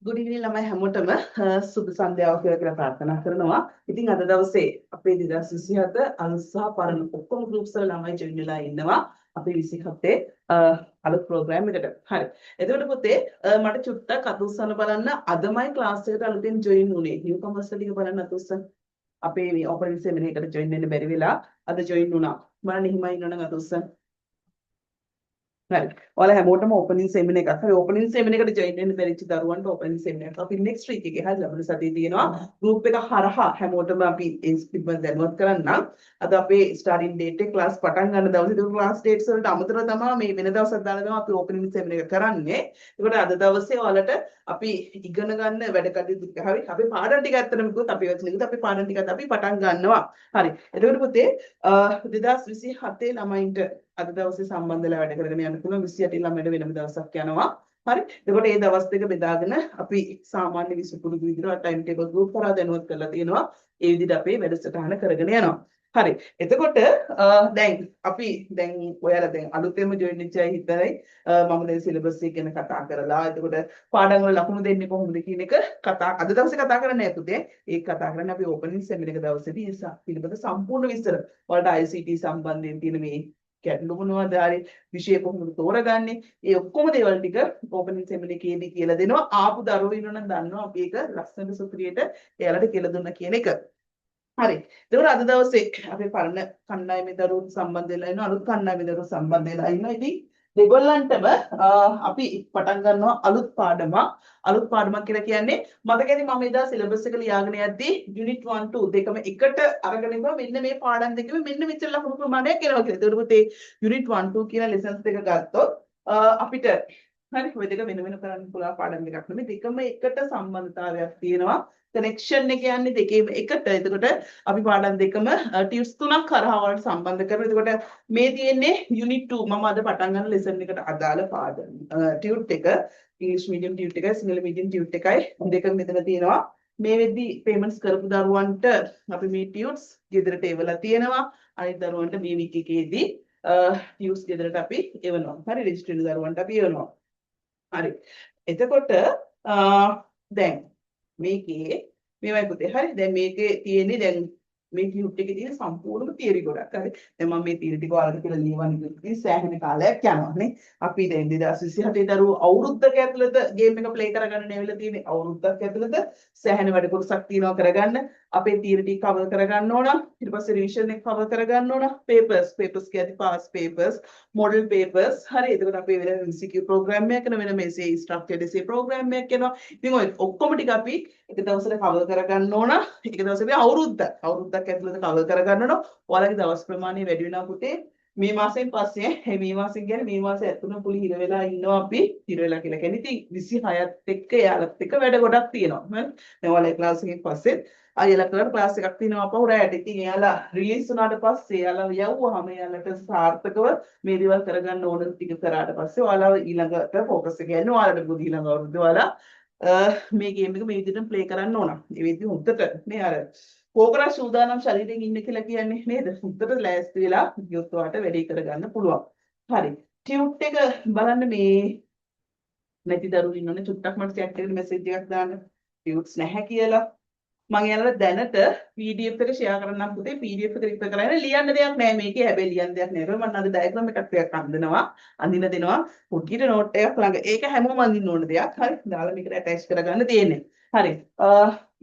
good evening ළමයි හැමෝටම සුබ සන්ධ්‍යාවක් කියලා ප්‍රාර්ථනා කරනවා. ඉතින් අද දවසේ අපේ 2027 අනුසහ පරණ ඔක්කොම groups වල ළමයි join වෙලා ඉන්නවා. අපේ 27 අලුත් program එකට. හරි. එතකොට පුතේ මට චුට්ටක් අතුස්සන බලන්න අදමයි class එකට අලුතෙන් join වුණේ. newcomers ටික බලන්න අතුස්සන. අපේ මේ opening seminar එකට join වෙන්න බැරි වෙලා අද join වුණා. බලන්න හිමයි ඉන්නවනම් අතුස්සන. හරි. ඔයාලා හැමෝටම ඕපනින් සෙමිනාර් එකක්. හරි ඕපනින් සෙමිනාර් එකට ජොයින් වෙන්න බැරිච්ච දරුවන්ට ඕපනින් සෙමිනාර් එකක් අපි නෙක්ස්ට් වීක් එකේ හරි ලබන සතියේ තියෙනවා. ගෲප් එක හරහා හැමෝටම අපි ඉන්ස්ක්‍රිප්ට් දැනුවත් කරන්නම්. අද අපේ ස්ටාර්ටින් ඩේට් එක ක්ලාස් පටන් ගන්න දවසේ ඒක ක්ලාස් ඩේට්ස් වලට අමතරව තමයි මේ වෙන දවසක් දාලා තමයි අපි ඕපනින් සෙමිනාර් එක කරන්නේ. ඒකට අද දවසේ ඔයාලට අපි ඉගෙන ගන්න වැඩ කටයුතු හරි අපි පාඩම් ටික ඇත්තටම කිව්වොත් අපි වචනෙකුත් අපි පාඩම් ටිකත් අපි පටන් ගන්නවා. හරි. එතකොට පුතේ 2027 ළමයින්ට අද දවසේ සම්බන්ධ වෙලා වැඩ කරගෙන යන්න පුළුවන් 28 ළමයට වෙනම දවසක් යනවා. හරි. එතකොට මේ දවස් දෙක බෙදාගෙන අපි සාමාන්‍ය විසුපුරුදු විදිහට ටයිම් ටේබල් ගෲප් කරා දැනුවත් කරලා තියෙනවා. ඒ විදිහට අපේ වැඩසටහන කරගෙන යනවා. හරි. එතකොට අපි ඔයාලා දැන් අලුතෙන්ම ජොයින් වෙච්ච අය හිතරයි මම දැන් සිලබස් එක ගැන කතා කරලා එතකොට පාඩම් වල ලකුණු දෙන්නේ කොහොමද කියන එක අද දවසේ කතා කරන්නේ නැහැ පුතේ. ඒක කතා කරන්නේ අපි ඕපනින් සෙමිනාර් එක දවසේදී ඒ පිළිබඳ සම්පූර්ණ විස්තර. ඔයාලට ICT සම්බන්ධයෙන් තියෙන මේ ගැටලු මොනවද හරි විෂය කොහොමද තෝරගන්නේ ඒ ඔක්කොම දේවල් ටික ඕපනින් සෙමිනාර් එකේදී කියලා දෙනවා ආපු දරුවෝ ඉන්නවනම් දන්නවා අපි ඒක ලස්සන සුපිරියට එයාලට කියලා දුන්නා කියන එක හරි ඒකෝර අද දවසේ අපේ පරණ කණ්ඩායමේ දරුවෝ සම්බන්ධ වෙලා ඉන්නවා අලුත් කණ්ඩායමේ දරුවෝ සම්බන්ධ වෙලා ඉන්නවා ඉතින් දෙගොල්ලන්ටම අපි පටන් ගන්නවා අලුත් පාඩමක් කියලා කියන්නේ මතකද මම එදා සිලබස් එක ලියාගෙන යද්දී යුනිට් 1 2 දෙකම එකට අරගෙන ඉන්නවා මෙන්න මේ පාඩම් දෙකෙම මෙන්න මෙච්චර ලකුණු ප්‍රමාණයක් එනවා කියලා. ඒකට පුතේ යුනිට් 1 2 කියන ලෙසන්ස් දෙක ගත්තොත් අපිට හරි ඔය දෙක වෙන වෙන කරන්න පුළුවන් පාඩම් දෙකක් නෙමෙයි දෙකම එකට සම්බන්ධතාවයක් තියෙනවා. කනෙක්ෂන් එක යන්නේ දෙකේම එකට. එතකොට අපි පාඩම් දෙකම ටියුට්ස් තුනක් කරහා වලට සම්බන්ධ කරලා එතකොට මේ තියෙන්නේ යුනිට් 2 මම අද පටන් ගන්න ලෙසන් එකට අදාළ පාඩම් ටියුට් එක ඉංග්‍රීසි මීඩියම් ටියුට් එකයි සිංහල මීඩියම් ටියුට් එකයි දෙකම මෙතන තියෙනවා. මේ වෙද්දි පේමන්ට්ස් කරපු දරුවන්ට අපි මේ ටියුට්ස් ගෙදරට එවලා තියෙනවා. අනිත් දරුවන්ට මේ වීක් එකේදී ටියුට්ස් ගෙදරට අපි එවනවා. හරි රෙජිස්ටර්ඩ් දරුවන්ට අපි එවනවා. හරි. එතකොට දැන් මේකේ මේවයි පුතේ හරි දැන් මේකේ තියෙන්නේ දැන් මේ ටියුට් එකේ තියෙන සම්පූර්ණම තියරි ගොඩක් හරි දැන් මම මේ තියරි ටික ඔයාලට කියලා ලියවන්න කිව්වොත් සෑහෙන කාලයක් යනවා නේ අපි දැන් 2027 දරුවෝ අවුරුද්දක ඇතුළත ගේම් එක ප්ලේ කරගන්න නෙවෙලා තියෙන්නේ අවුරුද්දක් ඇතුළත සෑහෙන වැඩ කොටසක් තියෙනවා කරගන්න අපේ තියරි ටික කවර් කරගන්න ඕන ඊට පස්සේ රිවිෂන් එක කවර් කරගන්න ඕන පේපර්ස් කියන්නේ පාස් පේපර්ස් මොඩල් පේපර්ස් හරි එතකොට අපේ වෙන MCQ ප්‍රෝග්‍රෑම් එකක් කරන වෙන මේ ස්ට්‍රක්චර්ඩ් එසේ ප්‍රෝග්‍රෑම් එකක් කරනවා ඉතින් ඔය ඔක්කොම ටික අපි එක දවසට කවර් කරගන්න ඕන එක දවසට අවුරුද්දක් ඇතුළත කවර් කරගන්න ඕන ඔයාලගේ දවස් ප්‍රමාණය වැඩි වෙනවා පුතේ මේ මාසෙන් පස්සේ මේ මාසෙන් කියන්නේ මේ මාසේ ඇතුළත පුලි හිර වෙලා ඉන්නවා අපි හිර වෙලා කියලා කියන්නේ ඉතින් 26ත් එක්ක එයාලත් එක්ක වැඩ ගොඩක් තියෙනවා හරි දැන් ඔයාලා ක්ලාස් එකෙන් පස්සේ අයලා කරලා ක්ලාස් එකක් තියෙනවා අපහු රැයට ඉතින් එයාලා රිලීස් වුණාට පස්සේ එයාලා යවුවාම එයාලට සාර්ථකව මේ දේවල් කරගන්න ඕන ටික කරාට පස්සේ ඔයාලා ඊළඟට ફોකස් එක යන්නේ ඔයාලට බුදි ඊළඟ අවුරුද්දේ ඔයාලා මේ ගේම් එක මේ විදිහට ප්ලේ කරන්න ඕන. ඒ විදිහ හොඳට නේ අර කෝකරා සූදානම් ශරීරයෙන් ඉන්න කියලා කියන්නේ නේද? හොඳට ලෑස්ති වෙලා ගියොත් ඔයාලට වැඩේ කරගන්න පුළුවන්. හරි. ටියුට් එක බලන්න මේ නැති දරුවෝ ඉන්නෝනේ චුට්ටක් මට chat එකට මැසේජ් එකක් දාන්න. ටියුට්ස් නැහැ කියලා. මම යාළුවා දැනට PDF එක ෂෙයා කරන්නම් පුතේ PDF එක රිප්ලයි කරගෙන ලියන්න දෙයක් නැහැ මේකේ හැබැයි ලියන්න දෙයක් නැහැ මම අද ඩයග්‍රෑම් එකක් ටිකක් අඳින්න දෙනවා පොඩියට නෝට් එකක් ළඟ ඒක හැමෝම අඳින්න ඕන දෙයක් හරි දාලා මේකට ඇටච් කරගන්න තියෙන්නේ හරි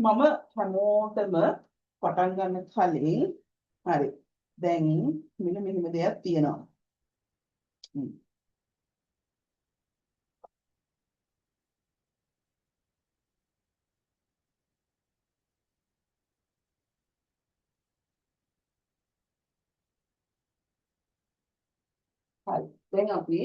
මම හැමෝටම පටන් ගන්න කලින් හරි දැන් මෙන්න මෙහෙම දෙයක් තියෙනවා හරි දැන් අපි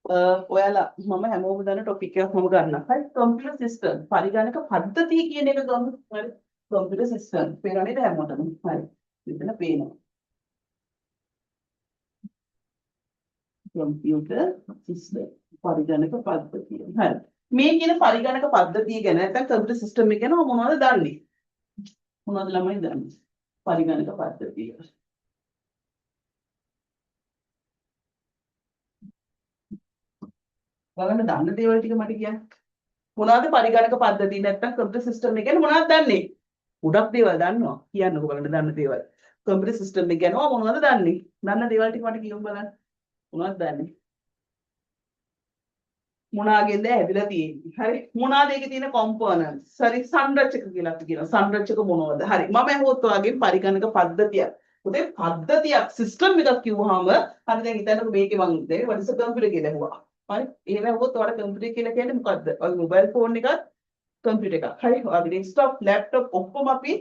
ඔයාලා මම හැමෝම දන්න ටොපික් එකක් මම ගන්නම් හරි කම්පියුටර් සිස්ටම් පරිගණක පද්ධතිය කියන එක ගමු හරි කම්පියුටර් සිස්ටම් පේනවා නේද හැමෝටම හරි මෙතන පේනවා කම්පියුටර් සිස්ටම් පරිගණක පද්ධතිය හරි මේ කියන පරිගණක පද්ධතිය ගැන නැත්නම් කම්පියුටර් සිස්ටම් එක ගැන මොනවද දන්නේ මොනවද ළමයි දන්නේ පරිගණක පද්ධතිය බලන්න දන්න දේවල් ටික මට කියන්න. මොනවද පරිගණක පද්ධති නැත්තම් කම්පියුටර් සිස්ටම් එක ගැන මොනවද දන්නේ? ගොඩක් දේවල් දන්නවා. කියන්නකෝ බලන්න දන්න දේවල්. කම්පියුටර් සිස්ටම් එක ගැන මොනවද දන්නේ? දන්න දේවල් ටික මට කියමු බලන්න. මොනවද දන්නේ? මොනාගෙන්ද හැදිලා තියෙන්නේ? හරි. මොනවාද ඒකේ තියෙන කොම්පෝනන්ට්ස්? හරි. සංරචක කියලා අපි කියනවා. සංරචක මොනවද? හරි. මම අහුවොත් ඔයාගෙන් පරිගණක පද්ධතියක්. පුතේ පද්ධතියක් සිස්ටම් එකක් කිව්වහම හරි දැන් හිතන්නකෝ මේකේ මම දැන් what is a computer කියලා ඇහුවා. හරි. එහෙම ඇහුවොත් ඔයාලට කම්පියුටර් කියලා කියන්නේ මොකද්ද? ඔයාගේ මොබයිල් ෆෝන් එකත් කම්පියුටර් එකක්. හරි. ඔයාගේ ඩෙස්ක්ටොප්, ලැප්ටොප් ඔක්කොම අපි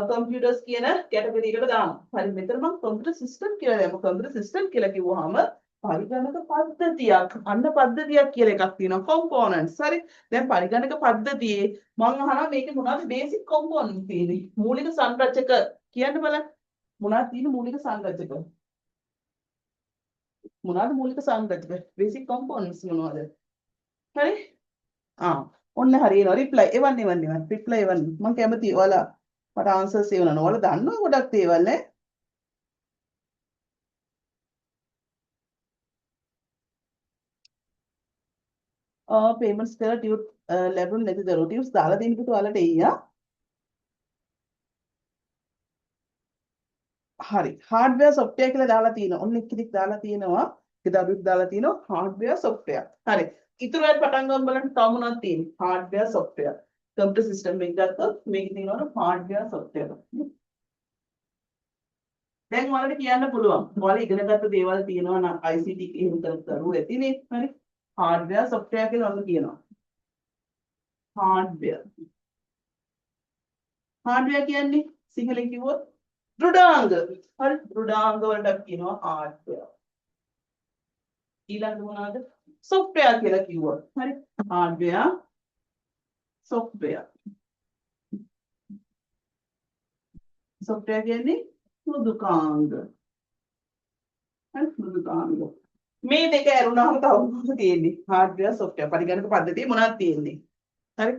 කම්පියුටර්ස් කියන කැටගරි එකට දානවා. හරි. මෙතන මම කම්පියුටර් සිස්ටම් කියලා දැම්මා. කම්පියුටර් සිස්ටම් කියලා කිව්වහම පරිගණක පද්ධතියක් අන්න පද්ධතියක් කියලා එකක් තියෙනවා කොම්පෝනන්ට්ස් හරි දැන් පරිගණක පද්ධතියේ මම අහනවා මේකේ මොනවද බේසික් කොම්පෝනන්ට්ස් තියෙන්නේ මූලික සංරචක කියන්න බලන්න මොනවද තියෙන්නේ මූලික සංරචක මොනවද මූලික සංරචක බේසික් කොම්පෝනන්ට්ස් මොනවද හරි ඔන්න හරියනවා රිප්ලයි එවන්න රිප්ලයි එවන්න මම කැමතියි ඔයාලා මට ආන්සර්ස් එවනවා ඔයාලා දන්නවා ගොඩක් දේවල් නේ payments කරලා ටියුට් ලැබුණ නැති දරුවෝ ටියුට්ස් දාලා දෙන්නකොට ඔයාලට එయ్యා හරි හાર્ඩ්වෙයාර් සොෆ්ට්වෙයාර් කියලා දාලා තියෙනවා ඔන්න එක්කෙනෙක් දාලා තියෙනවා එකදවසක් දාලා තියෙනවා හાર્ඩ්වෙයාර් සොෆ්ට්වෙයාර් හරි ඉතුරු වැඩ පටන් ගමු බලන්න තව මොනවද තියෙන්නේ හાર્ඩ්වෙයාර් සොෆ්ට්වෙයාර් කම්පියුටර් සිස්ටම් එක ගත්තොත් මේකේ තියෙනවා හાર્ඩ්වෙයාර් සොෆ්ට්වෙයාර් දැන් ඔයාලට කියන්න පුළුවන් ඔයාලා ඉගෙන ගත්ත දේවල් තියෙනවා නම් ICT එහෙම කරපු දරුවෝ ඇතිනේ හරි හાર્ඩ්වෙයාර් සොෆ්ට්වෙයාර් කියලා ඔන්න කියනවා hardware. Hardware කියන්නේ සිංහලෙන් කිව්වොත් දෘඩාංග. හරි දෘඩාංග වලට අපි කියනවා hardware. ඊළඟ මොනවාද? software කියලා කිව්වොත්. හරි hardware software. software කියන්නේ මෘදුකාංග. හරි මෘදුකාංග. මේ දෙක ඇරුණාම තව මොකක්ද තියෙන්නේ? hardware software පරිගණක පද්ධතිය මොනවද තියෙන්නේ? හරි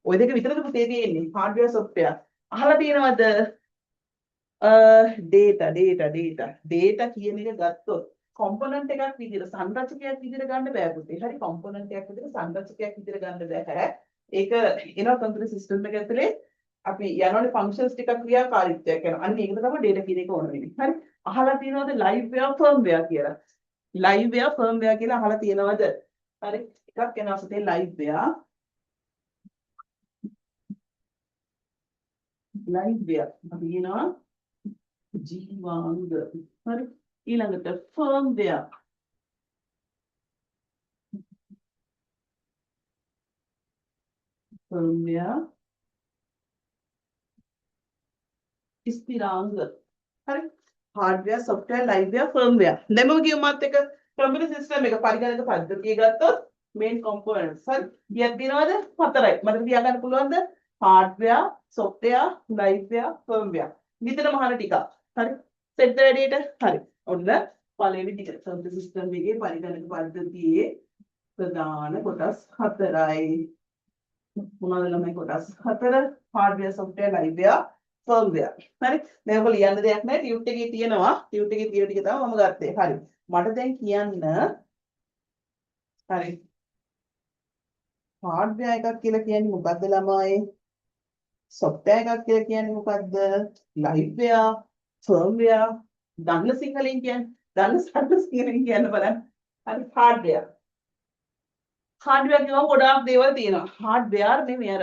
ඔය දෙක විතරද පුතේ තියෙන්නේ hardware software අහලා තියෙනවද data කියන එක ගත්තොත් component එකක් විදිහට සංරචකයක් විදිහට ගන්න බෑ පුතේ හරි component එකක් විදිහට සංරචකයක් විදිහට ගන්න බෑ ඒක එනවා computer system එක ඇතුලේ අපි යනවනේ functions ටිකක් ක්‍රියාකාරීත්වයක් කරනවා අන්න ඒකට තමයි data කියන එක ඕන වෙන්නේ හරි අහලා තියෙනවද liveware firmware කියලා liveware firmware කියලා අහලා තියෙනවද හරි එකක් එනවා පුතේ liveware liveware අපි කියනවා ජීවාංග හරි ඊළඟට firmware ස්ථිරාංග හරි hardware software liveware firmware දැන් මම කියුමාත් එක computer system එක පරිගණක පද්ධතිය ගත්තොත් main components හරි කීයක් තියෙනවද හතරයි මතක තියාගන්න පුළුවන්ද hardware software liveware firmware නිතරම අහන ටික හරි set the data හරි ඔන්න පළවෙනි ටික computer system එකේ පරිගණක පද්ධතියේ ප්‍රධාන කොටස් හතරයි මොනවද ළමයි කොටස් හතර hardware software liveware firmware හරි මේක ලියන්න දෙයක් නැහැ ටියුට් එකේ තියෙනවා ටියුට් එකේ තියෙන ටික තමයි මම ගත්තේ හරි මට දැන් කියන්න හරි hardware එකක් කියලා කියන්නේ මොකද්ද ළමයි software එකක් කියලා කියන්නේ මොකද්ද liveware firmware දන්න සිංහලෙන් කියන්නේ දන්න සිංහලෙන් කියන්න බලන්න හරි hardware කියවම ගොඩාක් දේවල් තියෙනවා hardware නෙමෙයි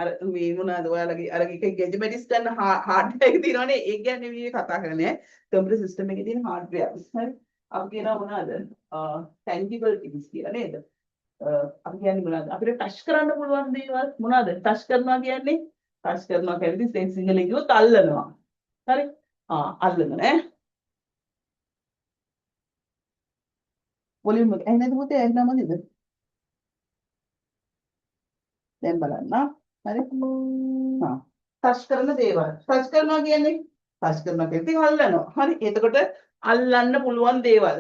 අර මේ මොනවාද ඔයාලගේ අර එක ගැජමැටිස් ගන්න hardware එක තියෙනවනේ ඒක ගැන නෙමෙයි කතා කරන්නේ computer system එකේ තියෙන hardware හරි අපි කියනවා මොනවාද tangible things කියලා නේද අපි කියන්නේ මොනවාද අපිට ටච් කරන්න පුළුවන් දේවල් මොනවාද ටච් කරනවා කියන්නේ ටච් කරනවා කියන්නේ දැන් සිංහලෙන් කිව්වොත් අල්ලනවා හරි අල්ලන නේ වොලියුම් එක ඇහෙන්නද පුතේ ඇහෙන්නම නේද දැන් බලන්න හරි ටච් කරන දේවල් ටච් කරනවා කියන්නේ ඉතින් අල්ලනවා හරි එතකොට අල්ලන්න පුළුවන් දේවල්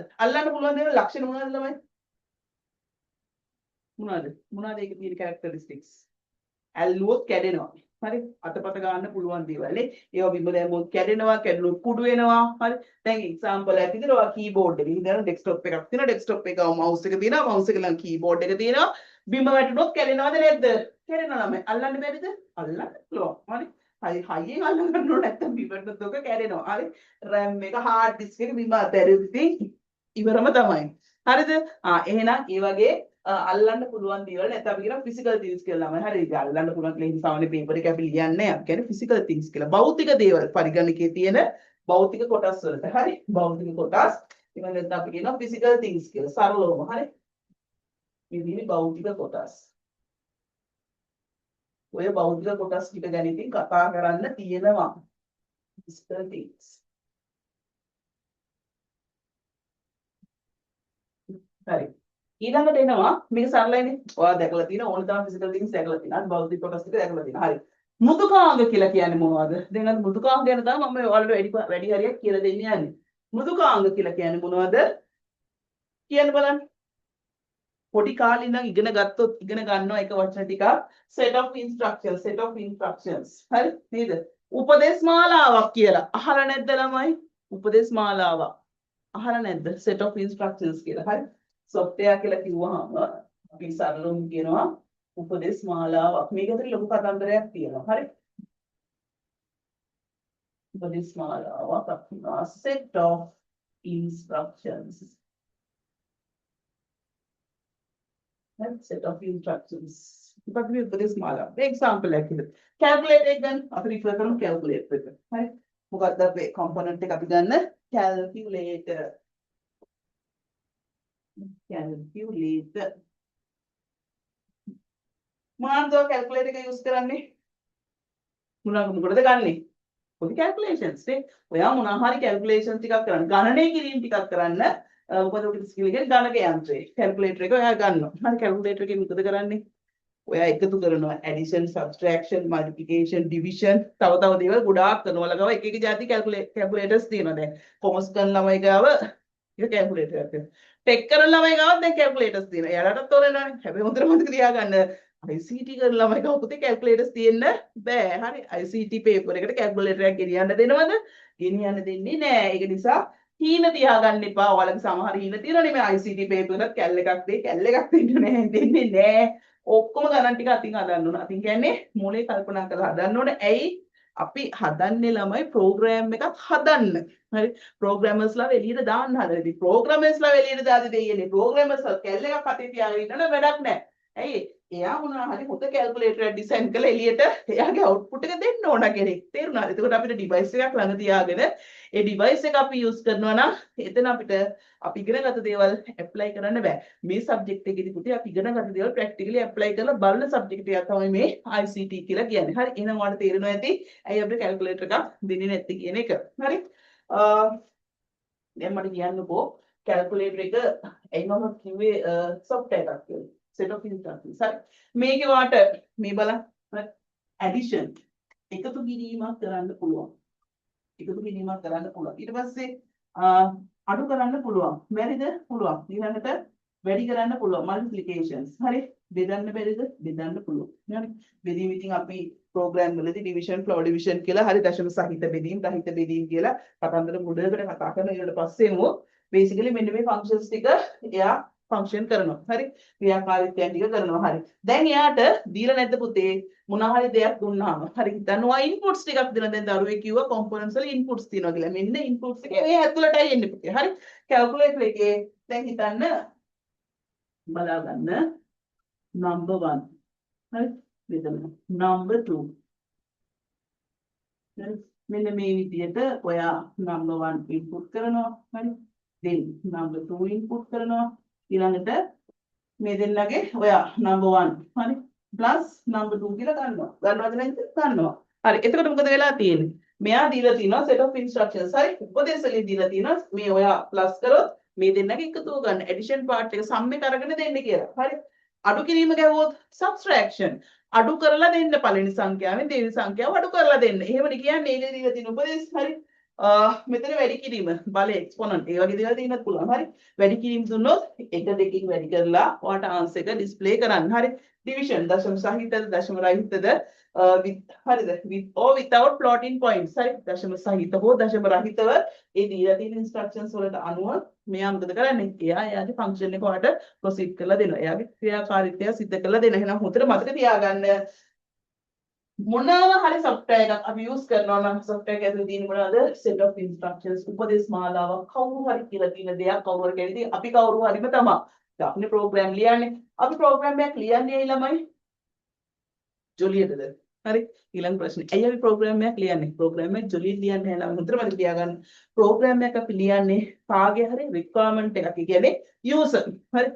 ලක්ෂණ මොනවද ළමයි මොනවද ඒකේ තියෙන කැරක්ටරිස්ටික්ස් ඇල්ලුවොත් කැඩෙනවා හරි අතපත ගන්න පුළුවන් දේවල් නේ ඒවා බිම දැම්මොත් කැඩෙනවා කැඩුණොත් කුඩු වෙනවා හරි දැන් එක්සැම්පල් එකක් විදිහට ඔයා කීබෝඩ් එකේ ඉඳන් ඩෙස්ක්ටොප් එකක් තියෙනවා ඩෙස්ක්ටොප් එක මවුස් එක තියෙනවා මවුස් එක ළඟ කීබෝඩ් එක තියෙනවා බිම වැටුනොත් කැඩෙනවද නැද්ද කැඩෙනවා ළමයි අල්ලන්න බැරිද අල්ලන්න පුළුවන් හරි හයියෙන් අල්ලන්න ගන්න ඕනේ නැත්නම් බිම වැටුනොත් ඔක කැඩෙනවා හරි RAM එක hard disk එක බිම අතහැරියොත් ඉතින් ඉවරම තමයි හරිද එහෙනම් ඒ වගේ අල්ලන්න පුළුවන් දේවල් නැත්නම් අපි කියන ෆිසිකල් තින්ග්ස් කියලා ළමයි. හරි ඉතින් අල්ලන්න පුළුවන් කියලා ඉතින් සාමාන්‍ය පේපර් එකේ අපි ලියන්නේ නැහැ. අපි කියන්නේ ෆිසිකල් තින්ග්ස් කියලා. භෞතික දේවල් පරිගණකයේ තියෙන භෞතික කොටස් වලට. හරි. භෞතික කොටස්. ඊළඟට නැත්නම් අපි කියනවා ෆිසිකල් තින්ග්ස් කියලා. සරලවම. හරි. මේ තියෙන්නේ භෞතික කොටස්. ඔය භෞතික කොටස් ටික ගැන ඉතින් කතා කරන්න තියෙනවා. ෆිසිකල් තින්ග්ස්. හරි. ඊළඟට එනවා මේක සරලයිනේ. ඔයා දැකලා තියෙන ඕන තරම් ෆිසිකල් තින්ග්ස් දැකලා තියෙනවා. අද භෞතික කොටස් ටික දැකලා තියෙනවා. හරි. මෘදුකාංග කියලා කියන්නේ මොනවද? දැන් අද මෘදුකාංග ගැන තමයි මම ඔයාලට වැඩි හරියක් කියලා දෙන්න යන්නේ. මෘදුකාංග කියලා කියන්නේ මොනවද? කියන්න බලන්න. පොඩි කාලේ ඉඳන් ඉගෙන ගත්තොත් ඉගෙන ගන්නවා එක වචන ටිකක් set of instructions. හරි නේද? උපදේශ මාලාවක් කියලා. අහලා නැද්ද ළමයි? උපදේශ මාලාවක්. අහලා නැද්ද? set of instructions කියලා. හරි. software කියලා කිව්වහම අපි සරලවම කියනවා උපදේශ මාලාවක්. මේක ඇතුලේ ලොකු කතන්දරයක් තියෙනවා. හරි. උපදේශ මාලාවක් අපිනවා set of instructions. set of instructions. ඉතින් මේ උපදේශ මාලාව. example එකක් විදිහට. calculator එක ගන්න. අපි refer කරමු calculator එක. හරි. මොකක්ද අපේ component එක අපි ගන්න calculator. calculator මොනවද calculator එක use කරන්නේ මොකටද ගන්නෙ පොඩි calculations නේ ඔයා මොනවා හරි calculations ටිකක් කරන්න ගණනය කිරීම ටිකක් කරන්න මොකද ඔකට skill එකේ ගණක යන්ත්‍රය calculator එක ඔයා ගන්නවා හරි calculator එකේ මොකද කරන්නේ ඔයා එකතු කරනවා addition subtraction multiplication division තව දේවල් ගොඩාක් කරනවා ලගාව එක જાති calculators තියෙනවා දැන් කොමර්ස් කරන ළමයි ගාව ඒක calculator එකක් ටෙක් කරන ළමයි ගාවත් දැන් calculators තියෙනවා. එයාලටත් ඕනේනවනේ. හැබැයි හොඳට මතක තියාගන්න ICT කරන ළමයි ගාව පුතේ calculators තියෙන්න බෑ. හරි. ICT paper එකට calculator එකක් ගෙනියන්න දෙනවද? ගෙනියන්න දෙන්නේ නෑ. ඒක නිසා හීන තියාගන්න එපා. ඔයාලගේ සමහර හීන තියෙනවනේ මේ ICT paper එකත් කැල් එකක් දෙන්නේ නෑ. ඔක්කොම ගණන් ටික අතින් හදන්න ඕන. අතින් කියන්නේ මොලේ කල්පනා කරලා හදන්න ඕන. ඇයි අපි හදන්නේ ළමයි ප්‍රෝග්‍රෑම් එකක් හදන්න. හරි ප්‍රෝග්‍රෑමර්ස්ලා එළියට දාන්න හදලා. ඉතින් ප්‍රෝග්‍රෑමර්ස්ලා එළියට දාද්දි දෙයියනේ ප්‍රෝග්‍රෑමර්ස්ලා කැල් එකක් අතේ තියාගෙන ඉන්නන වැඩක් නැහැ. ඇයි? එයා මොනවා හරි හොඳ කැල්කියුලේටර් එකක් ඩිසයින් කරලා එළියට එයාගේ අවුට්පුට් එක දෙන්න ඕන කෙනෙක්. තේරුණාද? එතකොට අපිට ඩිවයිස් එකක් ළඟ තියාගෙන ඒ ඩිවයිස් එක අපි යූස් කරනවා නම් එතන අපිට අපි ඉගෙනගත්ත දේවල් ඇප්ලයි කරන්න බෑ. මේ සබ්ජෙක්ට් එකේදී පුතේ අපි ඉගෙනගත්ත දේවල් ප්‍රැක්ටිකලි ඇප්ලයි කරලා බලන සබ්ජෙක්ට් එකක් තමයි මේ ICT කියලා කියන්නේ. හරි එහෙනම් ඔයාලට තේරෙනවා ඇති ඇයි අපිට කැල්කියුලේටර් එකක් දෙන්නේ නැත්තේ කියන එක. හරි දැන් මට කියන්නකෝ කැල්කියුලේටර් එක ඇයි මම කිව්වේ software එකක් කියලා. set of instructions. හරි මේකේ වාට මේ බලන්න addition එකතු කිරීමක් කරන්න පුළුවන්. එකතු කිරීමක් කරන්න පුළුවන්. ඊට පස්සේ අඩු කරන්න පුළුවන්. බැරිද? පුළුවන්. ඊළඟට වැඩි කරන්න පුළුවන්. multiplications. හරි බෙදන්න බැරිද? බෙදන්න පුළුවන්. හරි බෙදීම ඉතින් අපි ප්‍රෝග්‍රෑම් වලදී division floor division කියලා හරි දශම සහිත බෙදීම් රහිත බෙදීම් කියලා කතන්දර මුඩයකට කතා කරන ඊට පස්සේ මෝ basically මෙන්න මේ functions ටික එයා function කරනවා. හරි ක්‍රියාකාරීත්වයන් ටික කරනවා. හරි දැන් එයාට දීලා නැද්ද පුතේ මොනවා හරි දෙයක් දුන්නාම හරි හිතනවා inputs ටිකක් දෙන දැන් දරුවේ කිව්වා components වල inputs තියෙනවා කියලා. මෙන්න inputs එකේ ඒ ඇතුළටයි එන්නේ පුතේ. හරි calculator එකේ දැන් හිතන්න බලා ගන්න number 1 හරි මෙතන number 2 මෙන්න මේ විදිහට ඔයා number 1 input කරනවා. හරි then number 2 input කරනවා. ඊළඟට මේ දෙන්නගේ ඔයා number 1 හරි plus number 2 කියලා ගන්නවා. ගන්නවද නැද්ද? ගන්නවා. හරි එතකොට මොකද වෙලා තියෙන්නේ? මෙයා දීලා තියෙනවා set of instructions. හරි උපදේශලි දීලා තියෙනවා මේ ඔයා plus කරොත් මේ දෙන්නගේ එකතුව ගන්න addition part එක sum එක අරගෙන දෙන්න කියලා. හරි අඩු කිරීම ගැහුවොත් subtraction අඩු කරලා දෙන්න පළවෙනි සංඛ්‍යාවෙන් දෙවෙනි සංඛ්‍යාව අඩු කරලා දෙන්න. එහෙමද කියන්නේ ඒකේ දීලා තියෙන උපදේශ. හරි මෙතන වැඩි කිරීම බල එක්ස්පොනන්ට් ඒ වගේ දේවල් දෙන්නත් පුළුවන්. හරි. වැඩි කිරීම දුන්නොත් 1 2කින් වැඩි කරලා ඔයාලට ආන්සර් එක ඩිස්ප්ලේ කරන්න. හරි. ඩිවිෂන් දශම සහිතද දශම රහිතද with හරිද with or without plotting points. හරි. දශම සහිත හෝ දශම රහිතව ඒ දීලා තියෙන ඉන්ස්ට්‍රක්ෂන්ස් වලට අනුව මෙයා මොකද කරන්නේ? එයාගේ ෆන්ක්ෂන් එක ඔයාලට ප්‍රොසීඩ් කරලා දෙනවා. එයාගේ ක්‍රියාකාරීත්වය සිද්ධ කරලා දෙනවා. එහෙනම් හොඳට මතක තියාගන්න මොනවා හරි software එකක් අපි use කරනවා නම් software එක ඇතුලේ තියෙන මොනවද set of instructions උපදේශ මාලාවක් කවුරු හරි කියලා තියෙන දෙයක් කවුරු හරි කියලා ඉතින් අපි කවුරු හරිම තමයි. දැන් අපි program ලියන්නේ. අපි program එකක් ලියන්නේ ළමයි ජොලියටද? හරි ඊළඟ ප්‍රශ්නේ. ඇයි අපි program එකක් ලියන්නේ? program එක ජොලියට ලියන්නේ නැහැ. හොඳට මතක තියාගන්න. program එකක් අපි ලියන්නේ කාගේ හරි requirement එකක්. ඒ කියන්නේ user. හරි.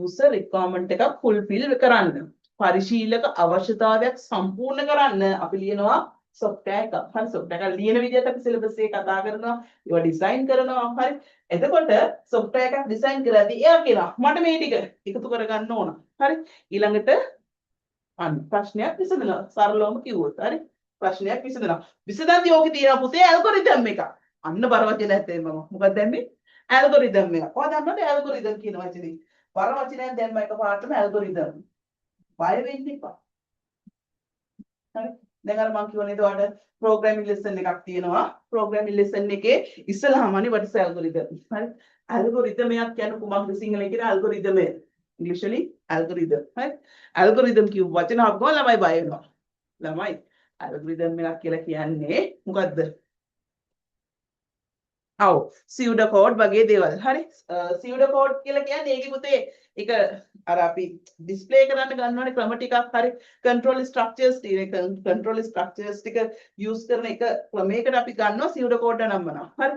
user requirement එකක් fulfill කරන්න. පරිශීලක අවශ්‍යතාවයක් සම්පූර්ණ කරන්න අපි ලියනවා software එකක්. හරි software එකක් ලියන විදිහට අපි syllabus එකේ කතා කරනවා. ඒවා design කරනවා. හරි. එතකොට software එකක් design කරද්දී එයා කියනවා මට මේ ටික එකතු කරගන්න ඕන. හරි. ඊළඟට අන්න ප්‍රශ්නයක් විසඳනවා. සරලවම කිව්වොත්. හරි. ප්‍රශ්නයක් විසඳනවා. විසඳද්දී ඕකේ තියෙනවා පුතේ ඇල්ගොරිතම් එකක්. අන්න බර වචන ඇත්තේ මම. මොකක්ද දැම්මේ? ඇල්ගොරිතම් එකක්. ඔයා දන්නවද ඇල්ගොරිතම් කියන වචනේ? බර වචනයක් දැම්ම එකපාරටම ඇල්ගොරිතම්. බය වෙන්න එපා. හරි. දැන් අර මම කියවනේ ඔයාලට programming lesson එකක් තියෙනවා. programming lesson එකේ ඉස්සලාමනේ what is algorithm. හරි. algorithm එකක් කියන්නේ කුමක්ද සිංහලෙන් කියන algorithm එක. ඉංග්‍රීසියෙන් algorithm. හරි. algorithm කියු වචන අපගම ළමයි බය වෙනවා. ළමයි algorithm එකක් කියලා කියන්නේ මොකද්ද? ඔව් pseudo code වගේ දේවල්. හරි. pseudo code කියලා කියන්නේ ඒකේ පුතේ ඒක අර අපි ඩිස්ප්ලේ කරන්න ගන්නවනේ ක්‍රම ටිකක්. හරි. control structures control structures ටික use කරන එක ක්‍රමයකට අපි ගන්නවා pseudo code නම් වෙනවා. හරි.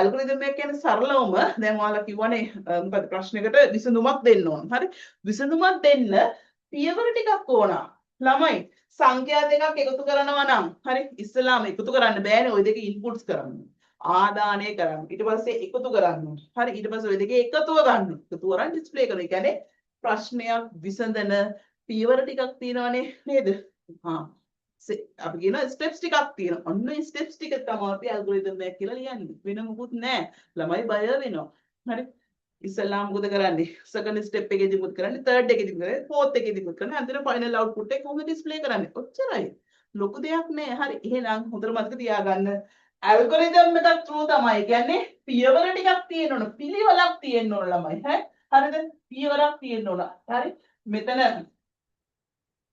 algorithm එක කියන්නේ සරලවම දැන් ඔයාලා කිව්වනේ මොකද ප්‍රශ්නයකට විසඳුමක් දෙන්න ඕන. හරි. විසඳුමක් දෙන්න පියවර ටිකක් ඕන. ළමයි සංඛ්‍යා දෙකක් එකතු කරනවා නම් හරි ඉස්සලාම එකතු කරන්න බෑනේ ওই දෙකේ inputs කරන්න. ආදානය කරන්න. ඊට පස්සේ එකතු කරන්න. හරි ඊට පස්සේ ওই දෙකේ එකතුව ගන්න. එකතුව කරන් ඩිස්ප්ලේ කරනවා. ඒ කියන්නේ ප්‍රශ්නයක් විසඳන පියවර ටිකක් තියෙනවනේ නේද? අපි කියන ස්ටෙප්ස් ටිකක් තියෙනවා. ඔන්න ඒ ස්ටෙප්ස් ටික තමයි අපි ඇල්ගොරිතම් එකක් කියලා ලියන්නේ. වෙන මොකුත් නැහැ. ළමයි බය වෙනවා. හරි. ඉස්සල්ලාම මොකද කරන්නේ? සෙකන්ඩ් ස්ටෙප් එකේදී මොකද කරන්නේ? තර්ඩ් එකේදී මොකද කරන්නේ? ෆෝර්ත් එකේදී මොකද කරන්නේ? අන්තිම ෆයිනල් අවුට්පුට් එක කොහොමද ඩිස්ප්ලේ කරන්නේ? ඔච්චරයි. ලොකු දෙයක් නෑ. හරි. එහෙනම් හොඳට මතක තියාගන්න. ඇල්ගොරිතම් එකක් true තමයි. කියන්නේ පියවර ටිකක් තියෙන්න ඕන. පිළිවෙලක් තියෙන්න ඕන ළමයි. හරිද? පියවරක් තියෙන්න ඕන. හරි. මෙතන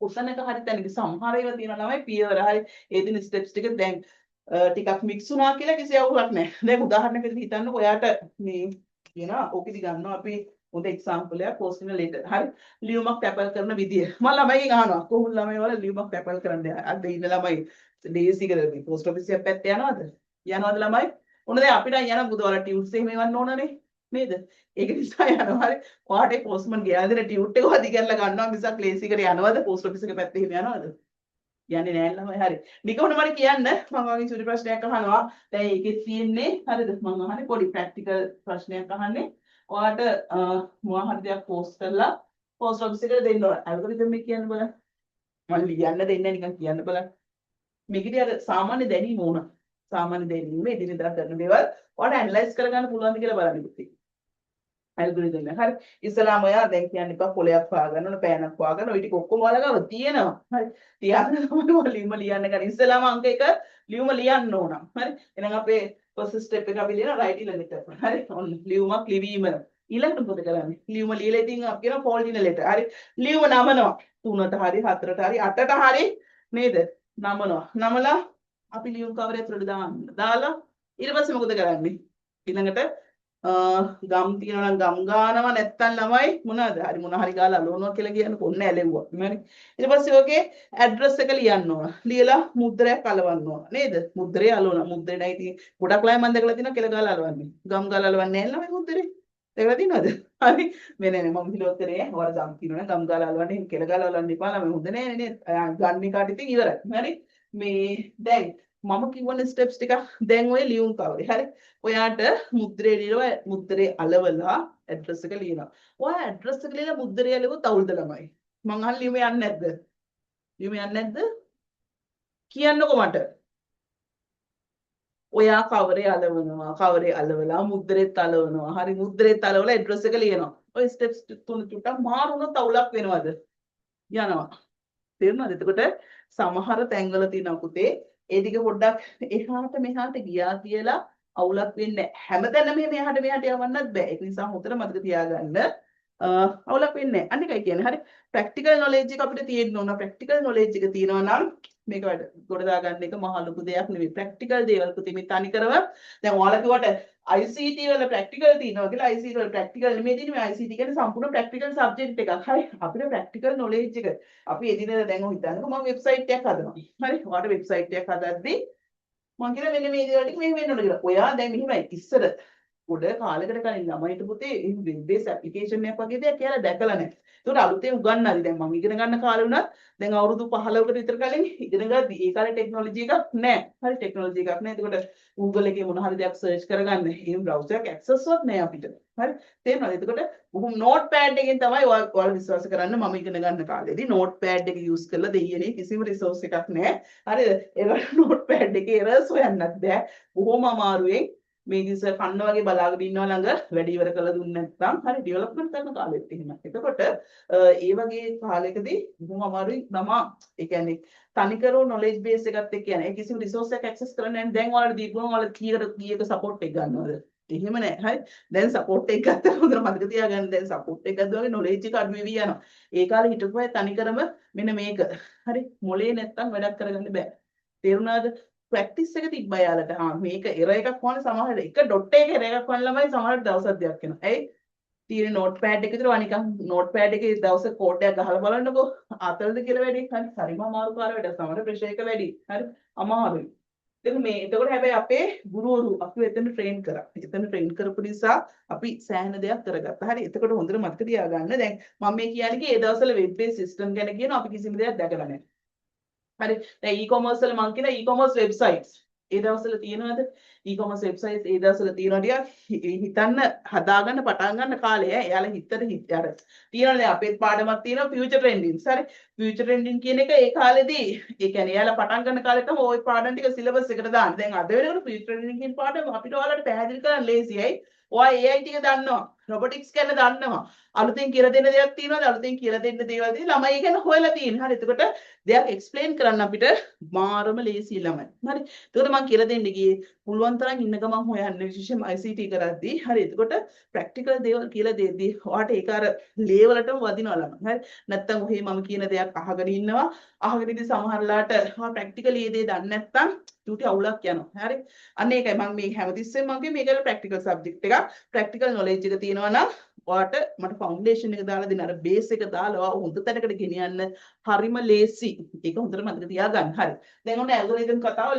උසන එක හරි තැනක සමහර ඒවා තියෙනවා ළමයි පියවර හරි ඒ දින ස්ටෙප්ස් ටික දැන් ටිකක් මික්ස් වුණා කියලා කිසි අවුලක් නැහැ. දැන් උදාහරණයකට හිතන්නකෝ ඔයාට මේ කියනවා ඕකෙදි ගන්නවා අපි හොඳ එක්සැම්පල් එකක් පෝස්ටින ලෙටර්. හරි. ලියුමක් ටැපල් කරන විදිය. මම ළමයිගෙන් අහනවා කොහොමද ළමයි වල ලියුමක් ටැපල් කරන්නේ? අද ඉන්න ළමයි ඩේසි කරේ පෝස්ට් ඔෆිස් එක පැත්තේ යනවද? යනවද ළමයි? ඔන්න දැන් අපිට යන බුදුවල ටියුට්ස් එහෙම එවන්න ඕනනේ. නේද? ඒක නිසා යනවා. හරි. ඔයාට ඒ පෝස්ට්මන් ගියා දෙන ටියුට් එක හදි කරලා ගන්නවා මිසක් ලේසි කර යනවද? පෝස්ට් ඔෆිස් එක පැත්තේ එහෙම යනවද? යන්නේ නැහැ ළමයි. හරි. නිකවුන මට කියන්න මම වගේ චුටි ප්‍රශ්නයක් අහනවා. දැන් ඒකේ තියෙන්නේ හරිද? මම අහන්නේ පොඩි ප්‍රැක්ටිකල් ප්‍රශ්නයක් අහන්නේ. ඔයාට මොනවා හරි දෙයක් පෝස්ට් කරලා පෝස්ට් ඔෆිස් එකට දෙන්න ඕන. ඇල්ගොරිතම් එක කියන්න බලන්න. මම ලියන්න දෙන්නේ නිකන් කියන්න බලන්න. මේකදී අර සාමාන්‍ය දැනීම ඕන. සාමාන්‍ය දැනීම එදිනෙදා කරන දේවල් ඔයාලට ඇනලයිස් කරගන්න පුළුවන්ද කියලා බලන්න පුතේ. ඇල්ගොරිතම් එක. හරි. ඉස්සලාම ඔයා දැන් කියන්න එපා පොලයක් හොයාගන්න ඕන, පෑනක් හොයාගන්න. ওই ටික ඔක්කොම ඔයාලා ගාව තියෙනවා. හරි. තියාගෙන තමයි ලියුම ලියන්න ගන්න. ඉස්සලාම අංක 1 ලියුම ලියන්න ඕන. හරි. එහෙනම් අපේ first step එක අපි ලියන right in letter. හරි. ඔන්න ලියුමක් ලිවීම. ඊළඟට මොකද කරන්නේ? ලියුම ලියලා ඉතින් අපි කියන fault in letter. හරි. ලියුම නමනවා. 3ට හරි 4ට හරි 8ට හරි නේද? නමනවා. නමලා අපි ලියුම් කවරේ ඇතුළට දාලා ඊට පස්සේ මොකද කරන්නේ? ඊළඟට ගම් තියෙනවා නම් ගම් ගානවා නැත්තම් ළමයි මොනවාද? හරි මොන හරි ගාලා අලවනවා කියලා කියන්නේ කොන්න ඇලෙව්වා. හරි. ඊට පස්සේ ඔකේ ඇඩ්‍රස් එක ලියන්න ඕන. ලියලා මුද්‍රයක් අලවන්න ඕන. නේද? මුද්‍රේ අලවනවා. මුද්‍රේ නයි ඉතින් ගොඩක් ළමයි මම දැකලා තියෙනවා කෙල ගාලා අලවන්නේ. ගම් ගාලා අලවන්නේ නැහැ ළමයි මුද්‍රේ. දැකලා තියෙනවද? හරි. මේ නෑ මම හිලෝත්තරේ ඔයාලා ගම් කියනවනේ ගම් ගාලා අලවන්නේ කෙල ගාලා අලවන්න එපා ළමයි හොඳ නෑ නේද? ගන්න කාට ඉතින් ඉවරයි. හරි. මේ දැන් මම කියවන ස්ටෙප්ස් ටික දැන් ඔය ලියුම් කවරේ. හරි. ඔයාට මුද්‍රේ ලියලා මුද්‍රේ අලවලා ඇඩ්‍රස් එක ලියනවා. ඔයා ඇඩ්‍රස් එක ලියලා මුද්‍රේ අලවුවොත් අවුල්ද ළමයි? මං අහන්නේ ලියුම යන්නේ නැද්ද? ලියුම යන්නේ නැද්ද? කියන්නකෝ මට. ඔයා කවරේ අලවනවා කවරේ අලවලා මුද්දරෙත් අලවනවා හරි මුද්දරෙත් අලවලා ඇඩ්‍රස් එක ලියනවා ඔය ස්ටෙප්ස් තුන චුට්ටක් මාරු වුණොත් අවුලක් වෙනවද යනවා තේරුණාද එතකොට සමහර තැන්වල තියෙනවා පුතේ ඒ ටික පොඩ්ඩක් එහාට මෙහාට ගියා කියලා අවුලක් වෙන්නේ නැහැ හැමතැනම මෙහාට මෙහාට යවන්නත් බෑ ඒක නිසා හොඳට මතක තියාගන්න අවුලක් වෙන්නේ නැහැ අනිකයි කියන්නේ හරි ප්‍රැක්ටිකල් නොලෙජ් එක අපිට තියෙන්න ඕන ප්‍රැක්ටිකල් නොලෙජ් එක තියෙනවා නම් මේක වැඩ ගොඩ දාගන්න එක මහ ලොකු දෙයක් නෙවෙයි ප්‍රැක්ටිකල් දේවල් පුතේ මේ තනිකරව දැන් ඔයාලා කිව්වට ICT වල ප්‍රැක්ටිකල් තියෙනවා කියලා ICT වල ප්‍රැක්ටිකල් නෙමෙයි තියෙන්නේ ICT කියන්නේ සම්පූර්ණ ප්‍රැක්ටිකල් සබ්ජෙක්ට් එකක් හරි අපිට ප්‍රැක්ටිකල් නොලෙජ් එක අපි එදිනෙදා දැන් ඔය හිතන්නකෝ මම වෙබ්සයිට් එකක් හදනවා හරි ඔයාලට වෙබ්සයිට් එකක් හදද්දී මම කියන මෙන්න මේ දේවල් ටික මෙහෙම වෙන්න ඕන කියලා ඔයා දැන් මෙහෙමයි ඉස්සර ගොඩ කාලයකට කලින් ළමයිට පුතේ වෙබ් බේස් ඇප්ලිකේෂන් එකක් වගේ දෙයක් කියලා දැකලා නැහැ. ඒකට අලුතෙන් උගන්වන්නයි දැන් මම ඉගෙන ගන්න කාලේ වුණත් දැන් අවුරුදු 15කට විතර කලින් ඉගෙන ගද්දි ඒ කාලේ ටෙක්නොලොජි එකක් නැහැ. හරි ටෙක්නොලොජි එකක් නැහැ. ඒකට Google එකේ මොන හරි දෙයක් සර්ච් කරගන්න එහෙම බ්‍රවුසර් එකක් ඇක්සස් වත් නැහැ අපිට. හරි තේරෙනවද? එතකොට බොහොම නෝට් පෑඩ් එකෙන් තමයි ඔයාලා විශ්වාස කරන්න මම ඉගෙන ගන්න කාලේදී නෝට් පෑඩ් එක යූස් කරලා දෙයියනේ කිසිම රිසෝස් එකක් නැහැ. හරිද? ඒක නෝට් පෑඩ් එකේ එරර්ස් හොයන්නත් බෑ. බොහොම අමාරුවෙන් මේ දිස කන්න වගේ බලාගෙන ඉන්නවා ළඟ වැඩි ඉවර කළ දුන්නේ නැත්නම් හරි ඩෙවලොප්මන්ට් කරන කාලෙත් එහෙම. එතකොට ඒ වගේ කාලයකදී බොහොම අමාරුයි තමා ඒ කියන්නේ තනිකරව නොලෙජ් බේස් එකත් එක්ක යන. ඒ කිසිම රිසෝස් එකක් ඇක්සස් කරන්නේ නැහැ. දැන් ඔයාලට දීපුවම ඔයාලා කීයක සපෝට් එක ගන්නවද? එහෙම නැහැ. හරි. දැන් සපෝට් එක ගත්තා හොඳට මතක තියාගන්න. දැන් සපෝට් එක ගත්තා වගේ නොලෙජ් එක අඩු වෙවි යනවා. ඒ කාලේ හිටපු අය තනිකරම මෙන්න මේක. හරි. මොලේ නැත්තම් වැඩක් කරගන්න බෑ. තේරුණාද? ප්‍රැක්ටිස් එක තිබ්බා යාලට. මේක එරර් එකක් වුණා සමහර එක ඩොට් එකේ එරර් එකක් වුණා ළමයි සමහර දවසක් දෙයක් වෙනවා. ඇයි? තියෙන නෝට් පෑඩ් එක විතර නිකන් නෝට් පෑඩ් එකේ දවසක කෝඩ් එකක් ගහලා බලන්නකෝ. අතලද කියලා වැඩි. හරි. හරිම අමාරුකාර වැඩක්. සමහර ප්‍රෙෂර් එක වැඩි. හරි. අමාරුයි. එතකොට මේ එතකොට හැබැයි අපේ ගුරුවරු අපිව එතන ට්‍රේන් කරා. එතන ට්‍රේන් කරපු නිසා අපි සෑහෙන දෙයක් කරගත්තා. හරි. එතකොට හොඳට මතක තියාගන්න. දැන් මම මේ කියන්නේ ඒ දවස්වල වෙබ් බේස් සිස්ටම් ගැන කියනවා අපි කිසිම දෙයක් දැකලා නැහැ. හරි දැන් e-commerce වල මං කියන e-commerce websites ඒ දවස්වල තියෙනවද e-commerce websites ඒ දවස්වල තියෙනවා ටිකක් හිතන්න හදාගන්න පටන් ගන්න කාලේ එයාලා හිතට අර තියෙනවනේ දැන් අපේ පාඩමක් තියෙනවා future trendings හරි future trending කියන එක ඒ කාලේදී ඒ කියන්නේ එයාලා පටන් ගන්න කාලේ තමයි ওই පාඩම් ටික සිලබස් එකට දාන්නේ දැන් අද වෙනකොට future trending කියන පාඩම අපිට ඔයාලට පැහැදිලි කරන්න ලේසියයි ඔයා AI ටික දන්නවා robotics ගැන දන්නවා අලුතෙන් කියලා දෙන්න දෙයක් තියෙනවද අලුතෙන් කියලා දෙන්න දේවල් තියෙන ළමයි ගැන හොයලා තියෙන හරි එතකොට දෙයක් එක්ස්ප්ලেইন කරන්න අපිට මාරම ලේසි ළමයි හරි එතකොට මම කියලා දෙන්න ගියේ පුළුවන් තරම් ඉන්න ගමන් හොයන්න විශේෂයෙන්ම ICT කරද්දී හරි එතකොට ප්‍රැක්ටිකල් දේවල් කියලා දෙද්දී ඔයාට ඒක අර ලේවලටම වදිනවා ළමයි හරි නැත්තම් ඔහේ මම කියන දෙයක් අහගෙන ඉන්නවා අහගෙන ඉඳි සමහරලාට ප්‍රැක්ටිකලි ඒ දේ දන්නේ නැත්තම් ඩියුටි අවුලක් යනවා හරි අන්න ඒකයි මම මේ හැමතිස්සෙම මම කිය මේක ප්‍රැක්ටිකල් සබ්ජෙක්ට් එකක් ප්‍රැක්ටිකල් නොලෙජ් එක තියෙනවා නම් ඔයාට මට ෆවුන්ඩේෂන් එක දාලා දෙන්න අර බේස් එක දාලා ඔයා හොඳ තැනකට ගෙනියන්න හරිම ලේසි ඒක හොඳට මතක තියාගන්න හරි දැන් ඔන්න ඇල්ගොරිතම් කතාව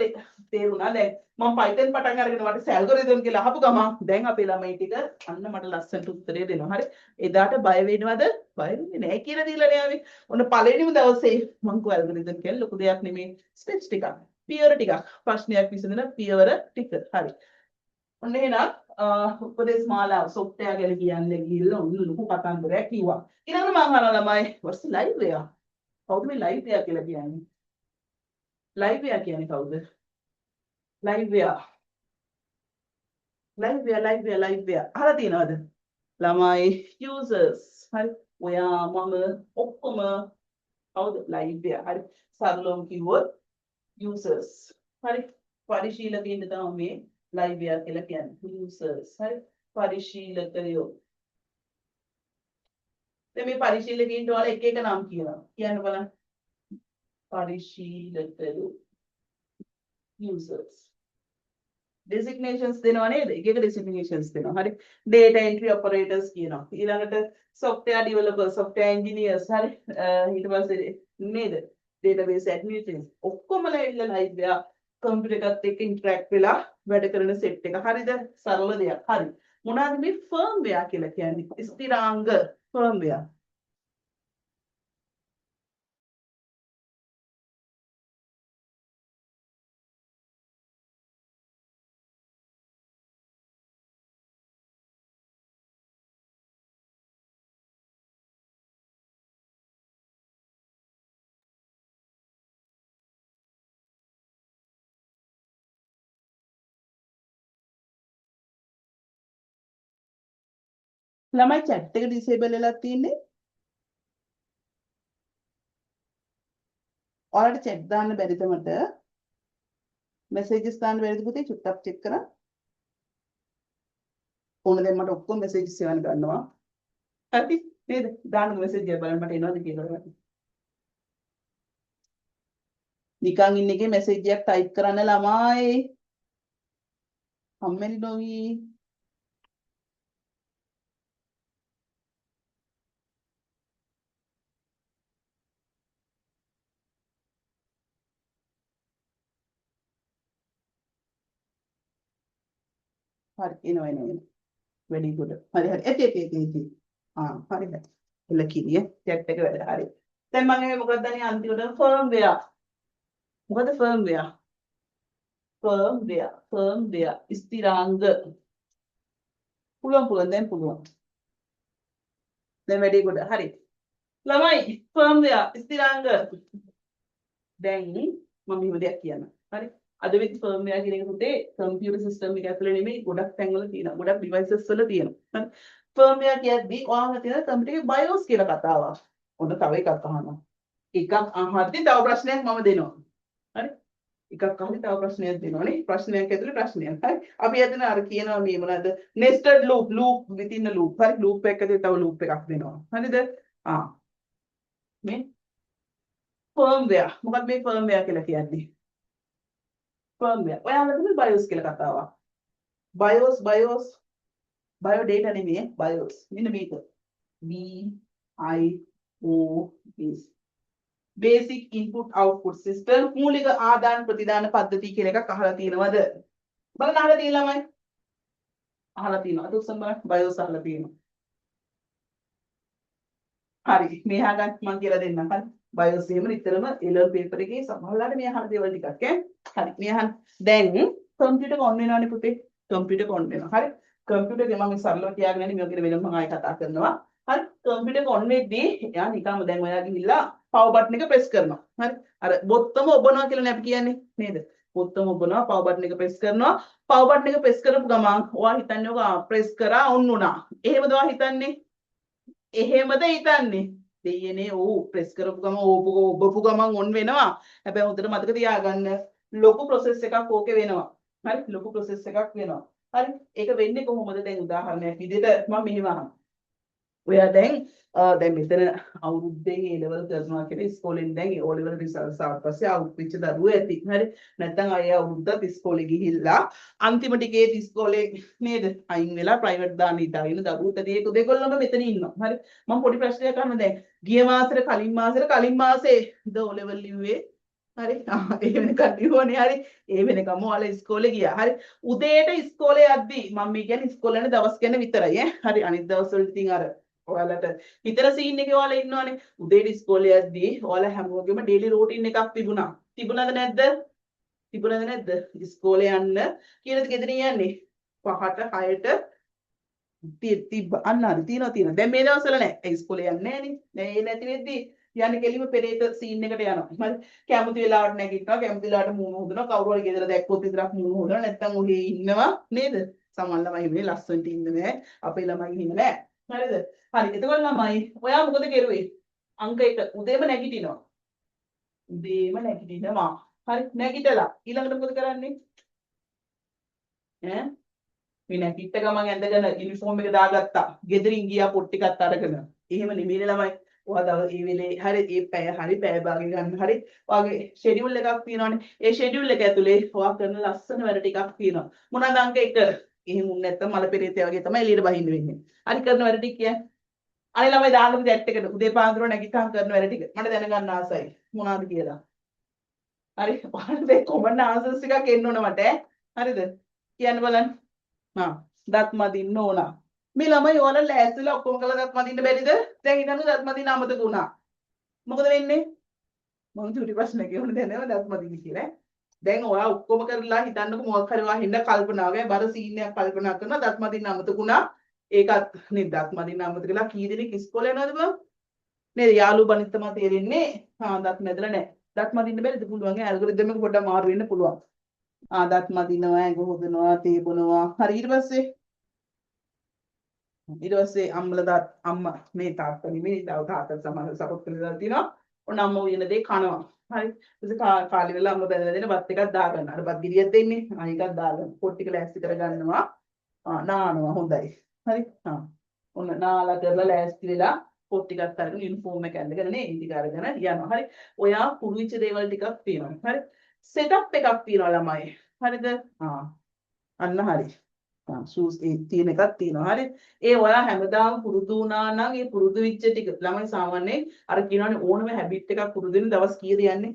තේරුණා දැන් මම Python පටන් අරගෙන මට ඇල්ගොරිතම් කියලා අහපු ගමන් දැන් අපේ ළමයි ටික අන්න මට ලස්සනට උත්තරේ දෙනවා හරි එදාට බය වෙනවද බය වෙන්නේ නැහැ කියලා දීලා නේ ආවේ ඔන්න පළවෙනිම දවසේ මං කෝ ඇල්ගොරිතම් කියලා ලොකු දෙයක් නෙමෙයි ස්ටෙප්ස් ටිකක් පියවර ටිකක් ප්‍රශ්නයක් විසඳන පියවර ටික හරි ඔන්න එහෙනම් උපදේශ මාලාව සොෆ්ට්වෙයාර් ගැන කියන්නේ ගිහිල්ලා ඔන්න ලොකු කතන්දරයක් කිව්වා. ඊළඟට මම අහනවා ළමයි what's live wear? කවුද මේ live wear කියලා කියන්නේ? live wear කියන්නේ කවුද? live wear. live wear live wear live wear. අහලා තියෙනවද? ළමයි users. හරි. ඔයා මම ඔක්කොම කවුද live wear? හරි. සරලවම කිව්වොත් users. හරි. පරිශීලකයින්ද තමයි මේ live wear කියලා කියන්නේ. users. හරි. පරිශීලකයෝ දැන් මේ පරිශීලකයින්ට ඔයාලා එක එක නම් කියනවා. කියන්න බලන්න. පරිශීලකයෝ users. designations දෙනවා නේද? එක එක designations දෙනවා. හරි. data entry operators කියනවා. ඊළඟට software developers, software engineers හරි. ඊට පස්සේ නේද? database administrators ඔක්කොමලා ඉල්ලලා live වෙලා කම්පියුටර් එකත් එක්ක interact වෙලා වැඩ කරන set එක. හරිද? සරල දෙයක්. හරි. මොනවාද මේ firmware කියලා කියන්නේ? ස්ථිරාංග firmware. ළමයි chat එක disable වෙලා තියෙන්නේ. ඔයාලට chat දාන්න බැරිද මට? messages දාන්න බැරිද පුතේ? චුට්ටක් check කරා. ඕන දැන් මට ඔක්කොම messages එවන්න ගන්නවා. හරි නේද? දාන්න message එක බලන්න මට එනවද කියලා. නිකන් ඉන්න එකේ message එකක් type කරන්න ළමයි. කම්මැලි නොවි. හරි එනවා. very good. හරි ඇති. හරි හරි. එල කිරිය chat එක වැඩ හරි. දැන් මම මොකක්ද දන්නේ අන්තිමට firmware. මොකද firmware? firmware ස්ථිරාංග. පුළුවන් දැන් පුළුවන්. දැන් very good. හරි. ළමයි firmware ස්ථිරාංග. දැන් මම මෙහෙම දෙයක් කියන්න. හරි. අද වෙත් firmware කියන එක පුතේ computer system එක ඇතුලේ නෙමෙයි ගොඩක් තැන්වල තියෙනවා. ගොඩක් devices වල තියෙනවා. හරි. firmware කියද්දී ඔයාලා තියෙන computer එකේ BIOS කියලා කතාවක්. ඔන්න තව එකක් අහනවා. එකක් අහද්දී තව ප්‍රශ්නයක් මම දෙනවා. හරි. එකක් අහද්දී තව ප්‍රශ්නයක් දෙනවානේ. ප්‍රශ්නයක් ඇතුලේ ප්‍රශ්නයක්. හරි. අපි හිතන අර කියනවා මේ මොනවද? nested loop within a loop. හරි. loop එකක තව loop එකක් දෙනවා. හරිද? මේ firmware. මොකක්ද මේ firmware කියලා කියන්නේ? firmware. ඔයාලා තමයි BIOS කියලා කතාවක්. BIOS bio data නෙමෙයි BIOS. මෙන්න මේක. BIOS. basic input output system මූලික ආදාන ප්‍රතිදාන පද්ධතිය කියලා එකක් අහලා තියෙනවද? බලන්න අහලා තියෙන ළමයි. අහලා තියෙනවා. අද උසම බලන්න BIOS අහලා තියෙනවා. හරි. මේ අහගන්න මම කියලා දෙන්නම්. හරි. BIOS එහෙම නිතරම A-level paper එකේ සමහරවිට මේ අහන දේවල් ටිකක් හරි. මේ අහන්න. දැන් කම්පියුටර් එක on වෙනවනේ පුතේ. කම්පියුටර් එක on වෙනවා. හරි. කම්පියුටර් එක මම සරලව කියාගෙන යන්නේ මේක වෙනම මම ආයෙ කතා කරනවා. හරි. කම්පියුටර් එක on වෙද්දී එයා නිකම්ම දැන් ඔයා ගිහිල්ලා power button එක press කරනවා. හරි. අර බොත්තම ඔබනවා කියලානේ අපි කියන්නේ නේද? බොත්තම ඔබනවා power button එක press කරනවා. power button එක press කරපු ගමන් ඔයා හිතන්නේ ඔක press කරා on වුණා. එහෙමද ඔයා හිතන්නේ? එහෙමද හිතන්නේ? දෙයනේ ප්‍රෙස් කරපු ගමන් ඔබපු ගමන් ඔන් වෙනවා. හැබැයි හොඳට මතක තියාගන්න ලොකු process එකක් ඕකේ වෙනවා. හරි ලොකු process එකක් වෙනවා. හරි ඒක වෙන්නේ කොහොමද? දැන් උදාහරණයක් විදිහට මම මෙහෙම අහනවා. ඔයා දැන් මෙතන අවුරුද්දෙන් A level කරනවා කියලා ඉස්කෝලෙන් දැන් O level results ආවට පස්සේ අවුත් වෙච්ච දරුවෝ ඇති. හරි නැත්නම් අය අවුරුද්දක් ඉස්කෝලේ ගිහිල්ලා අන්තිම ටිකේ ඉස්කෝලේ නේද අයින් වෙලා ප්‍රයිවට් දාන්න ඉඳගෙන දරුවෝ දෙගොල්ලම මෙතන ඉන්නවා. හරි මම පොඩි ප්‍රශ්නයක් අහන්න දැන් ගිය මාසෙට කලින් මාසේ ද O level ලිව්වේ හරි ඒ වෙනකන් ලිව්වනේ හරි ඒ වෙනකම් ඔයාලා ඉස්කෝලේ ගියා. හරි උදේට ඉස්කෝලේ යද්දි මම මේ කියන්නේ ඉස්කෝලේ යන දවස් ගැන විතරයි හරි අනිත් දවස් වල ඉතින් අර ඔයාලට හිතන සීන් එකේ ඔයාලා ඉන්නවනේ උදේට ඉස්කෝලේ යද්දී ඔයාලා හැමෝගෙම ඩේලි රූටින් එකක් තිබුණා. තිබුණාද නැද්ද? ඉස්කෝලේ යන්න කීයද ගෙදරින් යන්නේ? 5ට 6ට තිබ්බ අන්න හරි තියෙනවා. දැන් මේ දවස්වල නෑ. ඒ ඉස්කෝලේ යන්නේ නෑනේ. දැන් ඒ නැති වෙද්දී යන්නේ කෙලිම පෙරේත සීන් එකට යනවා. හරි කැමති වෙලාවට නැගිටිනවා. කැමති වෙලාවට මූණ හොදනවා. කවුරු හරි ගෙදර දැක්කොත් විතරක් මූණ හොදනවා. නැත්තම් ඔහේ ඉන්නවා නේද? සමහර ළමයි මේ ලස්සනට ඉන්නේ නෑ. අපේ ළමයි ඉන්නේ නෑ. හරිද? හරි එතකොට ළමයි ඔයා මොකද කරුවේ? අංක 1 උදේම නැගිටිනවා. හරි නැගිටලා ඊළඟට මොකද කරන්නේ? මේ නැගිට ගමන් ඇඳගෙන යුනිෆෝම් එක දාගත්තා. ගෙදරින් ගියා පොත් ටිකක් අරගෙන. එහෙම නෙමෙයි ළමයි. ඔයා ඒ වෙලේ හරි ඒ පැය භාගෙ ගන්න හරි ඔයාගේ ෂෙඩියුල් එකක් තියෙනවානේ. ඒ ෂෙඩියුල් එක ඇතුලේ ඔයා කරන ලස්සන වැඩ ටිකක් තියෙනවා. මොනවාද අංක 1? එහෙම නැත්නම් මල පෙරේතය වගේ තමයි එළියට බහින්න වෙන්නේ. හරි කරන වැඩ ටික කියන්නේ. අනේ ළමයි දාන්නකො chat එකට උදේ පාන්දර නැගිට්ටාම කරන වැඩ ටික. මට දැනගන්න ආසයි. මොනවද කියලා. හරි. ඔයාලා මේ කොමන් ආන්සර්ස් ටිකක් එන්න ඕන මට හරිද? කියන්න බලන්න. දත් මදින්න ඕන. මේ ළමයි ඔයාලා ලෑස්තිලා ඔක්කොම කළා දත් මදින්න බැරිද? දැන් ඉතින් දත් මදින්න අමතක වුණා. මොකද වෙන්නේ? මම චුටි ප්‍රශ්නයක් කියවන්න දැනව දත් මදින්න කියලා. දැන් ඔයා ඔක්කොම කරලා හිතන්නකො මොකක් හරි ඔයා හින්ද කල්පනා වගේ බර සීන් එකක් කල්පනා කරනවා දත් මදින්න අමතක වුණා. ඒකත් නේද දත් මදින්න අමතක කළා කී දෙනෙක් ඉස්කෝලේ යනවද බං? නේද යාළුවෝ බනිත් තමයි තේරෙන්නේ. දත් මැදලා නැහැ. දත් මදින්න බැරිද? පුළුවන්. ඇල්ගොරිතම් එක පොඩ්ඩක් මාරු වෙන්න පුළුවන්. දත් මදිනවා, ඇඟ හොදනවා, තේ බොනවා. හරි ඊට පස්සේ ඊට පස්සේ අම්මා මේ තාත්තා නෙමෙයි තාත්තා සමහර සපෝට් කරලා තියෙනවා. ඔන්න අම්මා උයන දේ කනවා. හරි. ඊට කාලි වෙලා අම්මා බැලලා දෙන බත් එකක් දාගන්න. අර බත් ගිරියක් දෙන්නේ. එකක් දාගන්න. පොත් ටික ලෑස්ති කරගන්නවා. නානවා හොඳයි. හරි. ඔන්න නාලා කරලා ලෑස්ති වෙලා පොත් ටිකක් අරගෙන යුනිෆෝම් එක ඇඳගෙන නේ ඉඳි අරගෙන යනවා. හරි. ඔයා පුරුවිච්ච දේවල් ටිකක් තියෙනවා. හරි. සෙටප් එකක් තියෙනවා ළමයි. හරිද? අන්න හරි. ෂූස් තියෙන එකක් තියෙනවා. හරි. ඒ ඔයා හැමදාම පුරුදු වුණා නම් ඒ පුරුදු වෙච්ච ටික ළමයි සාමාන්‍යයෙන් අර කියනවානේ ඕනම හැබිට් එකක් පුරුදු වෙන දවස් කීයද යන්නේ?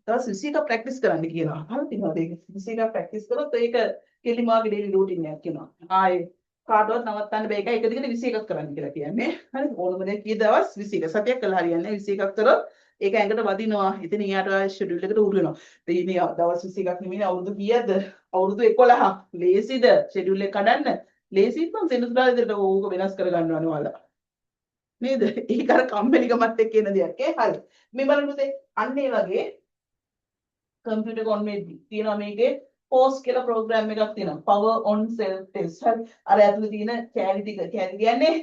දවස් 21ක් ප්‍රැක්ටිස් කරන්න කියනවා. හරි තියනවාද ඒක? 21ක් ප්‍රැක්ටිස් කරොත් ඒක කෙලිමාගේ ඩේලි රූටින් එකක් කියනවා. ආයේ කාටවත් නවත්තන්න බෑ. ඒක එක දිගට 21ක් කරන්න කියලා කියන්නේ. හරි. ඕනම දෙයක් කී දවස් 21. සතියක් කළා හරියන්නේ 21ක් කරොත් ඒක ඇඟට වදිනවා. ඉතින් ඊට ෂෙඩියුල් එකට උරු වෙනවා. ඉතින් දවස් 21ක් නෙමෙයි අවුරුදු කීයද? අවුරුදු 11ක්. ලේසිද ෂෙඩියුල් එක කඩන්න? ලේසිත් නම් සෙනසුරාදා විතරට ඕක වෙනස් කර ගන්නවනේ ඔයාලා. නේද? ඒක අර කම්මැලිකමත් එක්ක එන දෙයක්. හරි. මේ බලන්න පුතේ අන්න ඒ වගේ කම්පියුටර් ඔන් වෙද්දී තියෙනවා මේකේ POS කියලා ප්‍රෝග්‍රෑම් එකක් තියෙනවා. power on self test. හරි. අර ඇතුලේ තියෙන කැලි ටික කියන්නේ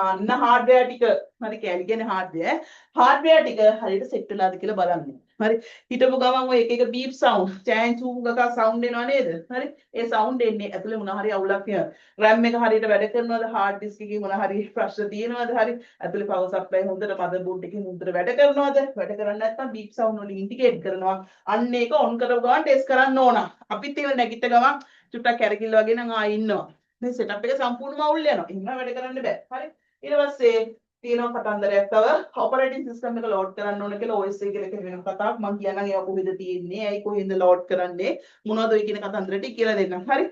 අන්න හાર્ඩ්වෙයාර් ටික. හරි කැලි කියන්නේ හાર્ඩ්වෙයාර්. හાર્ඩ්වෙයාර් ටික හරියට සෙට් වෙලාද කියලා බලන්න. හරි. හිටපු ගමන් ඔය එක බීප් සවුන්ඩ්, චෑන් චූ ගක සවුන්ඩ් එනවා නේද? හරි. ඒ සවුන්ඩ් එන්නේ ඇතුලේ මොන හරි අවුලක් තියෙනවා. RAM එක හරියට වැඩ කරනවද? හાર્ඩ් ඩිස්ක් එකේ මොන හරි ප්‍රශ්න තියෙනවද? හරි. ඇතුලේ power supply හොඳට මදර්බෝඩ් එකේ හොඳට වැඩ කරනවද? වැඩ කරන්නේ නැත්නම් බීප් සවුන්ඩ් වලින් ඉන්ඩිකේට් කරනවා. අන්න ඒක ඔන් කරපු ගමන් ටෙස්ට් කරන්න ඕන. අපිත් ඒක නැගිට ගමන් චුට්ටක් කැරකිල්ල වගේ නම් ඉන්නවා. මේ සෙටප් එක සම්පූර්ණයෙන්ම අවුල් යනවා. එහෙම වැඩ කරන්න බෑ. හරි. ඊට පස්සේ තියෙනවා කතන්දරයක් තව ඔපරේටින් සිස්ටම් එක ලෝඩ් කරන්න ඕන කියලා OS එක කියලා වෙන කතාවක් මම කියනනම් ඒවා කොහෙද තියෙන්නේ ඇයි කොහෙන්ද ලෝඩ් කරන්නේ මොනවද ඔය කියන කතන්දර ටික කියලා දෙන්නම් හරි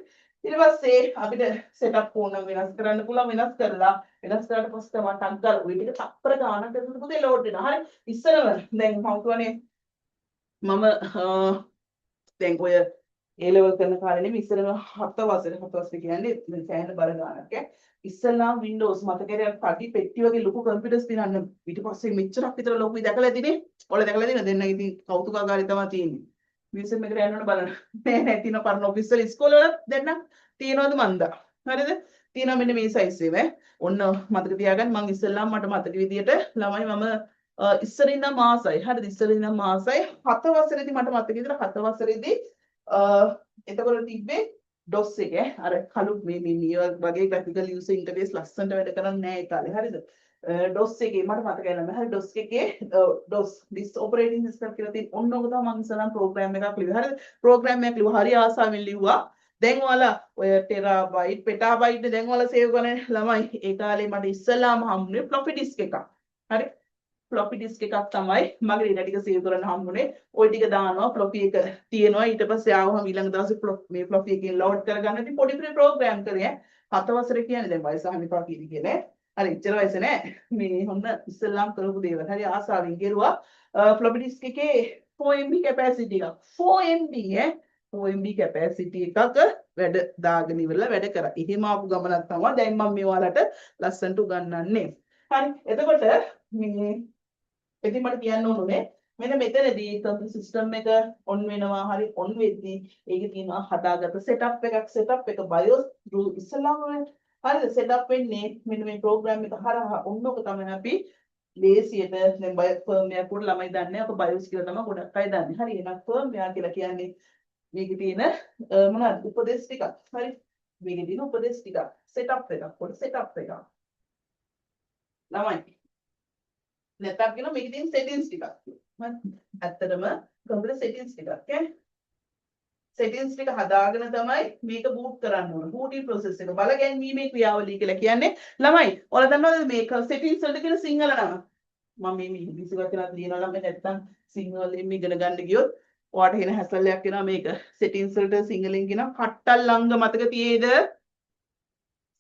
ඊට පස්සේ අපිට සෙටප් ඕන වෙනස් කරන්න පුළුවන් වෙනස් කරලා වෙනස් කරාට පස්සේ තමයි ටක් ගාලා ඔය ටික තප්පර ගානක් කරනකොට පුතේ ලෝඩ් වෙනවා හරි ඉස්සරව දැන් මම කියන්නේ මම දැන් ඔය A level කරන කාලේ නෙමෙයි ඉස්සරව 7 වසරේ කියන්නේ සෑහෙන බර ගානක් ඉස්සල්ලාම Windows මතකයේ පටි පෙට්ටි වගේ ලොකු කම්පියුටර්ස් තියෙනවා ඊට පස්සේ මෙච්චරක් විතර ලොකුයි දැකලා ඇතිනේ ඔයාලා දැකලා තියෙනවද දෙන්න ඉතින් කෞතුකාගාරී තමයි තියෙන්නේ මියුසියම් එකට යන්න බලන්න මේ නැතින පරණ ඔෆිස් වල ඉස්කෝල වල දෙන්න තියෙනවද මන්දා හරිද තියෙනවා මෙන්න මේ සයිස් එකේ ඔන්න මතක තියාගන්න මම ඉස්සල්ලාම මට මතක විදියට ළමයි මම ඉස්සරින් නම් මාසයි හරිද ඉස්සරින් නම් මාසයි 7 වසරේදී මට මතක විදියට 7 වසරේදී එතකොට තිබ්බේ DOS එක අර කළු මේ වගේ graphical user interface ලස්සනට වැඩ කරන්නේ නැහැ ඒ කාලේ හරිද DOS එකේ මට මතකයි නම් හරි DOS එකේ DOS this operating system කියලා තියෙන ඔන්න ඔක තමයි මම ඉස්සරහම ප්‍රෝග්‍රෑම් එකක් ලිව්වා හරිද ප්‍රෝග්‍රෑම් එකක් ලිව්වා හරි ආසාවෙන් ලිව්වා දැන් ඔයාලා ඔය ටෙරාබයිට් පෙටාබයිට් දැන් ඔයාලා සේව් කරන ළමයි ඒ කාලේ මට ඉස්සලාම හම්බුනේ floppy disk එකක් හරි floppy disk එකක් තමයි මගේ ඊට ටික සේව් කරන්න හම්බුනේ. ওই ටික දානවා floppy එක තියෙනවා. ඊට පස්සේ ආවම ඊළඟ දවසේ මේ floppy එකෙන් load කරගන්න ඉතින් පොඩි පොඩි program කරේ. 7 වසරේ කියන්නේ දැන් වයස අහන්නපා කියන්නේ. හරි ඉච්චර වයස නෑ. මේ හොන්න ඉස්සෙල්ලාම් කරපු දේවල්. හරි ආසාවෙන් කෙරුවා. floppy disk එකේ 4MB capacity එකක්. 4MB 4MB capacity එකක වැඩ දාගෙන ඉවරලා වැඩ කරා. එහෙම ආපු ගමනක් තමයි දැන් මම මේ ඔයාලට ලස්සනට උගන්වන්නේ. හරි එතකොට මේ ඉතින් මට කියන්න ඕනේ මෙන්න මෙතනදී කම්පියුටර් සිස්ටම් එක ඔන් වෙනවා හරි ඔන් වෙද්දී ඒකේ තියෙනවා හදාගත්ත සෙටප් එකක් සෙටප් එක BIOS through ඉස්සලාම හරිද සෙටප් වෙන්නේ මෙන්න මේ ප්‍රෝග්‍රෑම් එක හරහා ඔන්නෝක තමයි අපි ලේසියට දැන් ෆර්ම්වෙයාර් කොට ළමයි දන්නේ අප BIOS කියලා තමයි ගොඩක් අය දන්නේ හරි එහෙනම් ෆර්ම්වෙයාර් කියලා කියන්නේ මේකේ තියෙන මොනවද උපදේශ ටිකක් හරි මේකේ තියෙන උපදේශ ටිකක් සෙටප් එකක් කොට සෙටප් එකක් ළමයි නැත්නම් කියන මේකේ තියෙන settings ටිකක් හරි ඇත්තටම කම්පියුටර් settings ටිකක් settings ටික හදාගෙන තමයි මේක boot කරන්න ඕන booting process එක බලගැන්වීමේ ක්‍රියාවලිය කියලා කියන්නේ ළමයි ඔයාලා දන්නවද මේක settings වලට කියන සිංහල නම මම මේ ඉංග්‍රීසි වචනත් ලියනවා නම් නැත්නම් සිංහලෙන් ඉගෙන ගන්න ගියොත් ඔයාට එන හැසල්ලයක් වෙනවා මේක settings වලට සිංහලෙන් කියන කට්ටල්ලංග මතක තියේද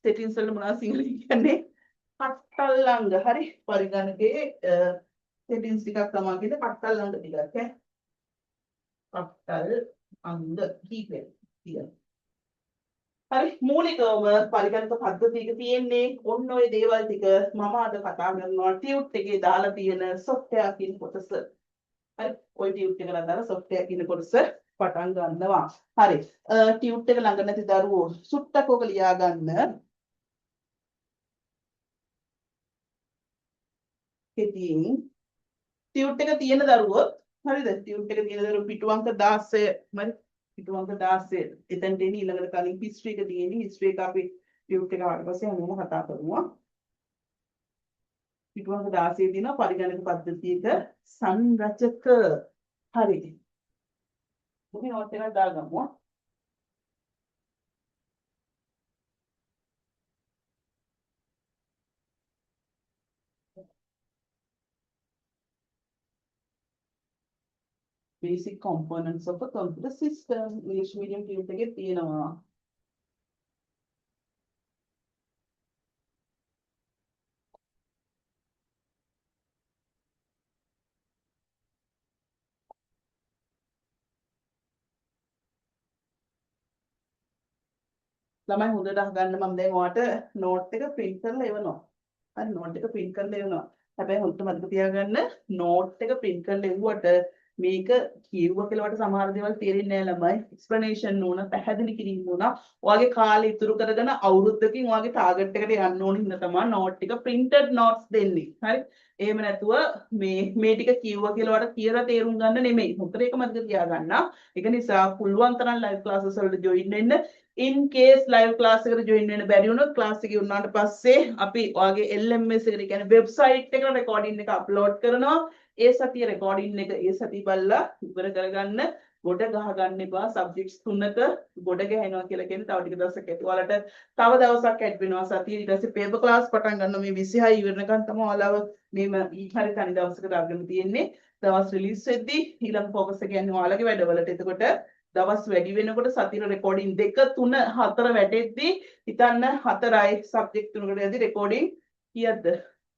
settings වලට මොනවද සිංහලෙන් කියන්නේ කට්ටල්ලංග හරි පරිගණකයේ settings ටිකක් තමයි කියන්නේ කට්ටල්ලංග ටිකක් කට්ටල් අංග කීපයක් තියෙනවා හරි මූලිකවම පරිගණක පද්ධතියක තියෙන්නේ ඔන්න ඔය දේවල් ටික මම අද කතා කරනවා ටියුට් එකේ දාලා තියෙන software කියන කොටස හරි ඔය ටියුට් එක දාලා software කියන කොටස පටන් ගන්නවා හරි ටියුට් එක ළඟ නැති දරුවෝ සුට්ටක් ඔක ලියා ගන්න කෙටියෙන් ටියුට් එක තියෙන දරුවෝ හරිද ටියුට් එක තියෙන දරුවෝ පිටු අංක 16 හරි පිටු අංක 16 එතනට එන්නේ ඊළඟට කලින් හිස්ටරි එක තියෙන්නේ හිස්ටරි එක අපි ටියුට් එක ආවට පස්සේ හැමෝම කතා කරමු පිටු අංක 16 තියෙනවා පරිගණක පද්ධතියක සංරචක හරි අපි නෝට් එකක් දාගමු basic components of a computer system English medium tute එකේ තියෙනවා ළමයි හොඳට අහගන්න මම දැන් ඔයාලට නෝට් එක print කරලා එවනවා. හරි නෝට් එක print කරලා එවනවා. හැබැයි හොඳට මතක තියාගන්න නෝට් එක print කරලා එවුවට මේක කියුවා කියලා වට සමහර දේවල් තේරෙන්නේ නැහැ ළමයි. explanation ඕන, පැහැදිලි කිරීම ඕන. ඔයාගේ කාලය ඉතුරු කරගෙන අවුරුද්දකින් ඔයාගේ target එකට යන්න ඕන හින්දා තමයි නෝට් එක printed notes දෙන්නේ. හරි. එහෙම නැතුව මේ ටික කියුවා කියලා වට කියලා තේරුම් ගන්න නෙමෙයි. හොඳට ඒක මතක තියාගන්න. ඒක නිසා පුළුවන් තරම් live classes වලට join වෙන්න. in case live class එකට join වෙන්න බැරි වුණොත් class එකේ වුණාට පස්සේ අපි ඔයාගේ LMS එකට කියන්නේ website එකට recording එක upload කරනවා ඒ සතිය recording එක ඒ සතිය බලලා ඉවර කරගන්න ගොඩ ගහ ගන්න එපා subjects තුනක ගොඩ ගහනවා කියලා කියන්නේ තව ටික දවසක් ඇති ඔයාලට තව දවසක් ඇඩ් වෙනවා සතිය ඊට පස්සේ paper class පටන් ගන්නවා මේ 26 ඉවරනකන් තමයි ඔයාලව මේම ඊහරි තනි දවසකට අරගෙන තියෙන්නේ දවස් රිලීස් වෙද්දී ඊළඟ ફોකස් එක යන්නේ ඔයාලගේ වැඩවලට එතකොට දවස් වැඩි වෙනකොට සතියේ රෙකෝඩින් 2 3 4 වැටෙද්දී හිතන්න 4යි සබ්ජෙක්ට් තුනකට යද්දී රෙකෝඩින් කීයක්ද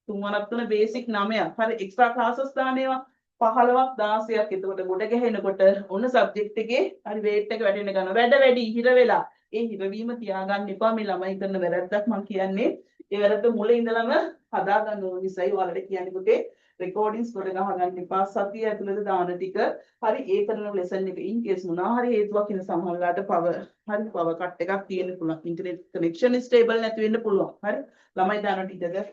3 3 බේසික් 9ක් හරි එක්ස්ට්‍රා ක්ලාසස් දානේවා 15ක් 16ක් එතකොට ගොඩ ගැහෙනකොට ඔන්න සබ්ජෙක්ට් එකේ හරි වේට් එක වැටෙන්න ගන්නවා වැඩ වැඩි හිර වෙලා ඒ හිරවීම තියාගන්න එපා මේ ළමයි කරන වැරද්දක් මම කියන්නේ ඒ වැරද්ද මුල ඉඳලම හදා ගන්න ඕන නිසායි ඔයාලට කියන්නේ පුතේ recordings ගොඩ ගහ ගන්න එපා සතිය ඇතුළත දාන ටික හරි ඒ කරන lesson එක in case මොනවා හරි හේතුවක් ඉන්න සමහරලාට power cut එකක් තියෙන්න පුළුවන් internet connection stable නැති වෙන්න පුළුවන් හරි ළමයි දාන ටිකක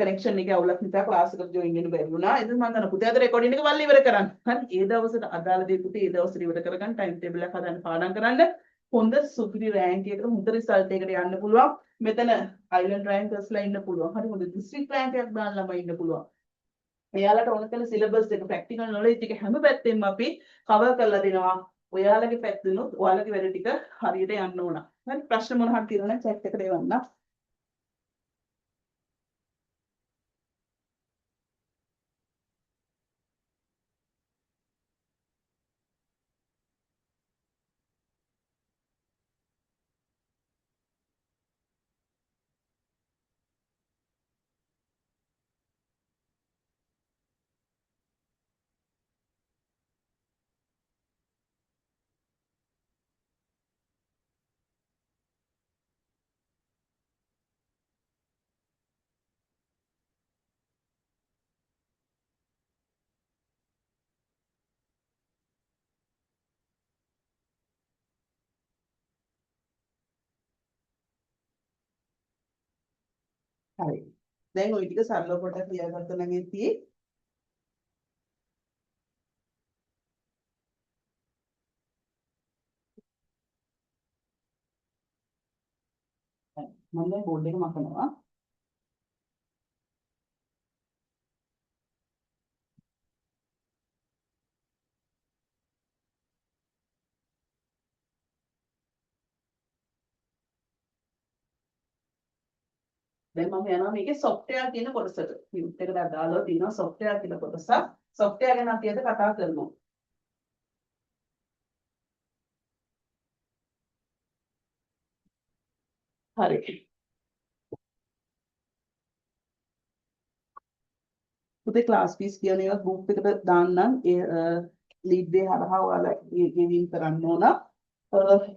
connection එකේ අවුලක් නිසා class එකට join වෙන්න බැරි වුණා එතන මම දන්න පුතේ අද recording එක වල් ඉවර කරන්න හරි ඒ දවසට අදාළ දේ පුතේ ඒ දවසට ඉවර කරගන්න time table එකක් හදන්න පාඩම් කරන්න හොඳ සුපිරි රෑන්ක් එකකට හොඳ රිසල්ට් එකකට යන්න පුළුවන් මෙතන island rankers ලා ඉන්න පුළුවන් හරි හොඳ district rank එකක් දාන්න ළමයි ඉන්න පුළුවන් එයාලට ඕන කරන සිලබස් එක ප්‍රැක්ටිකල් නොලෙජ් එක හැම පැත්තෙම අපි කවර් කරලා දෙනවා. ඔයාලගේ පැත්තෙනුත් ඔයාලගේ වැඩ ටික හරියට යන්න ඕන. හරි ප්‍රශ්න මොන හරි තියෙනවා නම් chat එකට එවන්න. හරි. දැන් ওই ටික සරලව පොඩ්ඩක් ලියාගත්තා නම් ඇති. මම දැන් බෝඩ් එක මකනවා. දැන් මම යනවා මේකේ software කියන කොටසට. mute එකට අදාළව තියෙනවා software කියන කොටස. software ගැන අපි අද කතා කරමු. හරි. පුතේ class fees කියන ඒවා group එකට දාන්නම්. ඒ lead day හරහා ඔයාලා ගෙවින් කරන්න ඕන.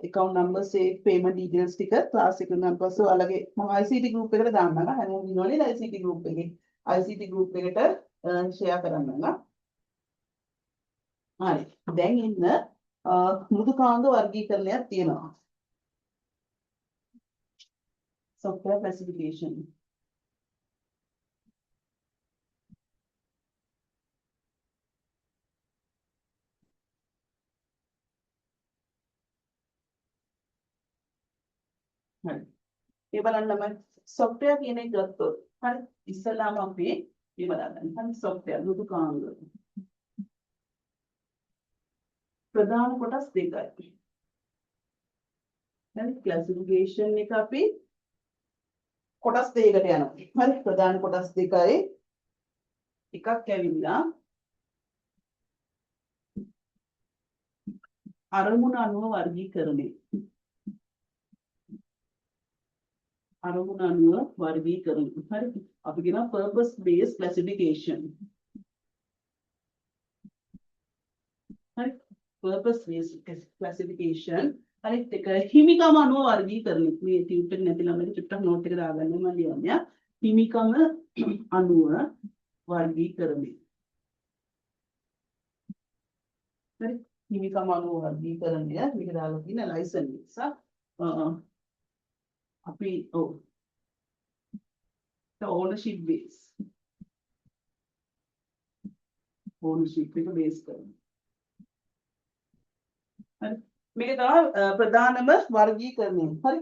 account number save payment details ටික class එක නම් පස්සේ ඔයාලගේ මම ICT group එකට දාන්නම්. හැමෝම ඉන්නවනේ ICT group එකේ. ICT group එකට share කරන්න. හරි. දැන් ඉන්න මෘදුකාංග වර්ගීකරණයක් තියෙනවා. software classification. බලන්නම software කියන එක ගත්තොත් හරි ඉස්සලාම අපි මේ බලන්න හරි software මෘදුකාංග ප්‍රධාන කොටස් දෙකයි හරි classification එක අපි කොටස් දෙකකට යනවා හරි ප්‍රධාන කොටස් දෙකයි එකක් ඇවිල්ලා අරමුණ අනුව වර්ගීකරණය අරමුණ අනුව වර්ගීකරණය හරි අපි කියනවා purpose based classification හරි purpose based classification අනිත් එක හිමිකම අනුව වර්ගීකරණය මේ ටියුට් එක නැති ළමයි චුට්ටක් නෝට් එක දාගන්න මම ලියන්නේ හිමිකම අනුව වර්ගීකරණය හරි හිමිකම අනුව වර්ගීකරණය මේක දාලා තියෙන ලයිසන් නිසා අපි ownership base ownership එක base කරනවා හරි මේක තමයි ප්‍රධානම වර්ගීකරණය හරි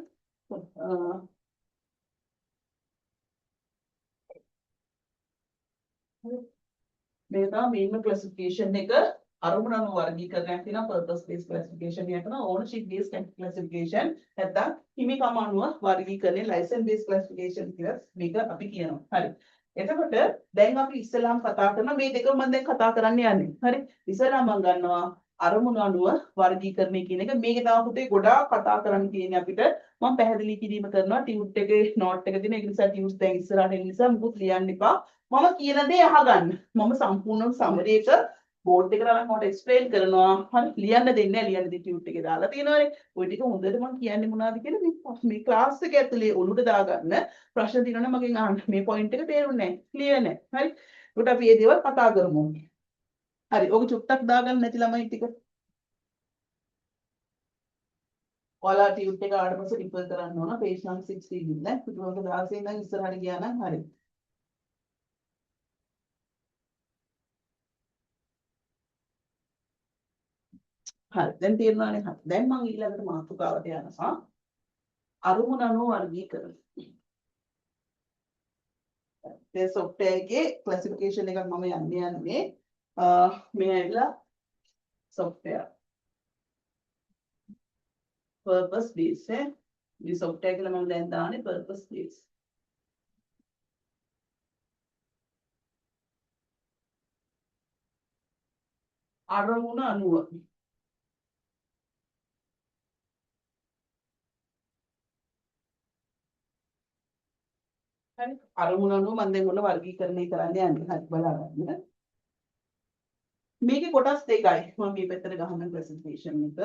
මේක තමයි මේම ක්ලාසිෆිකේෂන් එක අරමුණ අනුව වර්ගීකරණයක් තියෙනවා purpose based classification එකක් තියෙනවා ownership based classification නැත්නම් හිමිකම අනුව වර්ගීකරණය license based classification කියලා මේක අපි කියනවා හරි එතකොට දැන් අපි ඉස්සෙල්ලාම කතා කරන මේ දෙකම මම දැන් කතා කරන්න යන්නේ හරි ඉස්සෙල්ලාම මම ගන්නවා අරමුණ අනුව වර්ගීකරණය කියන එක මේක තමයි පුතේ ගොඩාක් කතා කරන්න තියෙන්නේ අපිට මම පැහැදිලි කිරීම කරනවා ටියුට් එකේ නෝට් එක දෙන ඒක නිසා ටියුට් දැන් ඉස්සරහට එන නිසා මුකුත් ලියන්න එපා මම කියන දේ අහගන්න මම සම්පූර්ණ සමරි එක බෝඩ් එකට අරන් මට එක්ස්ප්ලেইন කරනවා හරි ලියන්න දෙන්නේ නැහැ ලියන්න දෙ ටියුට් එකේ දාලා තියෙනවානේ ওই ටික හොඳට මම කියන්නේ මොනවද කියලා මේ ක්ලාස් එක ඇතුලේ ඔළුවට දාගන්න ප්‍රශ්න තියෙනවනම් මගෙන් අහන්න මේ පොයින්ට් එක තේරුන්නේ නැහැ ක්ලියර් නැහැ හරි ඒකට අපි මේ දේවල් කතා කරමු හරි ඔක චුට්ටක් දාගන්න නැති ළමයි ටික ඔයාලා ටියුට් එක ආවට පස්සේ රිෆර් කරන්න ඕන page number 16 ඉන්න පුදුමක 16 ඉඳන් ඉස්සරහට ගියා නම් හරි හරි දැන් තේරුණානේ හරි දැන් මම ඊළඟට මාතෘකාවට යනවා අරමුණ අනුව වර්ගීකරණය මේ software එකේ classification එකක් මම යන්නේ මේ ඇවිල්ලා software purpose based මේ software කියලා මම දැන් දාන්නේ purpose based අරමුණ අනුව හරි අරමුණ අනුව මම දැන් මොන වර්ගීකරණය කරන්න යන්නේ හරි බලාගන්න මේකේ කොටස් දෙකයි මම මේ පැත්තට ගහන ප්‍රසන්ටේෂන් එක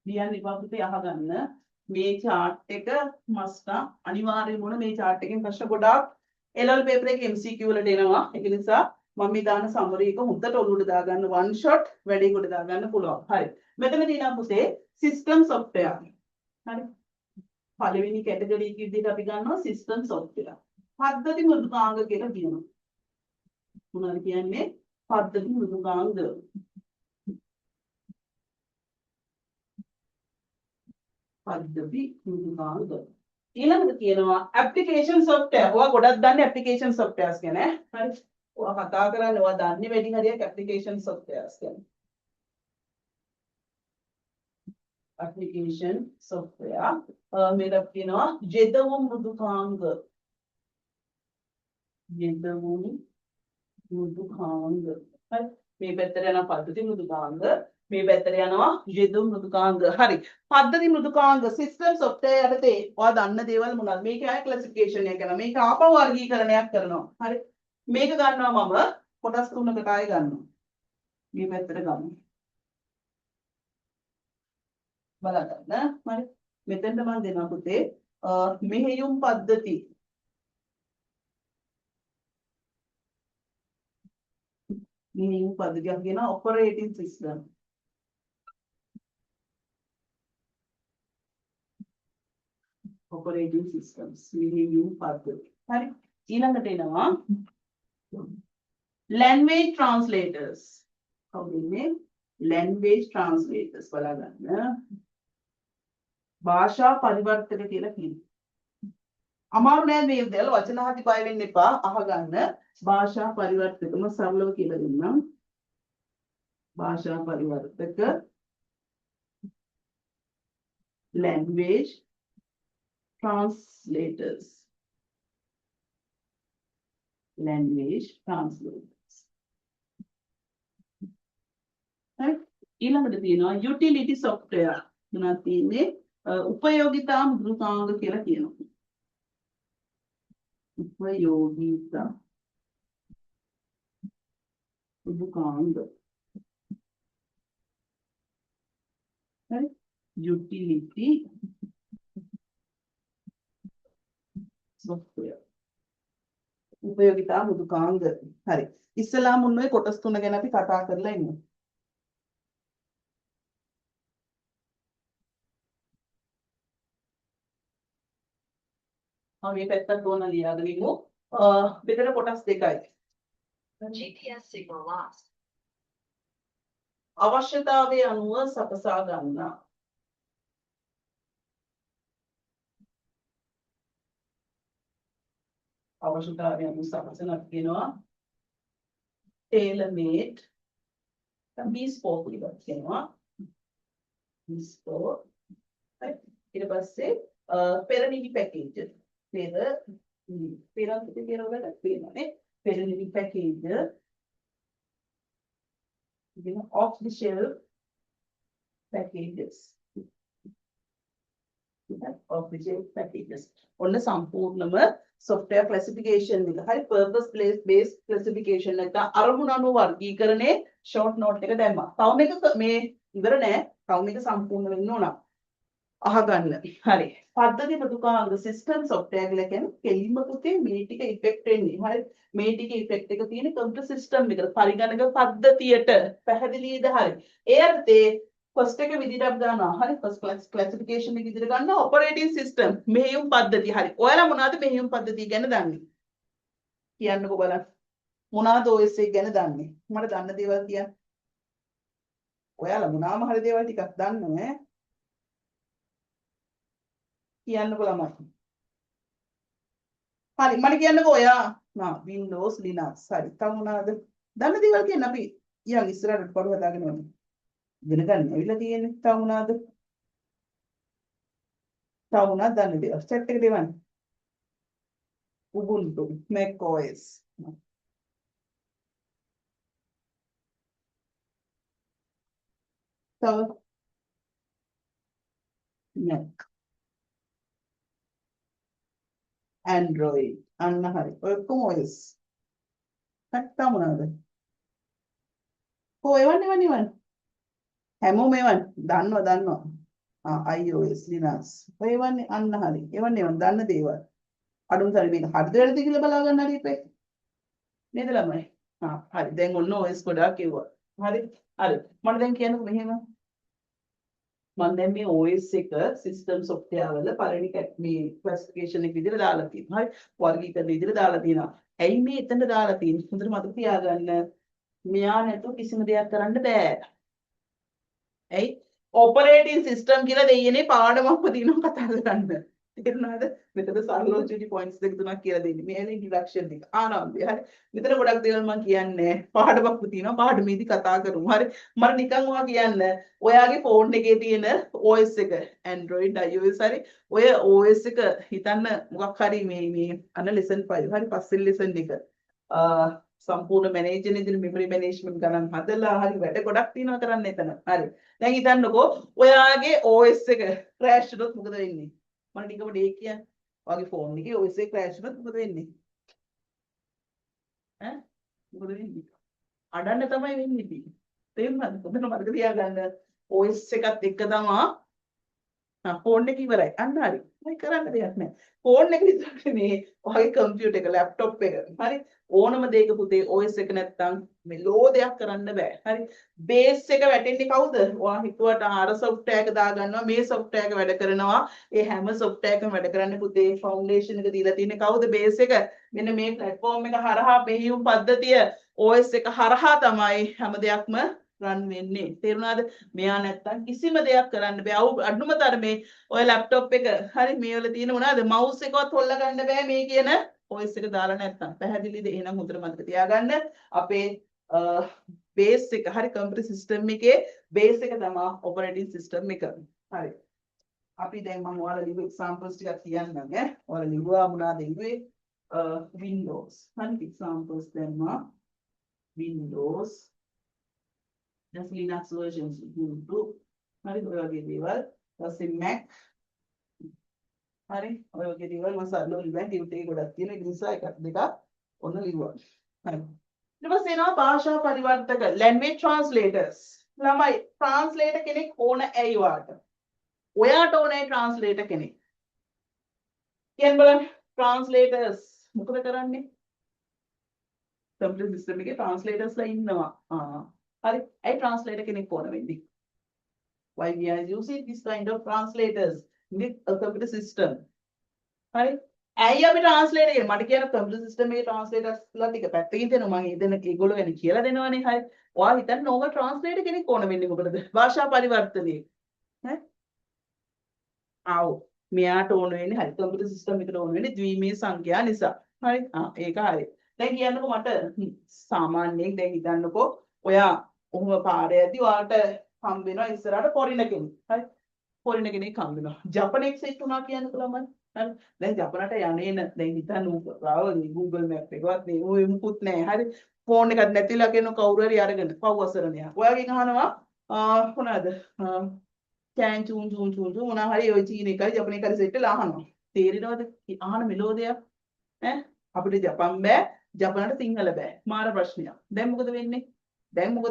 ලියන්න ඉපා පුතේ අහගන්න මේ chart එක මස්ට් අනිවාර්යයෙන්ම මොන මේ chart එකෙන් ප්‍රශ්න ගොඩාක් LL paper එකේ MCQ වලට එනවා ඒක නිසා මම මේ දාන සමරි එක හොඳට ඔලුවට දාගන්න one shot වැඩි කොට දාගන්න පුළුවන් හරි මෙතන තියෙනවා පුතේ system software හරි පළවෙනි කැටගරි එක විදිහට අපි ගන්නවා system software පද්ධති මෘදුකාංග කියලා කියනවා මොනවද කියන්නේ පද්ධති මෘදුකාංග පද්ධති මෘදුකාංග ඊළඟට කියනවා application software ඔයා ගොඩක් දන්නේ application softwares ගැන හරි ඔයා කතා කරන්නේ ඔයා දන්නේ වැඩි හරියක් application softwares ගැන application software මේක කියනවා යෙදවුම් මෘදුකාංග යෙදවුම් මෘදුකාංග හරි මේ පැත්තට යන පද්ධති මෘදුකාංග මේ පැත්තට යනවා යෙදවුම් මෘදුකාංග හරි පද්ධති මෘදුකාංග system software යටතේ ඔයා දන්න දේවල් මොනවද මේකේ ආය classification එක කරනවා මේක ආපහු වර්ගීකරණයක් කරනවා හරි මේක ගන්නවා මම කොටස් තුනකට ආය ගන්නවා මේ පැත්තට ගමු බලන්න හරි මෙතෙන්ට මම දෙනවා පුතේ මෙහෙයුම් පද්ධති මෙහෙයුම් පද්ධතියක් කියන operating system operating systems මෙහෙයුම් පද්ධති හරි ඊළඟට එනවා language translators කවුද ඉන්නේ language translators බලගන්න භාෂා පරිවර්තක කියලා කියනවා. අමාරු නෑ මේ දේවල් වචන හදි බය වෙන්න එපා අහගන්න. භාෂා පරිවර්තකම සරලව කියලා දෙන්නම්. භාෂා පරිවර්තක language translators. language translators. right? ඊළඟට තියෙනවා utility software. මොනවද තියෙන්නේ? උපයෝගිතා මෘදුකාංග කියලා කියනවා. උපයෝගිතා මෘදුකාංග. right? utility software. උපයෝගිතා මෘදුකාංග. හරි. ඉස්සලාම උන්නේ කොටස් තුන ගැන අපි කතා කරලා ඉමු. මේ පැත්තට ඕන ලියාගෙන ඉමු. මෙතන කොටස් දෙකයි. GPS signal lost. අවශ්‍යතාවය අනුව සකසා ගන්නා. අවශ්‍යතාවය අනුව සකසන කියනවා tailor made bespoke කියලා කියනවා. bespoke. ඊට පස්සේ පෙරනිදි පැකේජ්. පෙරන්ති කියනවලට පේනවානේ. පෙරනිදි package off the shelf packages. off the shelf packages. ඔන්න සම්පූර්ණම software classification එක. හරි purpose based classification එක අරමුණු අනුව වර්ගීකරණේ short note එක දැම්මා. තව මේක මේ ඉවර නෑ. තව මේක සම්පූර්ණ වෙන්න ඕන. අහගන්න. හරි. පද්ධති මෘදුකාංග system software කියලා කියන්නේ කෙලින්ම පුතේ මේ ටික effect වෙන්නේ. හරි. මේ ටික effect එක තියෙන computer system එකට පරිගණක පද්ධතියට පැහැදිලිද හරි. ඒ අර්ථේ first එක විදිහට අපි ගන්නවා. හරි. first classification එක විදිහට ගන්නවා operating system මෙහෙයුම් පද්ධතිය. හරි. ඔයාලා මොනවද මෙහෙයුම් පද්ධතිය ගැන දන්නේ? කියන්නකෝ බලන්න. මොනවද OS එක ගැන දන්නේ? මට දන්න දේවල් කියන්න. ඔයාලා මොනවාම හරි දේවල් ටිකක් දන්නව ඈ. කියන්නකෝ ළමයි. හරි මට කියන්නකෝ ඔයා Windows Linux හරි. තව මොනවද? දන්න දේවල් කියන්න අපි ඊයන් ඉස්සරහට පොර හදාගෙන යමු. ඉගෙන ගන්න ඇවිල්ලා තියෙන්නේ. තව මොනවද? තව මොනවද දන්න දේවල්? chat එක දෙවන්න. Ubuntu, Mac OS. තව Mac. Android. අන්න හරි. ඔය ඔක්කොම OS. නැත්තම් මොනවද? එවන්න. හැමෝම එවන්න. දන්නවා. iOS Linux. ඔය එවන්නේ අන්න හරි. එවන්න දන්න දේවල්. අඩුම තරමේ මේක හරිද වැරදිද කියලා බලා ගන්න හරි ඉපේ. නේද ළමයි? හරි. දැන් ඔන්න OS ගොඩාක් එවුවා. හරි. මට දැන් කියන්නකෝ මෙහෙම. මම දැන් මේ OS එක system software වල පළවෙනි මේ classification එක විදිහට දාලා තියෙනවා. හරි. වර්ගීකරණ විදිහට දාලා තියෙනවා. ඇයි මේ එතනට දාලා තියෙන්නේ? හොඳට මතක තියාගන්න. මෙයා නැතුව කිසිම දෙයක් කරන්න බෑ. ඇයි? operating system කියලා දෙයනේ පාඩමක්ම තියෙනවා කතා කරන්න. තේරුණාද? මෙතන සරලෝජිටි points දෙක තුනක් කියලා දෙන්නේ. මේ introduction එක. ආනන්දේ. හරි. මෙතන ගොඩක් දේවල් මම කියන්නේ පාඩමක්ම තියෙනවා. පාඩමේදී කතා කරමු. හරි. මම නිකන් ඔයා කියන්න ඔයාගේ ෆෝන් එකේ තියෙන OS එක Android iOS හරි. ඔය OS එක හිතන්න මොකක් හරි මේ අන්න lesson 5 හරි පස්සේ lesson එක. සම්පූර්ණ මැනේජර් ඉදිරි මෙමරි මැනේජ්මන්ට් ගණන් හදලා හරි වැඩ ගොඩක් තියෙනවා කරන්න එතන. හරි. දැන් හිතන්නකෝ ඔයාගේ OS එක crash වුණොත් මොකද වෙන්නේ? මම ටිකම ඩේ කියන්න. ඔයාගේ ෆෝන් එකේ OS එක crash වුණොත් මොකද වෙන්නේ? මොකද වෙන්නේ? අඩන්න තමයි වෙන්නේ ඉතින්. තේරුණාද? හොඳට මතක තියාගන්න OS එකත් එක්ක තමයි ෆෝන් එක ඉවරයි. අන්න හරි. මම කරන්න දෙයක් නැහැ. ෆෝන් එක විතරක් නෙමෙයි ඔයාගේ කම්පියුටර් එක, ලැප්ටොප් එක. හරි. ඕනම දෙයක පුතේ OS එක නැත්තම් මේ ලෝ දෙයක් කරන්න බෑ. හරි. බේස් එක වැටෙන්නේ කවුද? ඔයා හිතුවට අර software එක දාගන්නවා, මේ software එක වැඩ කරනවා. ඒ හැම software එකම වැඩ කරන්නේ පුතේ foundation එක දීලා තියෙන්නේ කවුද බේස් එක? මෙන්න මේ platform එක හරහා මෙහියුම් පද්ධතිය OS එක හරහා තමයි හැම දෙයක්ම රන් වෙන්නේ. තේරුණාද? මෙයා නැත්තම් කිසිම දෙයක් කරන්න බෑ. අඩුම තරමේ ඔය ලැප්ටොප් එක හරි මේ වල තියෙන මොනවාද මවුස් එකවත් හොල්ල ගන්න බෑ මේ කියන වොයිස් එක දාලා නැත්තම්. පැහැදිලිද? එහෙනම් හොඳට මතක තියාගන්න. අපේ බේස් එක හරි කම්පියුටර් සිස්ටම් එකේ බේස් එක තමයි ඔපරේටින් සිස්ටම් එක. හරි. අපි දැන් මම ඔයාලා ලිව්ව එක්සැම්පල්ස් ටිකක් කියන්නම් ඈ. ඔයාලා ලිව්වා මොනවාද ලිව්වේ? Windows. හරි එක්සැම්පල්ස් දැම්මා. Windows. දැන් Linux versions Ubuntu. හරි ඔය වගේ දේවල්. ඊපස්සේ Mac. හරි ඔය වගේ දේවල් මම සරලව ලිව්වා. ටියුට් එකේ ගොඩක් තියෙන. ඒ නිසා එකක් දෙකක් ඔන්න ලිව්වා. හරි. ඊට පස්සේ එනවා භාෂා පරිවර්තක language translators. ළමයි translator කෙනෙක් ඕන ඇයි වාට? ඔයාට ඕනේ translator කෙනෙක්. කියන්න බලන්න translators මොකද කරන්නේ? computer system එකේ translators ලා ඉන්නවා. හරි. ඇයි translator කෙනෙක් ඕන වෙන්නේ? Why we are using this kind of translators in the computer system? හරි. ඇයි අපි translator කියන්නේ? මට කියන computer system එකේ translators ලා ටික පැත්තකින් දෙනවා. මම එදෙන ඒගොල්ලෝ ගැන කියලා දෙනවනේ. හරි. ඔයා හිතන්නේ normal translator කෙනෙක් ඕන වෙන්නේ මොකටද? භාෂා පරිවර්තනයේ. ඈ ආව් මෙයාට ඕන වෙන්නේ හරි කම්පියුටර් සිස්ටම් එකට ඕන වෙන්නේ ද්විමේය සංඛ්‍යා නිසා. හරි. ඒක හරි. දැන් කියන්නකෝ මට සාමාන්‍යයෙන් දැන් හිතන්නකෝ ඔයා ඔහොම පාරේ යද්දි ඔයාලට හම්බ වෙනවා ඉස්සරහට පොරින කෙනෙක්. හරි. පොරින කෙනෙක් හම්බ වෙනවා. ජපනෙක් සෙට් වුණා කියන්නකෝ ළමයි. හරි. දැන් ජපනට යන්නේන දැන් හිතන්න Google Map එකවත් නේ ඔය මුකුත් නැහැ. හරි. ෆෝන් එකක් නැතිලා කියන කවුරු හරි අරගෙන පව් අසරණයක්. ඔයාගෙන් අහනවා මොනවාද? චෑන් චූන් චූන් චූන් චූන් මොනවා හරි ඔය චීන එකයි ජපන එකයි සෙට් වෙලා අහනවා. තේරෙනවද? අහන මෙලෝදියක් ඈ අපිට ජපන් බෑ ජපනට සිංහල බෑ. මාර ප්‍රශ්නයක්. දැන් මොකද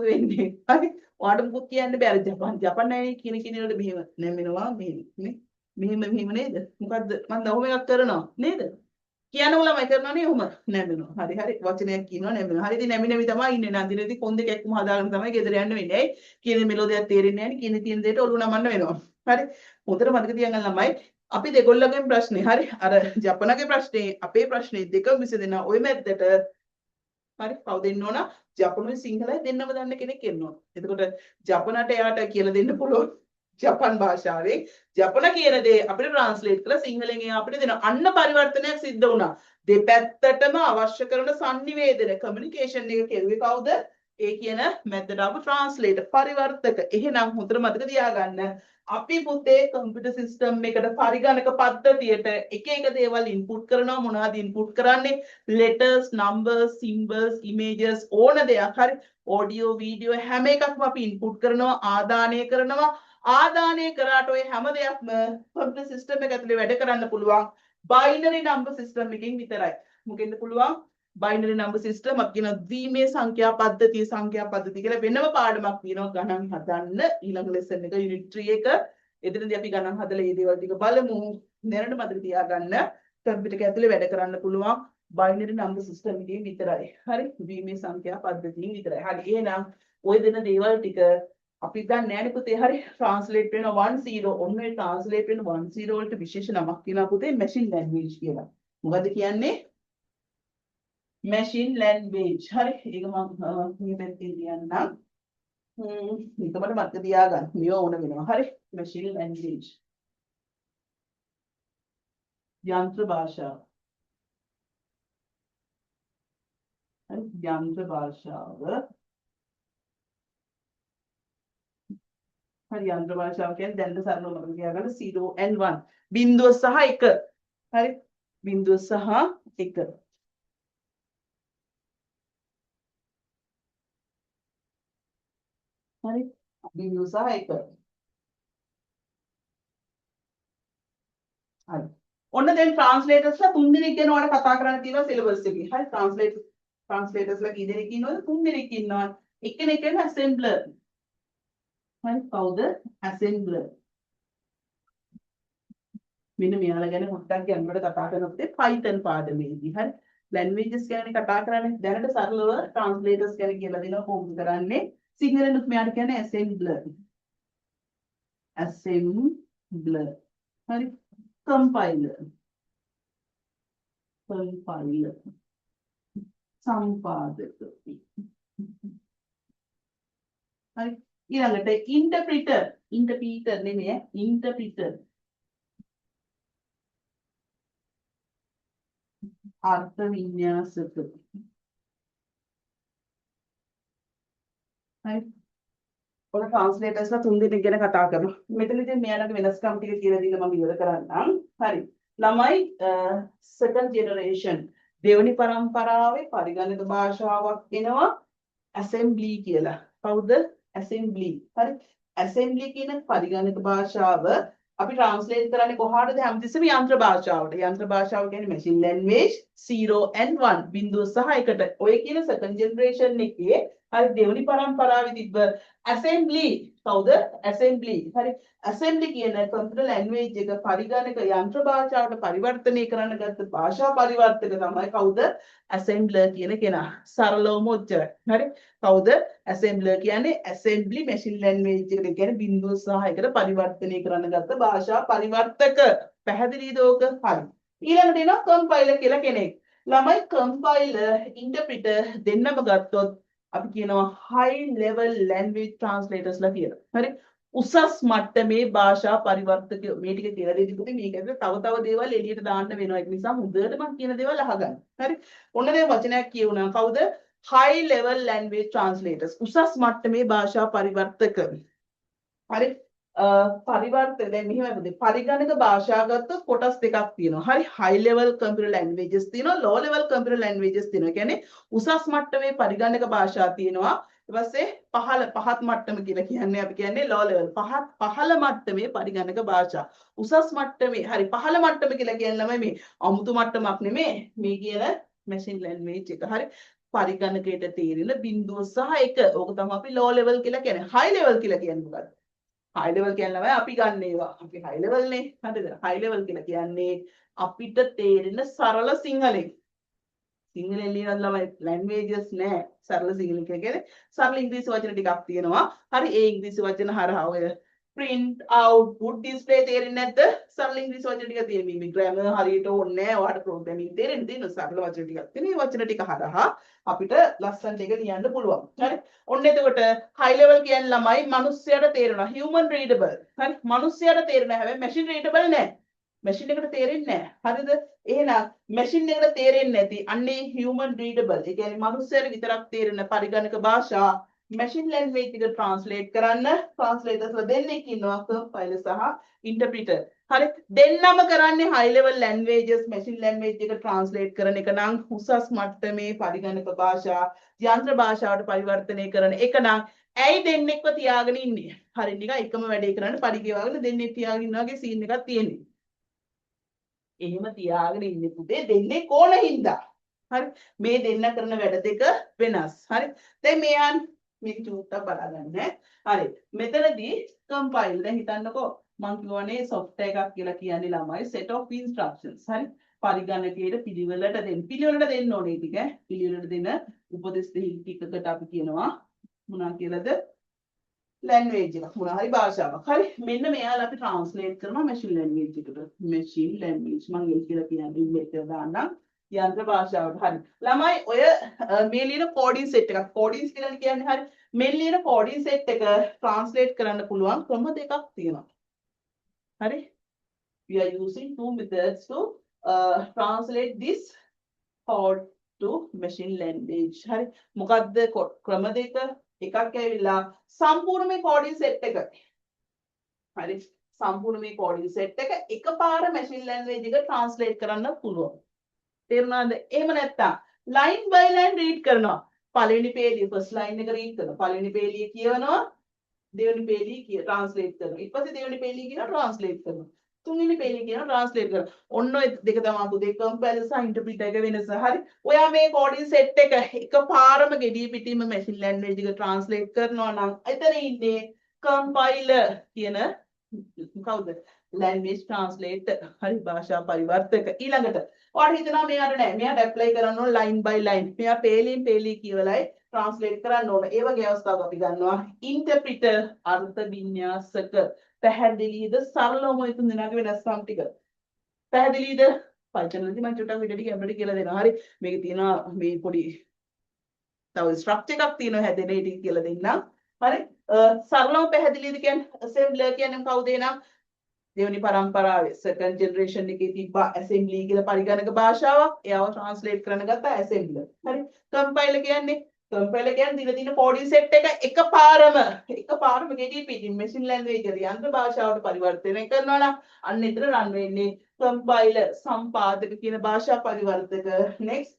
වෙන්නේ? හරි. ඔයාලට මොකක් කියන්න බෑ. ජපන් නැහැ කියන කෙනෙකුට මෙහෙම නැමෙනවා මෙහෙම නේ. මෙහෙම නේද? මොකද්ද? මම දහම එකක් කරනවා නේද? කියනවා ළමයි කරනවා නේ ඔහොම නැමෙනවා. හරි හරි වචනයක් කියනවා නැමෙනවා. හරි ඉතින් නැමි තමයි ඉන්නේ නන්දිනේදී කොන් දෙක එක්කම හදාගෙන තමයි ගෙදර යන්න වෙන්නේ. ඇයි? කියන මෙලෝදියක් තේරෙන්නේ නැහැ නේ. කියන තියෙන දෙයට ඔළුව නමන්න වෙනවා. හරි. හොඳට මතක තියාගන්න ළමයි. අපි දෙගොල්ලගෙන් ප්‍රශ්නේ හරි අර ජපනගේ ප්‍රශ්නේ අපේ ප්‍රශ්නේ දෙකම විසඳෙන ওই මැද්දට හරි කවුද ඉන්න ඕන? ජපනුයි සිංහලයි දෙන්නම දන්න කෙනෙක් ඉන්න ඕන. එතකොට ජපනට එයාට කියලා දෙන්න පුළුවන්. ජපන් භාෂාවෙන් ජපන කියන දේ අපිට ට්‍රාන්ස්ලේට් කරලා සිංහලෙන් එයා අපිට දෙන අන්න පරිවර්තනයක් සිද්ධ වුණා. දෙපැත්තටම අවශ්‍ය කරන sannivedana communication එක කෙරුවේ කවුද? ඒ කියන මැද්දට ආපු ට්‍රාන්ස්ලේටර් පරිවර්තක. එහෙනම් හොඳට මතක තියාගන්න අපි පුතේ කම්පියුටර් සිස්ටම් එකට පරිගණක පද්ධතියට එක එක දේවල් ඉන්පුට් කරනවා. මොනවද ඉන්පුට් කරන්නේ? letters, numbers, symbols, images ඕන දෙයක් හරි audio, video හැම එකක්ම අපි ඉන්පුට් කරනවා, ආදානය කරනවා. ආදානය කරාට ඔය හැම දෙයක්ම කම්පියුටර් සිස්ටම් එක ඇතුලේ වැඩ කරන්න පුළුවන් බයිනරි නම්බර් සිස්ටම් එකකින් විතරයි. මොකෙන්ද පුළුවන්? බයිනරි නම්බර් සිස්ටම් අපි කියන ද්විමේය සංඛ්‍යා පද්ධතිය කියලා වෙනම පාඩමක් තියෙනවා ගණන් හදන්න ඊළඟ ලෙසන් එක යුනිට් 3 එක. එතනදී අපි ගණන් හදලා මේ දේවල් ටික බලමු. දැනට මතක තියාගන්න කම්පියුටර් එක ඇතුලේ වැඩ කරන්න පුළුවන් බයිනරි නම්බර් සිස්ටම් එකකින් විතරයි. හරි ද්විමේය සංඛ්‍යා පද්ධතියෙන් විතරයි. හරි එහෙනම් ওই දෙන දේවල් ටික අපි දන්නේ නැහැ නේ පුතේ. හරි ට්‍රාන්ස්ලේට් වෙන 10 ඔන්න ඒ ට්‍රාන්ස්ලේට් වෙන 10 වලට විශේෂ නමක් තියෙනවා පුතේ මැෂින් ලැන්ග්වේජ් කියලා. මොකද්ද කියන්නේ? machine language. හරි ඒක මම මේ පැත්තේ කියන්නම්. මේකට මතක තියාගන්න. මේව ඕන වෙනවා. හරි machine language. යන්ත්‍ර භාෂාව. හරි යන්ත්‍ර භාෂාව. හරි යන්ත්‍ර භාෂාව කියන්නේ දැන් සරලව මතක තියාගන්න 0 and 1 බිංදුව සහ 1. හරි බිංදුව සහ 1. හරි බිංදුව සහ 1. හරි ඔන්න දැන් ට්‍රාන්ස්ලේටර්ස්ලා 3 දෙනෙක් ගැන ඔයාලට කතා කරන්න තියෙනවා සිලබස් එකේ. හරි ට්‍රාන්ස්ලේටර්ස්ලා කී දෙනෙක් ඉන්නවද? 3 දෙනෙක් ඉන්නවා. එක්කෙනෙක් කියන්නේ assembler. හරි කවුද? assembler. මෙන්න මෙයාලා ගැන පොඩ්ඩක් ගැඹුරට කතා කරනකොට Python පාඩමේදී හරි languages ගැන කතා කරන්නේ දැනට සරලව translators ගැන කියලා දෙනවා කොහොමද කරන්නේ සිංහලෙනුත් මෙයාට කියන්නේ assembler හරි compiler සම්පාදක හරි ඊළඟට interpreter නෙමෙයි interpreter අර්ථ වින්‍යාසක හරි ඔය ට්‍රාන්ස්ලේටර්ස්ලා තුන් දෙනෙක් ගැන කතා කරනවා. මෙතනදී මෙයාලගේ වෙනස්කම් ටික කියලා දීලා මම ඉවර කරන්නම්. හරි. ළමයි second generation දෙවනි පරම්පරාවේ පරිගණක භාෂාවක් එනවා assembly කියලා. කවුද? assembly. හරි. assembly කියන පරිගණක භාෂාව අපි ට්‍රාන්ස්ලේට් කරන්නේ කොහාටද? හැමතිස්සෙම යන්ත්‍ර භාෂාවට. යන්ත්‍ර භාෂාව කියන්නේ machine language 0 and 1 බිංදුව සහ එකට. ඔය කියන second generation එකේ හරි දෙවනි පරම්පරාවේ තිබ්බ assembly කවුද? assembly. හරි. assembly කියන computer language එක පරිගණක යන්ත්‍ර භාෂාවට පරිවර්තනය කරන්න ගත්ත භාෂා පරිවර්තක තමයි කවුද? assembler කියන කෙනා. සරලවම ඔච්චරයි. හරි. කවුද? assembler කියන්නේ assembly machine language එකට කියන්නේ බිංදුව සහ එකට පරිවර්තනය කරන්න ගත්ත භාෂා පරිවර්තක. පැහැදිලිද ඕක? හරි. ඊළඟට එනවා compiler කියලා කෙනෙක්. ළමයි compiler interpreter දෙන්නම ගත්තොත් අපි කියනවා high level language translators ලා කියලා. හරි. උසස් මට්ටමේ භාෂා පරිවර්තක මේ ටික කියලා දෙද්දි පුතේ මේක ඇතුලේ තව දේවල් එළියට දාන්න වෙනවා. ඒක නිසා හොඳට මම කියන දේවල් අහගන්න. හරි. ඔන්න දැන් වචනයක් කියුණා. කවුද? high level language translators. උසස් මට්ටමේ භාෂා පරිවර්තක. හරි. පරිවර්තක දැන් මෙහෙමයි පුතේ. පරිගණක භාෂා ගත්තොත් කොටස් දෙකක් තියෙනවා. හරි. high level computer languages තියෙනවා, low level computer languages තියෙනවා. ඒ කියන්නේ උසස් මට්ටමේ පරිගණක භාෂා තියෙනවා. ඊට පස්සේ පහත් මට්ටම කියලා කියන්නේ අපි කියන්නේ low level පහළ මට්ටමේ පරිගණක භාෂා. උසස් මට්ටමේ හරි පහළ මට්ටම කියලා කියන්නේ ළමයි මේ අමුතු මට්ටමක් නෙමෙයි. මේ කියන machine language එක. හරි. පරිගණකයට තේරෙන බිංදුව සහ එක. ඕක තමයි අපි low level කියලා කියන්නේ. high level කියලා කියන්නේ මොකක්ද? high level කියන්නේ අපි ගන්න ඒවා. අපි high level නේ. හරිද? high level කියලා කියන්නේ අපිට තේරෙන සරල සිංහලෙන්. සිංහලෙන් ලියන ළමයි languages නෑ. සරල සිංහලෙන් කියන්නේ සරල ඉංග්‍රීසි වචන ටිකක් තියෙනවා. හරි ඒ ඉංග්‍රීසි වචන හරහා ඔය print output display තේරෙන්නේ නැද්ද? සරල ඉංග්‍රීසි වචන ටික තියෙන්නේ. මේ grammar හරියට ඕනේ නෑ. ඔයාලට programming තේරෙන්නේ තියෙන සරල වචන ටිකක් තියෙන. මේ වචන ටික හරහා අපිට ලස්සන දෙක ලියන්න පුළුවන්. හරි. ඔන්න එතකොට high level කියන්නේ ළමයි මිනිස්සයාට තේරෙනවා. human readable. හරි. මිනිස්සයාට තේරෙනවා. හැබැයි machine readable නෑ. machine එකට තේරෙන්නේ නෑ. හරිද? එහෙනම් machine එකට තේරෙන්නේ නැති අන්නේ human readable. ඒ කියන්නේ මිනිස්සයාට විතරක් තේරෙන පරිගණක භාෂා machine language එක translate කරන්න translators දෙන්නෙක් ඉන්නවා compiler සහ interpreter. හරි දෙන්නම කරන්නේ high level languages machine language එක translate කරන එක නම් උසස් මට්ටමේ පරිගණක භාෂා යන්ත්‍ර භාෂාවට පරිවර්තනය කරන එක නම් ඇයි දෙන්නෙක්ව තියාගෙන ඉන්නේ? හරි නිකන් එකම වැඩේ කරන්න පරිගය වගේ දෙන්නෙක් තියාගෙන ඉන්න වගේ scene එකක් තියෙන්නේ. එහෙම තියාගෙන ඉන්නේ පුතේ දෙන්නේ කොන හින්දා. හරි මේ දෙන්න කරන වැඩ දෙක වෙනස්. හරි දැන් මෙයන් මේක චුට්ටක් බලාගන්න. හරි මෙතනදී compile දැන් හිතන්නකෝ මම කියවනේ software එකක් කියලා කියන්නේ ළමයි set of instructions. හරි පරිගණකයේ පිළිවෙලට දෙන්න ඕනේ ටික. පිළිවෙලට දෙන උපදෙස් ටිකකට අපි කියනවා මොනවා කියලාද? language එකක් මොනවා හරි භාෂාවක්. හරි මෙන්න මෙයාලා අපි translate කරනවා machine language එකට. machine language මම ඒක කියලා කියන්නේ ඉංග්‍රීසි දාන්නම්. යන්ත්‍ර භාෂාවට. හරි ළමයි ඔය මේ ලියන coding set එකක් codings කියලා කියන්නේ හරි මේ ලියන coding set එක translate කරන්න පුළුවන් ක්‍රම දෙකක් තියෙනවා. හරි we are using two methods to translate this code to machine language. හරි මොකද්ද ක්‍රම දෙක? එකක් ඇවිල්ලා සම්පූර්ණ මේ coding set එක. හරි සම්පූර්ණ මේ coding set එක එකපාර machine language එක translate කරන්න පුළුවන්. තේරුණාද? එහෙම නැත්තම් line by line read කරනවා. පළවෙනි පේලිය first line එක read කරනවා. පළවෙනි පේලිය කියවනවා. දෙවෙනි පේලිය translate කරනවා. ඊට පස්සේ දෙවෙනි පේලිය කියනවා translate කරනවා. තුන්වෙනි පේලිය කියනවා translate කරනවා. ඔන්න ඔය දෙක තමයි පුතේ compiler සහ interpreter එක වෙනස. හරි. ඔයා මේ coding set එක එකපාරම gediya පිටින්ම machine language එක translate කරනවා නම් එතන ඉන්නේ compiler කියන කවුද? language translator. හරි භාෂා පරිවර්තක. ඊළඟට ඔයාලා හිතනවා මෙයාට නෑ. මෙයාට apply කරන්න ඕන line by line. මෙයා පේලියෙන් පේලිය කියවලයි translate කරන්න ඕන. ඒ වගේ අවස්ථාවක් අපි ගන්නවා interpreter අර්ථ වින්‍යාසක. පැහැදිලිද? සරලවම ඔය තුන් දෙනාගේ වෙනස්කම් ටික. පැහැදිලිද? Python වලදී මම චුට්ටක් විදිහට කැමරට කියලා දෙනවා. හරි මේක තියෙනවා මේ පොඩි තව ස්ට්‍රක්චර් එකක් තියෙනවා හැදෙන ඒ ටික කියලා දෙන්නම්. හරි සරලව පැහැදිලිද කියන්නේ assembler කියන්නේ කවුද එහෙනම් දෙවනි පරම්පරාවේ second generation එකේ තිබ්බ assembly කියලා පරිගණක භාෂාවක් එයාව translate කරන්න ගත්ත assembler. හරි. compiler කියන්නේ දින දින coding set එක එකපාරම ගෙඩිය පිටින් machine language එක යන්ත්‍ර භාෂාවට පරිවර්තනය කරනවා නම් අන්න එතන run වෙන්නේ compiler සම්පාදක කියන භාෂා පරිවර්තක. next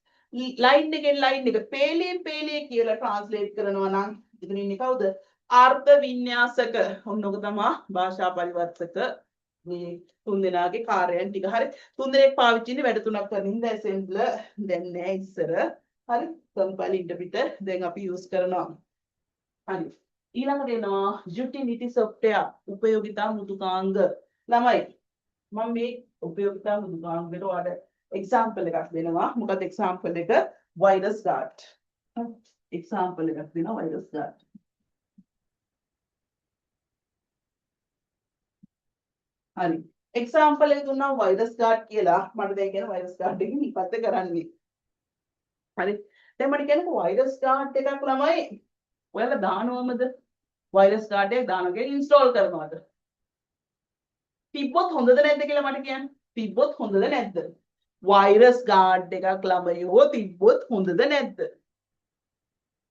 line එකෙන් line එක පේලියෙන් කියලා translate කරනවා නම් එතන ඉන්නේ කවුද? අර්ථ වින්‍යාසක. ඔන්නෝක තමයි භාෂා පරිවර්තක. මේ තුන් දෙනාගේ කාර්යයන් ටික. හරි. තුන් දෙනෙක් පාවිච්චි ඉන්නේ වැඩ තුනක් කරන ඉඳ assembler දැන් නෑ ඉස්සර. හරි. compiler interpreter දැන් අපි use කරනවා. හරි. ඊළඟට එනවා utility software උපයෝගිතා මෘදුකාංග. ළමයි මම මේ උපයෝගිතා මෘදුකාංග වලට ඔයාලට example එකක් දෙනවා. මොකද example එක virus guard. example එකක් දෙනවා virus guard. හරි. example එක දුන්නා virus guard කියලා. මට දැන් කියන virus guard එකකින් ඉපත්ත කරන්නේ. හරි. දැන් මට කියන්නකෝ virus guard එකක් ළමයි ඔයාලා දානවමද? virus guard එක දානවා install කරනවද? තිබ්බොත් හොඳද නැද්ද කියලා මට කියන්න. තිබ්බොත් හොඳද නැද්ද? virus guard එකක් ළමයෝ තිබ්බොත් හොඳද නැද්ද?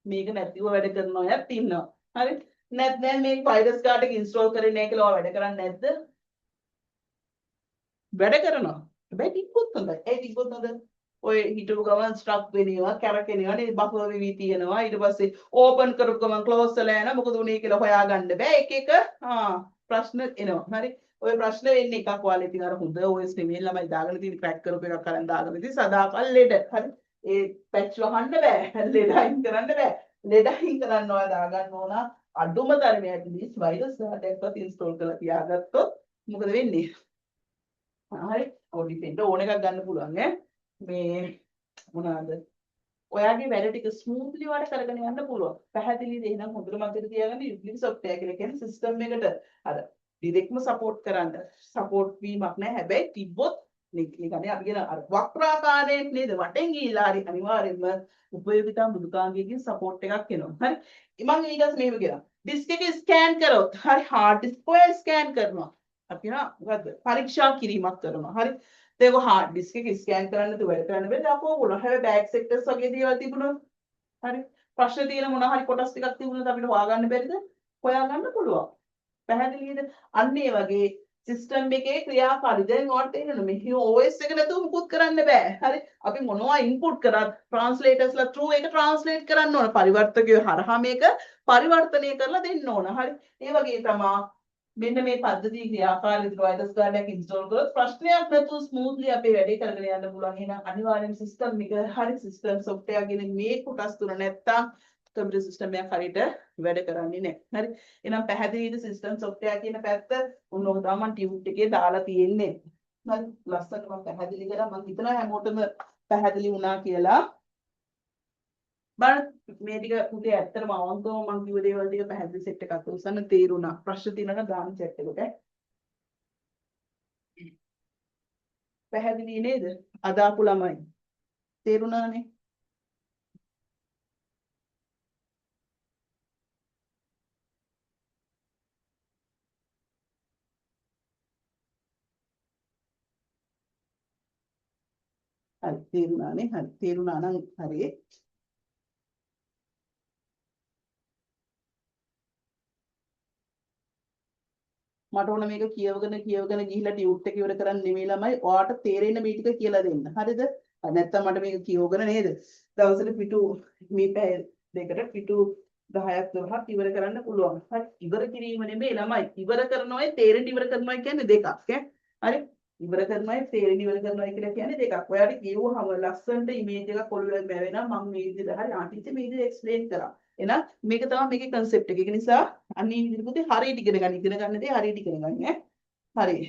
මේක නැතිව වැඩ කරන අයත් ඉන්නවා. හරි. නැත්නම් මේ virus guard එක install කරන්නේ නැහැ කියලා ඔයා වැඩ කරන්නේ නැද්ද? වැඩ කරනවා. හැබැයි තිබ්බොත් හොඳයි. ඒ තිබ්බොත් හොඳ. ඔය හිටපු ගමන් ස්ට්‍රක් වෙනවා, කැරකෙනවා, නේද? බෆර් වෙවි තියෙනවා. ඊට පස්සේ ඕපන් කරපු ගමන් ක්ලෝස් වෙලා යනවා. මොකද උනේ කියලා හොයාගන්න බෑ. එක ප්‍රශ්න එනවා. හරි. ඔය ප්‍රශ්න වෙන්නේ එකක් ඔයාලා ඉතින් අර හොඳ OS නෙමෙයි ළමයි දාගෙන තියෙන ක්‍රැක් කරපු එකක් අරන් දාගෙන ඉතින් සදාකල් ලෙඩ. හරි. ඒ පැච් වහන්න බෑ. ලෙඩ අයින් කරන්න බෑ. ලෙඩ අයින් කරන්න ඔයා දාගන්න ඕන අඩුම තරමේ at least virus එකක්වත් install කරලා තියාගත්තොත් මොකද වෙන්නේ? හරි. ඔය ඩිෆෙන්ඩර් ඕන එකක් ගන්න පුළුවන් ඈ. මේ මොනවාද? ඔයාගේ වැඩ ටික ස්මූත්ලි වඩ කරගෙන යන්න පුළුවන්. පැහැදිලිද? එහෙනම් හොඳට මතක තියාගන්න utility software කියලා කියන්නේ සිස්ටම් එකට අර ඩිරෙක්ට්ම සපෝට් කරන්න. සපෝට් වීමක් නෑ. හැබැයි තිබ්බොත් ඒ කියන්නේ අපි කියන අර වක්‍රාකාරයෙන් නේද වටෙන් ගිහිලා හරි අනිවාර්යෙන්ම උපයෝගිතා මෘදුකාංගයකින් සපෝට් එකක් එනවා. හරි. මම ඊට පස්සේ මෙහෙම කියනවා. ඩිස්ක් එක ස්කෑන් කරොත් හරි hard disk ඔය ස්කෑන් කරනවා. අපි මොකද්ද පරීක්ෂා කිරීමක් කරනවා. හරි. ඒක hard disk එක ස්කෑන් කරන්න තු වැඩ කරන්න බෑ. අපෝ උන හැබැයි බෑග් සෙක්ටර්ස් වගේ දේවල් තිබුණොත් හරි. ප්‍රශ්න තියෙන මොනවා හරි කොටස් ටිකක් තිබුණොත් අපිට හොයාගන්න බැරිද? හොයාගන්න පුළුවන්. පැහැදිලිද? අන්න ඒ වගේ සිස්ටම් එකේ ක්‍රියාකාරී දැන් ඔයාලට තේරෙනවා මේ OS එක නැතුව මුකුත් කරන්න බෑ. හරි. අපි මොනවා ඉන්පුට් කරත් ට්‍රාන්ස්ලේටර්ස්ලා through ඒක ට්‍රාන්ස්ලේට් කරන්න ඕන. පරිවර්තකයෝ හරහා මේක පරිවර්තනය කරලා දෙන්න ඕන. හරි. ඒ වගේ තමයි මෙන්න මේ පද්ධතිය ක්‍රියාකාරීත්වය virus guard එක install කරොත් ප්‍රශ්නයක් නැතුව smoothly අපේ වැඩේ කරගෙන යන්න පුළුවන්. එහෙනම් අනිවාර්යෙන් system එක හරි system software කියන මේ කොටස් තුන නැත්තම් computer system එකක් හරියට වැඩ කරන්නේ නැහැ. හරි. එහෙනම් පැහැදිලිද system software කියන පැත්ත? උන්නෝක තමයි මම tube එකේ දාලා තියෙන්නේ. හරි. ලස්සනට මම පැහැදිලි කරා. මම හිතනවා හැමෝටම පැහැදිලි වුණා කියලා. බලන්න මේ ටික පුතේ ඇත්තටම අවංකවම මම කිව්ව දේවල් ටික පැහැදිලි සෙට් එකක් උසන්න තේරුණා. ප්‍රශ්න තියෙනවා දාන්න chat එකට. පැහැදිලි නේද? අදාපු ළමයි. තේරුණානේ? හරි තේරුණානේ? හරි තේරුණා නම් හරි. මට ඕන මේක කියවගෙන ගිහිල්ලා ටියුට් එක ඉවර කරන්න නෙමෙයි ළමයි. ඔයාට තේරෙන්න මේ ටික කියලා දෙන්න. හරිද? නැත්තම් මට මේක කියවගෙන නේද? දවසට පිටු මේ පැය දෙකට පිටු 10ක් 12ක් ඉවර කරන්න පුළුවන්. හරි. ඉවර කිරීම නෙමෙයි ළමයි. ඉවර කරනවයි තේරෙන්න ඉවර කරනවයි කියන්නේ දෙකක් ඈ. හරි. ඉවර කරනවයි තේරෙන්න ඉවර කරනවයි කියලා කියන්නේ දෙකක්. ඔයාලට කියවුවහම ලස්සනට ඉමේජ් එකක් ඔළුවේ බැවෙනවා. මම මේ විදිහට හරි ආටිච්ච මේ විදිහට එක්ස්ප්ලেইন කරා. එහෙනම් මේක තමයි මේකේ concept එක. ඒක නිසා අනිත් විදිහට පුතේ හරියට ඉගෙන ගන්න. ඉගෙන ගන්න දේ හරියට ඉගෙන ගන්න ඈ. හරි.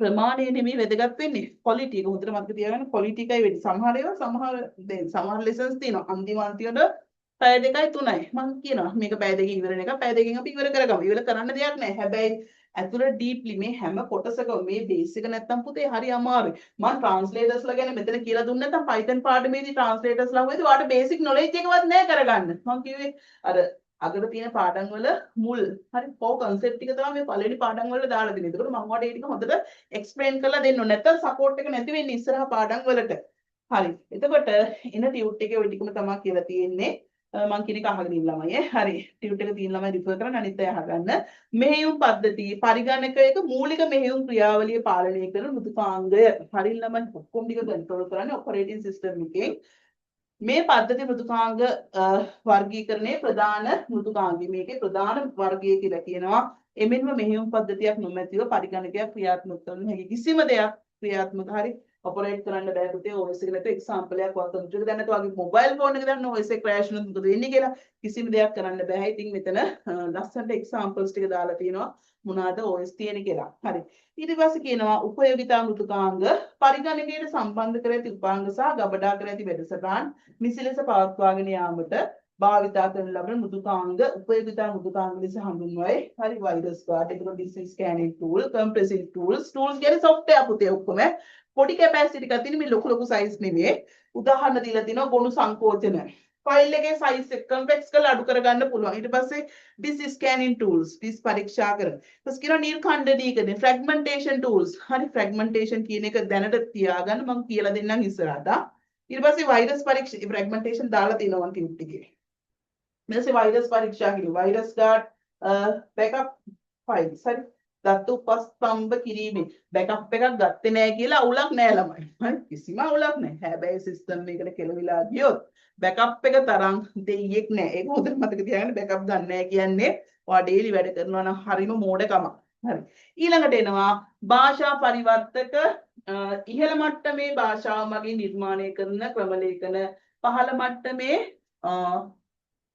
ප්‍රමාණය නෙමෙයි වැදගත් වෙන්නේ. quality එක හොඳට මතක තියාගන්න. quality එකයි වෙන්නේ. සමහර ඒවා සමහර lessons තියෙනවා. අන්තිම පැය 2යි 3යි. මම කියනවා මේක පැය 2කින් ඉවරන එක. පැය 2කින් අපි ඉවර කරගමු. ඉවර කරන්න දෙයක් නැහැ. හැබැයි ඇතුළට ඩීප්ලි මේ හැම කොටසකම මේ බේස් එක නැත්තම් පුතේ හරි අමාරුයි. මම ට්‍රාන්ස්ලේටර්ස්ලා ගැන මෙතන කියලා දුන්නේ නැත්තම් Python පාඩමේදී ට්‍රාන්ස්ලේටර්ස්ලා හොයද්දී ඔයාලට බේසික් නොලෙජ් එකවත් නැහැ කරගන්න. මම කිව්වේ අර අගට තියෙන පාඩම් වල මුල් හරි core concept ටික තමයි මේ පළවෙනි පාඩම් වල දාලා දෙන්නේ. ඒකට මම ඔයාලට ඒ ටික හොඳට explain කරලා දෙන්න ඕනේ. නැත්නම් support එක නැති වෙන්නේ ඉස්සරහ පාඩම් වලට. හරි. එතකොට එන ටියුට් එකේ ওই ටිකම තමයි කියලා තියෙන්නේ. මම කියන එක අහගෙන ඉන්න ළමයි හරි. ටියුට් එක තියෙන ළමයි රිෆර් කරන්න අනිත් අය අහගන්න. මෙහෙයුම් පද්ධතිය පරිගණකයක මූලික මෙහෙයුම් ක්‍රියාවලිය පාලනය කරන මෘදුකාංගය. හරි ළමයි ඔක්කොම ටික කන්ට්‍රෝල් කරන්නේ ඔපරේටින් සිස්ටම් එකෙන්. මේ පද්ධති මෘදුකාංග වර්ගීකරණයේ ප්‍රධාන මෘදුකාංගය මේකේ ප්‍රධාන වර්ගය කියලා කියනවා. එමෙන්ම මෙහෙයුම් පද්ධතියක් නොමැතිව පරිගණකයක් ක්‍රියාත්මක කරන හැකි කිසිම දෙයක් ක්‍රියාත්මක හරි ඔපරේට් කරන්න බෑ පුතේ OS එක නැතුව එක්සැම්පල් එකක් වගේ කම්පියුටර් එක දැන් නැතුව වගේ මොබයිල් ෆෝන් එක දැන් OS එක ක්‍රෑෂ් වුණොත් මොකද වෙන්නේ කියලා කිසිම දෙයක් කරන්න බෑ. ඉතින් මෙතන ලස්සනට එක්සැම්පල්ස් ටික දාලා තියෙනවා මොනවාද OS තියෙන කියලා. හරි. ඊට පස්සේ කියනවා උපයෝගිතා මෘදුකාංග පරිගණකයට සම්බන්ධ කර ඇති උපාංග සහ ගබඩා කර ඇති වැඩසටහන් නිසි ලෙස පවත්වාගෙන යාමට භාවිතා කරන ලබන මෘදුකාංග උපයෝගිතා මෘදුකාංග ලෙස හඳුන්වයි. හරි වෛරස් ගාඩ් ඒකට ඩිසීස් ස්කෑනින් ටූල් කම්ප්‍රෙසින් ටූල්ස් කියන්නේ software පුතේ ඔක්කොම පොඩි කැපැසිටි එකක් තියෙන මේ ලොකු සයිස් නෙමෙයි. උදාහරණ දීලා තිනවා ගොනු සංකෝචන. ෆයිල් එකේ සයිස් එක කම්පැක්ට් කරලා අඩු කරගන්න පුළුවන්. ඊට පස්සේ ඩිස් ස්කෑනින් ටූල්ස් ඩිස් පරීක්ෂා කරන. ඊපස් කියනවා නිර්ඛණ්ඩනීකරණ ෆ්‍රැග්මන්ටේෂන් ටූල්ස්. හරි ෆ්‍රැග්මන්ටේෂන් කියන එක දැනට තියාගන්න මම කියලා දෙන්නම් ඉස්සරහට. ඊට පස්සේ වෛරස් පරීක්ෂා ෆ්‍රැග්මන්ටේෂන් දාලා තිනවා ටියුට් එකේ. ඊට පස්සේ වෛරස් පරීක්ෂා කියන වෛරස් ගාඩ් බෑකප් ෆයිල්ස්. හරි දත්ත උපස්තම්භ කිරීමේ බෑකප් එකක් ගත්තේ නැහැ කියලා අවුලක් නැහැ ළමයි. හරි කිසිම අවුලක් නැහැ. හැබැයි සිස්ටම් එකකට කෙලවිලා ගියොත් බෑකප් එක තරම් දෙයියෙක් නැහැ. ඒක හොඳට මතක තියාගන්න බෑකප් ගන්න නැහැ කියන්නේ ඔයා ඩේලි වැඩ කරනවා නම් හරිම මෝඩකමක්. හරි. ඊළඟට එනවා භාෂා පරිවර්තක ඉහළ මට්ටමේ භාෂාව මගින් නිර්මාණය කරන ක්‍රමලේඛන පහළ මට්ටමේ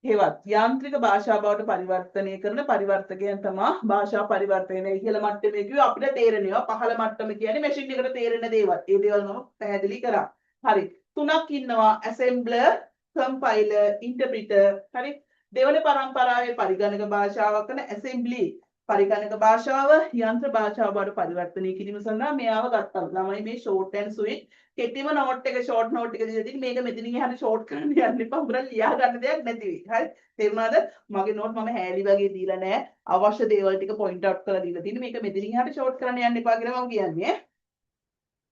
හේවත් යාන්ත්‍රික භාෂා බවට පරිවර්තනය කරන පරිවර්තකයන් තමයි භාෂා පරිවර්තනය ඉහළ මට්ටමේ කිව්ව අපිට තේරෙනවා පහළ මට්ටම කියන්නේ මැෂින් එකට තේරෙන දේවල්. ඒ දේවල් මම පැහැදිලි කරා. හරි. තුනක් ඉන්නවා assembler, compiler, interpreter. හරි. දෙවන පරම්පරාවේ පරිගණක භාෂාවක් කරන assembly පරිගණක භාෂාව යන්ත්‍ර භාෂාව බවට පරිවර්තනය කිරීම සඳහා මෙයාව ගත්තා. ළමයි මේ short and sweet කෙටිම නෝට් එක ෂෝට් නෝට් එක දීලා මේක මෙතනින් එහාට ෂෝට් කරන්න යන්න එපා. උඹලා ලියා ගන්න දෙයක් නැති වෙයි. හරි. තේරුණාද? මගේ නෝට් මම හැලි වගේ දීලා නැහැ. අවශ්‍ය දේවල් ටික පොයින්ට් අවුට් කරලා දීලා තියෙන්නේ. මේක මෙතනින් එහාට ෂෝට් කරන්න යන්න එපා කියලා මම කියන්නේ.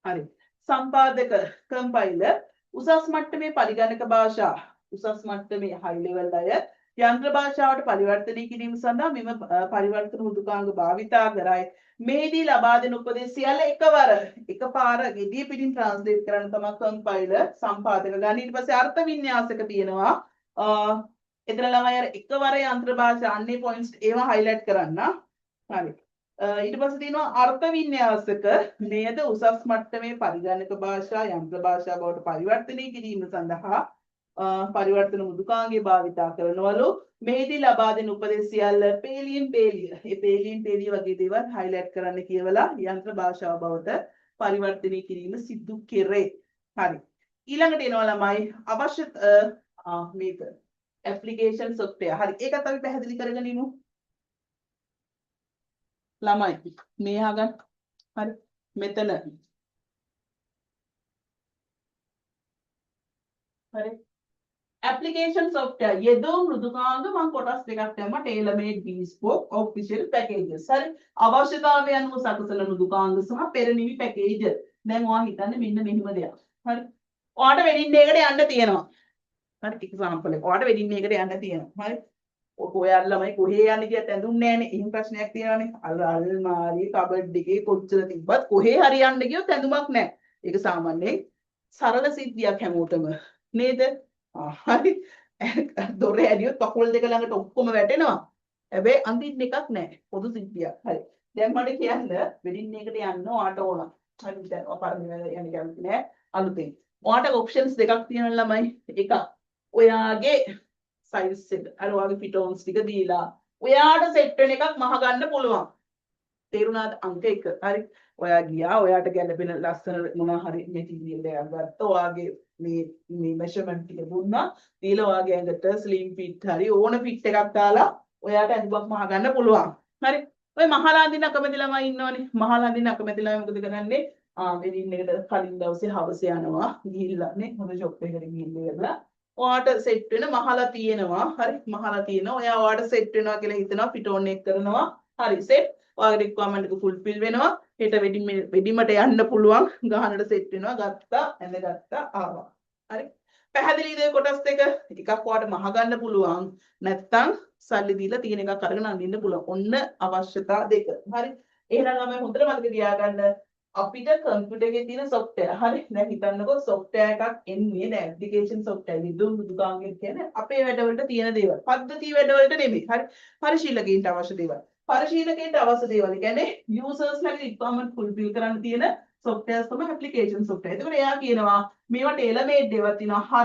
හරි. සම්පාදක කම්පයිලර් උසස් මට්ටමේ පරිගණක භාෂා උසස් මට්ටමේ හයි ලෙවල් අය යන්ත්‍ර භාෂාවට පරිවර්තනය කිරීම සඳහා මෙම පරිවර්තන මෘදුකාංග භාවිතා කරයි. මේදී ලබා දෙන උපදෙස් සියල්ල එකපාර ගෙඩිය පිටින් ට්‍රාන්ස්ලේට් කරන්න තමයි කම්පයිලර් සම්පාදක ගන්න. ඊට පස්සේ අර්ථ වින්‍යාසක තියෙනවා. එතන ළමයි අර එකවර යන්ත්‍ර භාෂා අන්නේ පොයින්ට්ස් ඒවා highlight කරන්න. හරි. ඊට පස්සේ තියෙනවා අර්ථ වින්‍යාසක නේද උසස් මට්ටමේ පරිගණක භාෂා යන්ත්‍ර භාෂා බවට පරිවර්තනය කිරීම සඳහා පරිවර්තන මෘදුකාංගය භාවිතා කරනවලු. මේදී ලබා දෙන උපදෙස් සියල්ල පේලියෙන් පේලිය. ඒ පේලියෙන් පේලිය වගේ දේවල් highlight කරන්න කියවලා යන්ත්‍ර භාෂාව බවට පරිවර්තනය කිරීම සිදු කෙරේ. හරි. ඊළඟට එනවා ළමයි අවශ්‍ය මේක application software. හරි. ඒකත් අපි පැහැදිලි කරගෙන ඉමු. ළමයි මේ අහගන්න. හරි. මෙතන. හරි. application software යෙදෝ මෘදුකාංග මම කොටස් දෙකක් දැම්මා tailor made bespoke official packages. හරි. අවශ්‍යතාවය අනුව සකසන මෘදුකාංග සහ පෙරනිවි පැකේජ්. දැන් ඔයා හිතන්නේ මෙන්න මෙහෙම දෙයක්. හරි. ඔයාට වෙඩින් එකකට යන්න තියෙනවා. හරි. එක්සැම්පල් එක. ඔයාට වෙඩින් එකකට යන්න තියෙනවා. හරි. ඔයා ළමයි කොහේ යන්නේ කියත් ඇඳුන්නේ නැහනේ. එහෙම ප්‍රශ්නයක් තියෙනවානේ. අල්මාරියේ කබඩ් එකේ කොච්චර තිබ්බත් කොහේ හරි යන්න ගියොත් ඇඳුමක් නැහැ. ඒක සාමාන්‍යයෙන් සරල සිද්ධියක් හැමෝටම. නේද? හරි. දොර ඇරියොත් කකුල් දෙක ළඟට ඔක්කොම වැටෙනවා. හැබැයි අඳින්න එකක් නැහැ. පොදු සිද්ධියක්. හරි. දැන් මට කියන්න වෙඩින් එකකට යන්න ඔයාට ඕන. හරි. දැන් ඔයා පරිණිවෙල යන්න කැමති නැහැ. අලුතෙන්. ඔයාට ඔප්ෂන්ස් දෙකක් තියෙනවා ළමයි. එකක් ඔයාගේ සයිස් එක අර ඔයාගේ පිටෝන්ස් ටික දීලා ඔයාට සෙට් වෙන එකක් මහ ගන්න පුළුවන්. තේරුණාද? අංක 1. හරි. ඔයා ගියා ඔයාට ගැළපෙන ලස්සන මොනවා හරි මෙටීරියල් එකක් ගත්තා. ඔයාගේ මේ මෙෂර්මන්ට් ටික දුන්නා. දීලා ඔයාගේ ඇඟට ස්ලිම් ෆිට් හරි ඕන ෆිට් එකක් දාලා ඔයාට ඇඳුමක් මහ ගන්න පුළුවන්. හරි. ඔය මහලා අඳින්න අකමැති ළමයි ඉන්නවනේ. මහලා අඳින්න අකමැති ළමයි මොකද කරන්නේ? වෙඩින් එකට කලින් දවසේ හවස යනවා. ගිහිල්ලා නේ හොඳ ෂොප් එකකට ගිහිල්ලා ඔයාට සෙට් වෙන මහලා තියෙනවා. හරි මහලා තියෙනවා. ඔයා ඔයාට සෙට් වෙනවා කියලා හිතනවා පිටෝන් එක කරනවා. හරි සෙට්. ඔයාගේ රික්වයර්මන්ට් එක ෆුල්ෆිල් වෙනවා. හෙට වෙඩිමට යන්න පුළුවන්. ගහනට සෙට් වෙනවා. ගත්තා, ඇඳගත්තා, ආවා. හරි. පැහැදිලිද කොටස් දෙක? එකක් ඔයාට මහ ගන්න පුළුවන්. නැත්තම් සල්ලි දීලා තියෙන එකක් අරගෙන අඳින්න පුළුවන්. ඔන්න අවශ්‍යතා දෙක. හරි. එහෙනම් අපි හොඳට මතක තියාගන්න අපිට කම්පියුටර් එකේ තියෙන software. හරි. දැන් හිතන්නකෝ software එකක් එන්නේ දැන් application software විදුන් දුකාංගෙ කියන්නේ අපේ වැඩවලට තියෙන දේවල්. පද්ධති වැඩවලට නෙමෙයි. හරි. පරිශීලකයන්ට අවශ්‍ය දේවල්. පරිශීලකයන්ට අවශ්‍ය දේවල්. ඒ කියන්නේ users ලගේ requirement fulfill කරන්න තියෙන softwares තමයි application software. ඒකට එයා කියනවා මේවා tailor made දේවල් තියෙනවා.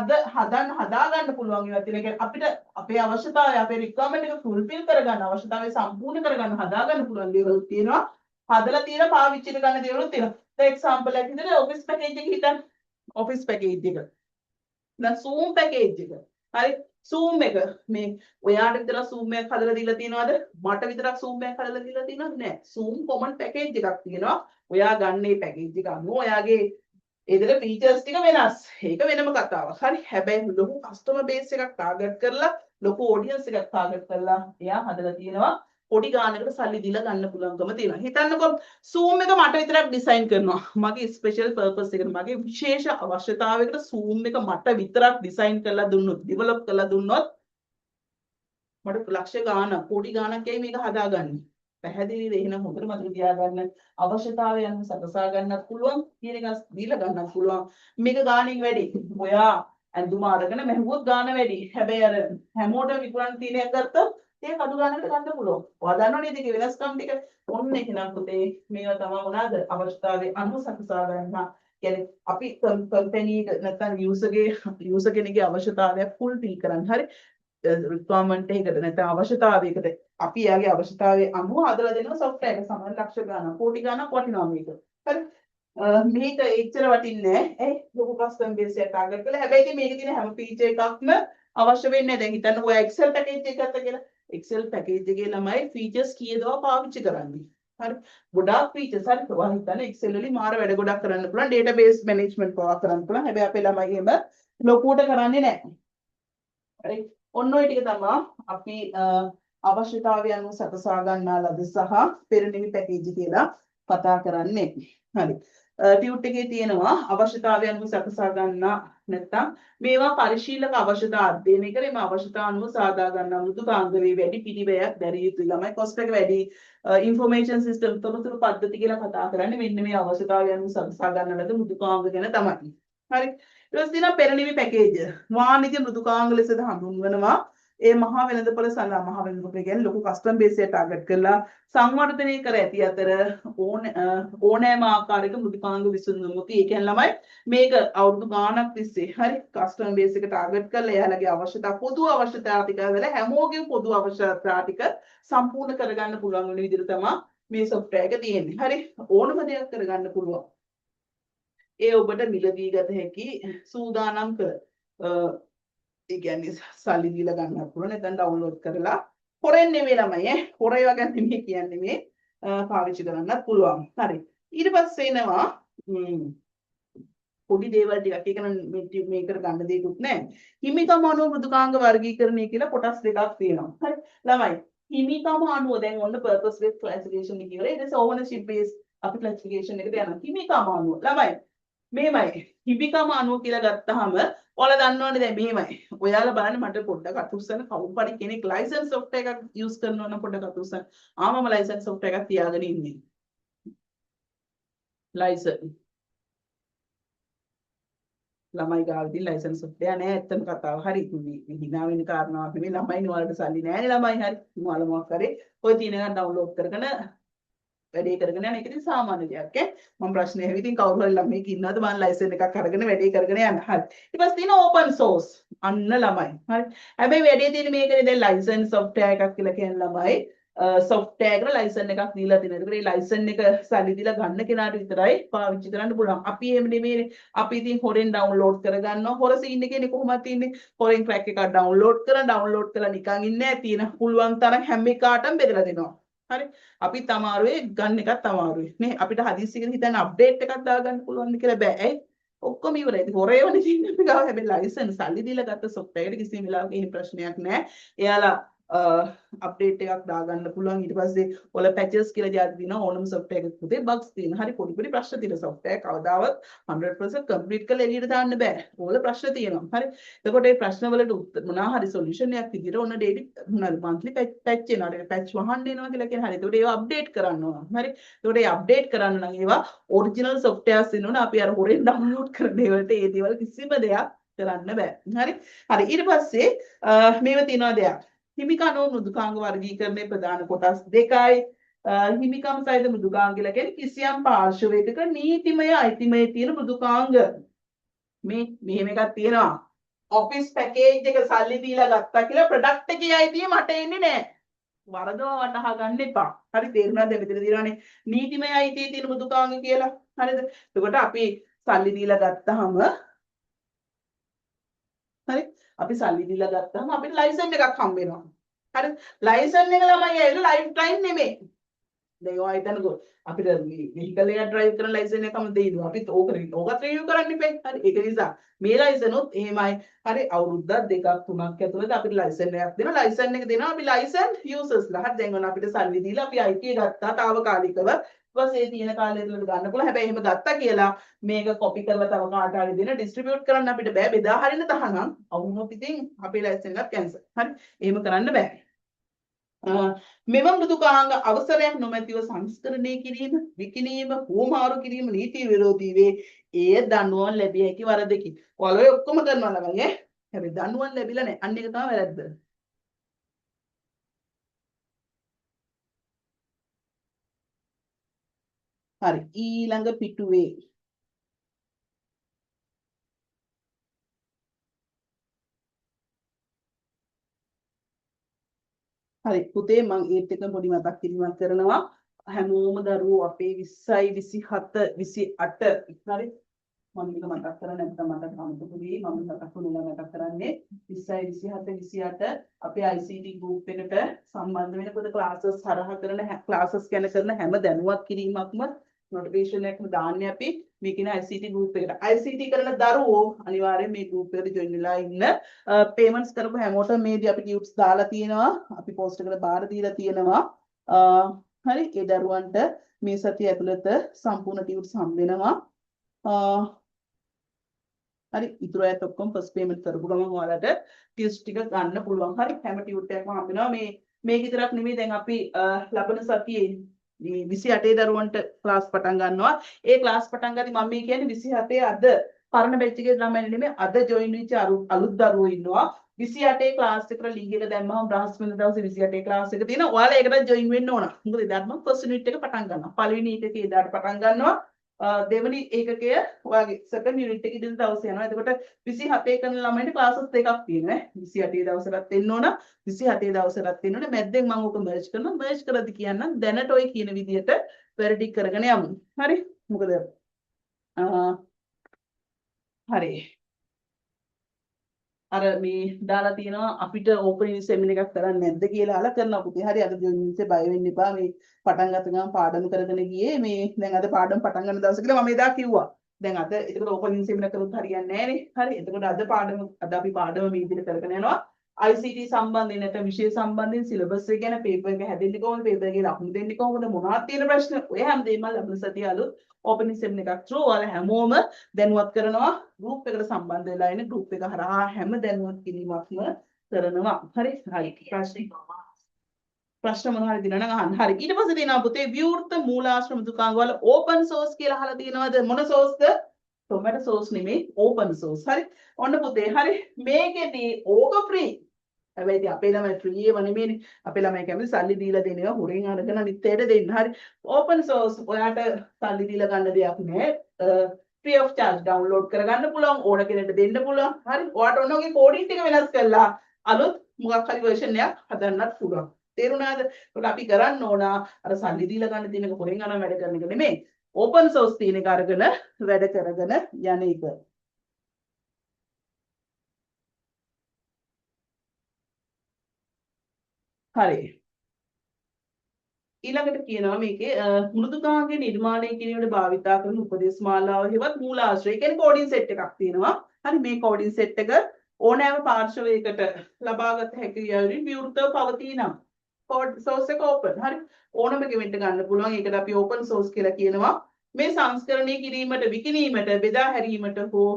හදා ගන්න පුළුවන් ඒවා තියෙනවා. ඒ කියන්නේ අපිට අපේ අවශ්‍යතාවය අපේ requirement එක fulfill කරගන්න අවශ්‍යතාවය සම්පූර්ණ කරගන්න හදා ගන්න පුළුවන් දේවල් තියෙනවා. හදලා තියෙන පාවිච්චි කරන දේවලුත් තියෙනවා. The example එකක් විදිහට office package එක හිතන්න. office package එක. දැන් zoom package එක. හරි zoom එක මේ ඔයාට විතරක් zoom එකක් හදලා දීලා තියෙනවද? මට විතරක් zoom එකක් හදලා දීලා තියෙනවද? නෑ. zoom common package එකක් තියෙනවා. ඔයා ගන්න මේ package එක අනුව ඔයාගේ ඒදර features ටික වෙනස්. ඒක වෙනම කතාවක්. හරි. හැබැයි ලොකු customer base එකක් target කරලා ලොකු audience එකක් target කරලා එයා හදලා තියෙනවා. පොඩි ගානකට සල්ලි දීලා ගන්න පුළුවන්කම තියෙනවා. හිතන්නකෝ Zoom එක මට විතරක් ඩිසයින් කරනවා. මගේ ස්පෙෂල් පර්පස් එකට මගේ විශේෂ අවශ්‍යතාවයකට Zoom එක මට විතරක් ඩිසයින් කරලා දුන්නොත්, ඩෙවලොප් කරලා දුන්නොත් මට ලක්ෂ ගාණක්, කෝටි ගාණක් යයි මේක හදාගන්නේ. පැහැදිලිද? එහෙනම් හොඳට මතක තියාගන්න අවශ්‍යතාවය යන සකසා ගන්නත් පුළුවන්, කියන එක දීලා ගන්නත් පුළුවන්. මේක ගාණින් වැඩි. ඔයා ඇඳුම අරගෙන මහුවොත් ගාණ වැඩි. හැබැයි අර හැමෝටම විකුණන්න තියෙන එකක් ගත්තොත් ඒක අඩු ගානකට ගන්න පුළුවන්. ඔයා දන්නවනේ මේකේ වෙනස්කම් ටික. ඔන්න එහෙනම් පුතේ මේවා තමයි මොනවාද අවශ්‍යතාවයේ අනුව සකසා ගන්න. කියන්නේ අපි කම්පැනි එක නැත්නම් යූසර් කෙනෙක්ගේ අවශ්‍යතාවය ෆුල්ෆිල් කරන්න. හරි. රික්වයර්මන්ට් එකකට නැත්නම් අවශ්‍යතාවයකට අපි යාගේ අවශ්‍යතාවයේ අනුව හදලා දෙන software එක සමහර ලක්ෂ ගාණක්, කෝටි ගාණක් වටිනවා මේක. හරි. මේක එච්චර වටින්නේ නැහැ. ලොකු කස්ටම් බේස් එකක් target කරලා. හැබැයි ඉතින් මේකේ තියෙන හැම feature එකක්ම අවශ්‍ය වෙන්නේ නැහැ. දැන් හිතන්න ඔය Excel package එක ගත්ත කියලා. Excel package එකේ ළමයි features කීයදව පාවිච්චි කරන්නේ. හරි. ගොඩාක් features හරි. ඔයා හිතන්න Excel වලින් මාර වැඩ ගොඩක් කරන්න පුළුවන්. database management පවා කරන්න පුළුවන්. හැබැයි අපේ ළමයි එහෙම ලොකුවට කරන්නේ නැහැ. හරි. ඔන්න ඔය ටික තමයි අපි අවශ්‍යතාවය අනුව සකසා ගන්නා ලද සහ පෙරනිමි පැකේජ් කියලා කතා කරන්නේ. හරි. ටියුට් එකේ තියෙනවා අවශ්‍යතාවය අනුව සකසා ගන්නා නැත්නම් මේවා පරිශීලක අවශ්‍යතා අධ්‍යයනය කරේ මේ අවශ්‍යතා අනුව සාදා ගන්නා මෘදුකාංග වේ වැඩි පිළිවෙයක් දැරිය යුතුයි. ළමයි කොස්ට් එක වැඩි ඉන්ෆර්මේෂන් සිස්ටම් තොරතුරු පද්ධති කියලා කතා කරන්නේ මෙන්න මේ අවශ්‍යතාවය අනුව සකසා ගන්න ලද මෘදුකාංග ගැන තමයි. හරි. ඊට පස්සේ තියෙනවා පෙරනිමි පැකේජ්. වාණිජ මෘදුකාංග ලෙසද හඳුන්වනවා. ඒ මහා වෙළඳපොළ සඳහා මහා වෙළඳපොළ කියන්නේ ලොකු කස්ටම් බේස් එක ටාගට් කරලා සංවර්ධනය කර ඇති අතර ඕනෑම ආකාරයක මෘදුකාංග විසඳුමක්. ඒ කියන්නේ ළමයි මේක අවුරුදු ගාණක් තිස්සේ හරි කස්ටම් බේස් එක ටාගට් කරලා එයාලගේ අවශ්‍යතා පොදු අවශ්‍යතා ටික වල හැමෝගෙම පොදු අවශ්‍යතා ටික සම්පූර්ණ කරගන්න පුළුවන් වෙන විදිහට තමයි මේ software එක තියෙන්නේ. හරි ඕනම දෙයක් කරගන්න පුළුවන්. ඒ ඔබට මිලදී ගත හැකි සූදානම් කර ඒ කියන්නේ සල්ලි දීලා ගන්න පුළුවන්. නැත්නම් ඩවුන්ලෝඩ් කරලා හොරෙන් නෙමෙයි ළමයි හොර ඒවා ගැන නෙමෙයි කියන්නේ මේ පාවිච්චි කරන්නත් පුළුවන්. හරි. ඊට පස්සේ එනවා පොඩි දේවල් ටිකක්. ඒක නම් මේකට ගන්න දෙයක්වත් නැහැ. හිමිකම අනුව මෘදුකාංග වර්ගීකරණය කියලා කොටස් දෙකක් තියෙනවා. හරි. ළමයි හිමිකම අනුව දැන් ඔන්න purpose based classification එක කියලා. ඊට පස්සේ ownership based අපි classification එකට යනවා. හිමිකම අනුව ළමයි මේමයි හිමිකම අනුව කියලා ගත්තාම ඔයාලා දන්නවනේ දැන් මෙහෙමයි. ඔයාලා බලන්න මට පොඩ්ඩක් අතුස්සන කවුරු හරි කෙනෙක් ලයිසන්ස් software එකක් යූස් කරනවා නම් පොඩ්ඩක් අතුස්සන. ආමම ලයිසන්ස් software එකක් තියාගෙන ඉන්නේ. ලයිසන්ස් ළමයි ගාවින් ලයිසන්ස් software නෑ ඇත්තම කතාව. හරි. මේ hina වෙන කාරණාවක් නෙමෙයි ළමයිනේ ඔයාලට සල්ලි නෑනේ ළමයි හරි. ඔයාලා මොකක් කරේ ඔය තියෙන එක ඩවුන්ලෝඩ් කරගෙන වැඩේ කරගෙන යන එක ඉතින් සාමාන්‍ය දෙයක් ඈ. මම ප්‍රශ්නේ ඇහුවේ ඉතින් කවුරු හරි ළමෙක් ඉන්නවද මම ලයිසන් එකක් අරගෙන වැඩේ කරගෙන යන්න. හරි. ඊට පස්සේ තියෙන ඕපන් සෝස්. අන්න ළමයි. හරි. හැබැයි වැඩේ තියෙන මේකනේ දැන් ලයිසන් software එකක් කියලා කියන ළමයි software එකට ලයිසන් එකක් දීලා තියෙනවා. ඒකට ඒ ලයිසන් එක සල්ලි දීලා ගන්න කෙනාට විතරයි පාවිච්චි කරන්න පුළුවන්. අපි එහෙම නෙමෙයිනේ. අපි ඉතින් හොරෙන් ඩවුන්ලෝඩ් කරගන්නවා. හොර සීන් එකේනේ කොහොමද තින්නේ? හොරෙන් ක්‍රැක් එකක් ඩවුන්ලෝඩ් කරලා නිකන් ඉන්නේ නැහැ. තියෙන පුළුවන් තරම් හැම එකකටම බෙදලා දෙනවා. හරි. අපිත් අමාරුවේ ගන්න එකත් අමාරුයි නේ. අපිට හදිස්සියකින් හිතන්න අප්ඩේට් එකක් දාගන්න පුළුවන් කියලා බෑ. ඇයි? ඔක්කොම ඉවරයි. ඉතින් හොරේවනේ තියෙන්නේ අපි ගාව. හැබැයි ලයිසන්ස් සල්ලි දීලා ගත්ත software එකට කිසිම වෙලාවක එහෙම ප්‍රශ්නයක් නැහැ. එයාලා අප්ඩේට් එකක් දාගන්න පුළුවන්. ඊට පස්සේ ඔල පැචස් කියලා જાති දිනවා ඕනම software එකක පුතේ bugs තියෙන. හරි පොඩි පොඩි ප්‍රශ්න තියෙන software කවදාවත් 100% complete කරලා එළියට දාන්න බෑ. ඕල ප්‍රශ්න තියෙනවා. හරි. එතකොට මේ ප්‍රශ්න වලට මොනවා හරි solution එකක් විදිහට ඔන්න daily මොනවාද monthly patch එනවා. ඒක patch වහන්න එනවා කියලා කියන්නේ. හරි. එතකොට ඒවා update කරන්න ඕන. හරි. එතකොට ඒ update කරන්න නම් ඒවා original softwares ඉන්නවනේ අපි අර හොරෙන් download කරන ඒවලට ඒ දේවල් කිසිම දෙයක් කරන්න බෑ. හරි. හරි. ඊට පස්සේ මේව තියෙනවා දෙයක්. හිමිකනෝ මෘදුකාංග වර්ගීකරණයේ ප්‍රධාන කොටස් දෙකයි. හිමිකම් සහිත මෘදුකාංග කියලා කියන්නේ කිසියම් පාර්ශවයක නීතිමය අයිතිමය තියෙන මෘදුකාංග. මෙහෙම එකක් තියෙනවා. ඔෆිස් පැකේජ් එක සල්ලි දීලා ගත්තා කියලා ප්‍රොඩක්ට් එකේ අයිතිය මට එන්නේ නැහැ. වරදව වටහා ගන්න එපා. හරි තේරුණාද මෙතන තියෙනවානේ නීතිමය අයිතිය තියෙන මෘදුකාංග කියලා. හරිද? එතකොට අපි සල්ලි දීලා ගත්තාම හරි අපි සල්ලි දීලා ගත්තාම අපිට ලයිසන් එකක් හම්බ වෙනවා. හරි ලයිසන් එක ළමයි ඒක ලයිෆ් ටයිම් නෙමෙයි. දැන් ඔය හිතන්නකෝ අපිට වෙහිකල් එක ඩ්‍රයිව් කරන ලයිසන් එකම දෙයිනවා. අපිත් ඕකත් රිවිව් කරන්න ඉපේ. හරි ඒක නිසා මේ ලයිසන් උත් එහෙමයි. හරි අවුරුද්දක් දෙකක් තුනක් ඇතුළත අපිට ලයිසන් එකක් දෙනවා. ලයිසන් එක දෙනවා අපි ලයිසන් යූසර්ස්ලා. හරි දැන් ඔන්න අපිට සල්ලි දීලා අපි IT ගත්තා తాවකාලිකව. ඊපස්සේ තියෙන කාලය ඇතුළත ගන්න පුළුවන්. හැබැයි එහෙම ගත්තා කියලා මේක කොපි කරලා තව කාට හරි දෙන ඩිස්ට්‍රිබියුට් කරන්න අපිට බෑ. බෙදා හරින්න තහනම්. අවුනොත් ඉතින් අපේ ලයිසන් එකත් කැන්සල්. හරි එහෙම කරන්න බෑ. මෙම මෘදුකාංග අවසරයක් නොමැතිව සංස්කරණය කිරීම, විකිණීම, හුවමාරු කිරීම නීති විරෝධී වේ. එය දඬුවම් ලැබිය හැකි වරදකි. ඔයාලා ඔය ඔක්කොම කරනවා ළමයි ඈ. හැබැයි දඬුවම් ලැබිලා නැහැ. අන්න ඒක තමයි වැරද්ද. හරි ඊළඟ පිටුවේ හරි පුතේ මම ඒත් එක පොඩි මතක් කිරීමක් කරනවා. හැමෝම දරුවෝ අපේ 20යි 27 28 හරි මම මේක මතක් කරලා නැත්නම් මට අමතකුනේ මම මතක් වුණා මතක් කරන්නේ 20යි 27 28 අපේ ICT group එකට සම්බන්ධ වෙන පොත classes හරහා කරන classes ගැන කරන හැම දැනුවත් කිරීමක්ම notification එකක්ම දාන්නේ අපි මේ කියන ICT group එකට. ICT කරන දරුවෝ අනිවාර්යෙන් මේ group එකට join වෙලා ඉන්න. payments කරපු හැමෝටම මේදී අපි gifts දාලා තියෙනවා. අපි post එකට බාර දීලා තියෙනවා. හරි ඒ දරුවන්ට මේ සතිය ඇතුළත සම්පූර්ණ gifts හම්බ වෙනවා. හරි ඉතුරු අයත් ඔක්කොම ෆස්ට් පේමන්ට් කරපු ගමන් ඔයාලට ටියුස් ටික ගන්න පුළුවන්. හරි හැම ටියුට් එකක්ම හම්බ වෙනවා. මේක විතරක් නෙමෙයි දැන් අපි ලබන සතියේ මේ 28 දරුවන්ට ක්ලාස් පටන් ගන්නවා. ඒ ක්ලාස් පටන් ගද්දි මම මේ කියන්නේ 27 අද පරණ බැච් එකේ ළමයි නෙමෙයි අද ජොයින් වෙච්ච අලුත් දරුවෝ ඉන්නවා. 28 ක්ලාස් එකට ලින්ක් එක දැම්මම බ්‍රහස්පතින්දා දවසේ 28 ක්ලාස් එක තියෙනවා. ඔයාලා ඒකට ජොයින් වෙන්න ඕන. මොකද එදාට මම ෆස්ට් යුනිට් එක පටන් ගන්නවා. පළවෙනි එකේ එදාට පටන් ගන්නවා. දෙවනි ඒකකය ඔයාගේ සෙකන්ඩ් යුනිට් එකේ ඉඳන් දවස් යනවා. එතකොට 27 කරන ළමයින්ට ක්ලාසස් දෙකක් තියෙනවා. 28 දවසටත් එන්න ඕන 27 දවසටත් එන්න ඕන. මැද්දෙන් මම ඔක මර්ජ් කරනවා. මර්ජ් කරද්දි කියන්නම් දැනට ඔය කියන විදිහට වැඩි කරගෙන යමු. හරි? මොකද හරි. අර මේ දාලා තියෙනවා අපිට ඕපනින් සෙමින එකක් කරන්න නැද්ද කියලා අහලා කරනවා පුතේ. හරි අද ජොයින්සේ බය වෙන්න එපා. මේ පටන් ගත්ත ගමන් පාඩම කරගෙන ගියේ මේ දැන් අද පාඩම පටන් ගන්න දවස කියලා මම එදා කිව්වා. දැන් අද එතකොට ඕපනින් සෙමින කරුත් හරියන්නේ නැහැ නේ. හරි. එතකොට අද අපි පාඩම මේ විදිහට කරගෙන යනවා. ICT සම්බන්ධයෙන් නැත්නම් විෂය සම්බන්ධයෙන් සිලබස් එක ගැන පේපර් එක හැදෙන්නේ කොහොමද? පේපර් එකේ ලකුණු දෙන්නේ කොහොමද? මොනවද තියෙන ප්‍රශ්න? ඔය හැමදේම ලබන සතිය අලුත් ඕපනින් සෙමින එකක් through ඔයාලා හැමෝම දැනුවත් කරනවා. group එකට සම්බන්ධ වෙලා ඉන්න group එක හරහා හැම දැනුවත් කිරීමක්ම කරනවා. හරි? හරි. ප්‍රශ්න මොනවා හරි දිනන අහන්න. හරි. ඊට පස්සේ තියෙනවා පුතේ විවෘත මූලාශ්‍රම දුකාංග වල ඕපන් සෝස් කියලා අහලා තියෙනවද? මොන සෝස්ද? ටොමැටෝ සෝස් නෙමෙයි ඕපන් සෝස්. හරි. ඔන්න පුතේ හරි. මේකෙදී ඕක ෆ්‍රී. හැබැයි ඉතින් අපේ ළමයි ෆ්‍රී ඒව නෙමෙයිනේ. අපේ ළමයි කැමති සල්ලි දීලා දෙන ඒවා හොරෙන් අරගෙන අනිත් අයට දෙන්න. හරි. ඕපන් සෝස් ඔයාට සල්ලි දීලා ගන්න දෙයක් නෑ. free of charge download කරගන්න පුළුවන් ඕන කෙනෙක්ට දෙන්න පුළුවන්. හරි. ඔයාට ඔන්න ඔගේ කෝඩින් ටික වෙනස් කරලා අලුත් මොකක් හරි version එකක් හදන්නත් පුළුවන්. තේරුණාද? ඒකට අපි කරන්න ඕන අර සල්ලි දීලා ගන්න තියෙන එක හොරෙන් අරන් වැඩ කරන එක නෙමෙයි. ඕපන් සෝස් තියෙන එක අරගෙන වැඩ කරගෙන යන එක. හරි. ඊළඟට කියනවා මේකේ මෘදුකාංගයේ නිර්මාණය කිරීමට භාවිතා කරන උපදේශ මාලාව හෙවත් මූලාශ්‍රය කියන්නේ කෝඩින් සෙට් එකක් තියෙනවා. හරි මේ කෝඩින් සෙට් එක ඕනෑම පාර්ශවයකට ලබාගත හැකි යයින් විවෘතව පවතිනවා. කෝඩ් සෝස් එක ඕපන්. හරි ඕනම කෙනෙක්ට ගන්න පුළුවන්. ඒකට අපි ඕපන් සෝස් කියලා කියනවා. මේ සංස්කරණය කිරීමට විකිණීමට බෙදා හැරීමට හෝ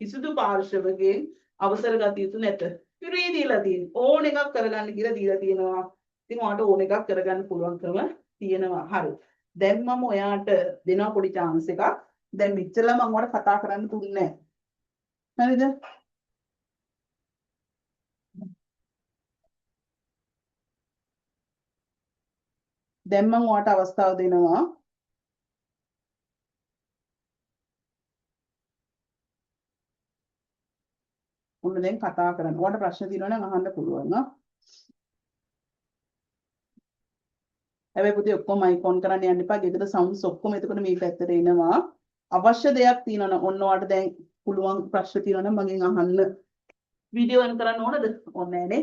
කිසිදු පාර්ශවකෙන් අවසර ගත යුතු නැත. ෆ්‍රී දීලා තියෙන ඕන එකක් කරගන්න කියලා දීලා තියෙනවා. ඉතින් ඔයාලට ඕන එකක් කරගන්න පුළුවන්කම තියෙනවා. හරි. දැන් මම ඔයාට දෙනවා පොඩි chance එකක්. දැන් මෙච්චරලා මම ඔයාලට කතා කරන්න දුන්නේ නැහැ. හරිද? දැන් මම ඔයාට අවස්ථාව දෙනවා. ඔන්න දැන් කතා කරන්න. ඔයාලට ප්‍රශ්න තියෙනවා නම් අහන්න පුළුවන් නා. හැබැයි පුතේ ඔක්කොම අයිකෝන් කරන්න යන්න එපා. ගෙදර සවුන්ඩ්ස් ඔක්කොම එතකොට මේ පැත්තට එනවා. අවශ්‍ය දෙයක් තියෙනවා නම් ඔන්න ඔයාලට දැන් පුළුවන් ප්‍රශ්න තියෙනවා නම් මගෙන් අහන්න. වීඩියෝ ඔන් කරන්න ඕනද? ඕනේ නෑනේ.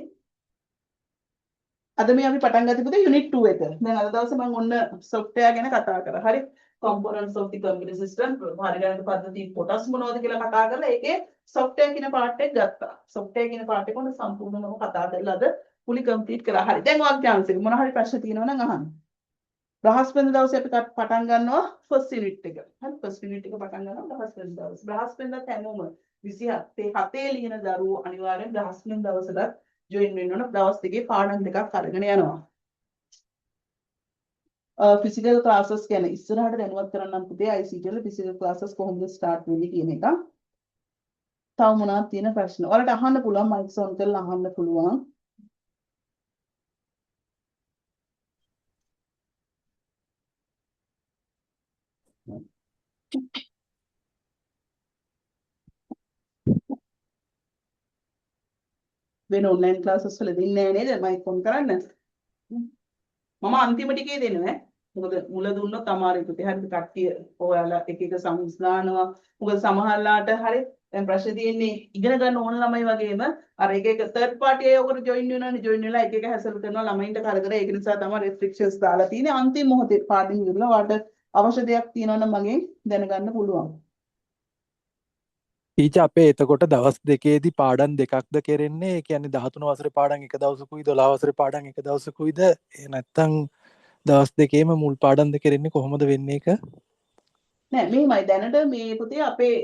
අද මේ අපි පටන් ගත්තේ පුතේ යුනිට් 2 එක. දැන් අද දවසේ මම ඔන්න software ගැන කතා කරා. හරි. components of the computer system පරිගණක පද්ධති කොටස් මොනවද කියලා කතා කරලා ඒකේ software කියන part එක ගත්තා. software කියන part එක උන සම්පූර්ණවම කතා කරලා අද fully complete කරා. හරි. දැන් ඔයාලට chance එක මොන හරි ප්‍රශ්න තියෙනවා නම් අහන්න. බ්‍රහස්පතින්දා දවසේ අපි පටන් ගන්නවා first unit එක. හරි first unit එක පටන් ගන්නවා බ්‍රහස්පතින්දා දවසේ. බ්‍රහස්පතින්දා හැමෝම 27 ලියන දරුවෝ අනිවාර්යෙන් බ්‍රහස්පතින්දා දවසට join වෙන්න ඕන. දවස් දෙකේ පාඩම් දෙකක් අරගෙන යනවා. physical classes ගැන ඉස්සරහට දැනුවත් කරන්නම් පුතේ ICT වල physical classes කොහොමද start වෙන්නේ කියන එක. තව මොනවද තියෙන ප්‍රශ්න? ඔයාලට අහන්න පුළුවන් mic on කරලා අහන්න පුළුවන්. වෙන online classes වල දෙන්නේ නැහැ නේද mic on කරන්න? මම අන්තිම ටිකේ දෙනවා. මොකද මුල දුන්නොත් අමාරුයි පුතේ. හරිද? කට්ටිය ඔයාලා එක එක සම්ස් දානවා. මොකද සමහරලාට හරි දැන් ප්‍රශ්නේ තියෙන්නේ ඉගෙන ගන්න ඕන ළමයි වගේම අර එක එක third party අය ඔකට join වෙනවනේ. join වෙලා එක එක හැසල් කරනවා ළමයින්ට කරදර. ඒක නිසා තමයි restrictions දාලා තියෙන්නේ. අන්තිම මොහොතේ පාඩම් ඉවරලා ඔයාලට අවශ්‍ය දෙයක් තියෙනවා නම් මගෙන් දැනගන්න පුළුවන්. ටීචර් අපේ එතකොට දවස් දෙකේදී පාඩම් දෙකක්ද කෙරෙන්නේ? ඒ කියන්නේ 13 වසරේ පාඩම් එක දවසකුයි 12 වසරේ පාඩම් එක දවසකුයිද? නැත්නම් දවස් දෙකේම මුල් පාඩම්ද කෙරෙන්නේ? කොහොමද වෙන්නේ ඒක? නෑ මෙහෙමයි දැනට මේ පුතේ අපේ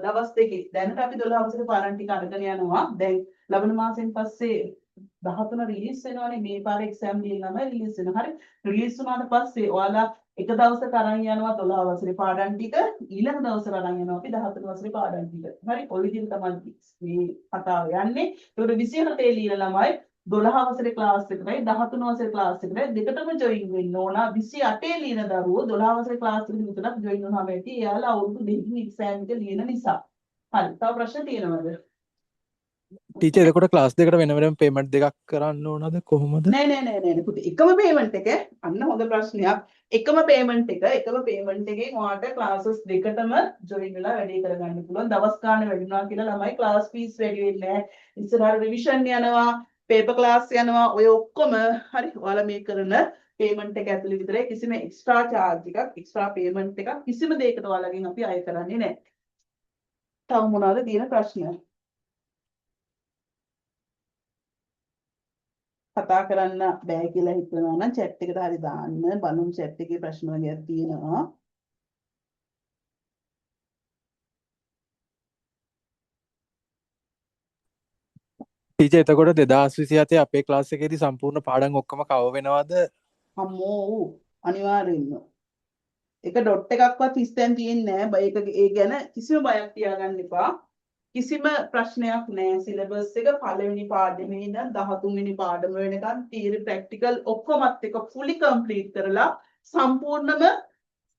දවස් දෙකේ දැනට අපි 12 වසරේ පාඩම් ටික අරගෙන යනවා. දැන් ලබන මාසෙන් පස්සේ 13 රිලීස් වෙනවානේ. මේ පාර එක්සෑම් දීලා නම් රිලීස් වෙනවා. හරි. රිලීස් වුණාට පස්සේ ඔයාලා එක දවසක අරන් යනවා 12 වසරේ පාඩම් ටික. ඊළඟ දවසට අරන් යනවා අපි 14 වසරේ පාඩම් ටික. හරි. ඔය විදිහට තමයි මේ කතාව යන්නේ. ඒකට 27 ලියන ළමයි 12 වසරේ ක්ලාස් එකකටයි 13 වසරේ ක්ලාස් එකකටයි දෙකටම join වෙන්න ඕන. 28 ලියන දරුවෝ 12 වසරේ ක්ලාස් එකට විතරක් join වුණාම ඇති. එයාලා අවුරුදු දෙකකින් එක්සෑම් එක ලියන නිසා. හරි. තව ප්‍රශ්න තියෙනවද? ටීචර් එතකොට ක්ලාස් දෙකට වෙන වෙනම පේමන්ට් දෙකක් කරන්න ඕනද කොහොමද? නෑ පුතේ එකම පේමන්ට් එක අන්න හොඳ ප්‍රශ්නයක්. එකම පේමන්ට් එකෙන් ඔයාලට ක්ලාසස් දෙකටම ජොයින් වෙලා වැඩේ කරගන්න පුළුවන්. දවස් ගන්න වැඩි වුණා කියලා ළමයි ක්ලාස් ෆීස් වැඩි වෙන්නේ නැහැ. ඉස්සරහට රිවිෂන් යනවා, පේපර් ක්ලාස් යනවා. ඔය ඔක්කොම හරි ඔයාලා මේ කරන පේමන්ට් එක ඇතුළේ විතරයි. කිසිම එක්ස්ට්‍රා චාර්ජ් එකක්, එක්ස්ට්‍රා පේමන්ට් එකක් කිසිම දෙයකට ඔයාලගෙන් අපි අය කරන්නේ නැහැ. තව මොනවද තියෙන ප්‍රශ්න? කතා කරන්න බෑ කියලා හිතනවා නම් chat එකට හරි දාන්න. බලමු chat එකේ ප්‍රශ්න වගේක් තියෙනවා. ටීචර් එතකොට 2027 අපේ ක්ලාස් එකේදී සම්පූර්ණ පාඩම් ඔක්කොම කව වෙනවද? අම්මෝ අනිවාර්යෙන්ම. එක ඩොට් එකක්වත් හිස්තැන් තියෙන්නේ නැහැ. ඒක ඒ ගැන කිසිම බයක් තියාගන්න එපා. කිසිම ප්‍රශ්නයක් නැහැ. සිලබස් එක පළවෙනි පාඩමේ ඉඳන් 13 වෙනි පාඩම වෙනකන් තියරි ප්‍රැක්ටිකල් ඔක්කොමත් එක fully complete කරලා සම්පූර්ණම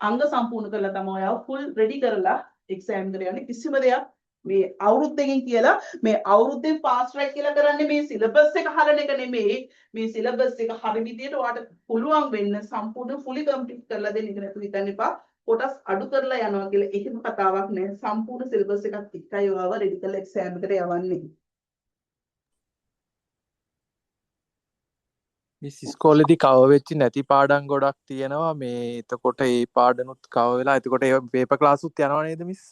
අංග සම්පූර්ණ කරලා තමයි ඔයාව full ready කරලා එක්සෑම් එකට යන්නේ. කිසිම දෙයක් මේ අවුරුද්දකින් කියලා මේ අවුරුද්දෙන් fast track කියලා කරන්නේ මේ සිලබස් එක හරන එක නෙමෙයි. මේ සිලබස් එක හරි විදියට ඔයාලට පුළුවන් වෙන්න සම්පූර්ණ fully complete කරලා දෙන්න එක නැතුව හිතන්න එපා. කොටස් අඩු කරලා යනවා කියලා එහෙම කතාවක් නෑ. සම්පූර්ණ සිලබස් එකත් එක්කයි ඔයාව රෙඩි කරලා එක්සෑම් එකට යවන්නේ. මිස් ඉස්කෝලේදී කව වෙච්චි නැති පාඩම් ගොඩක් තියෙනවා මේ එතකොට ඒ පාඩනුත් කව වෙලා එතකොට ඒ පේපර් ක්ලාස් උත් යනවා නේද මිස්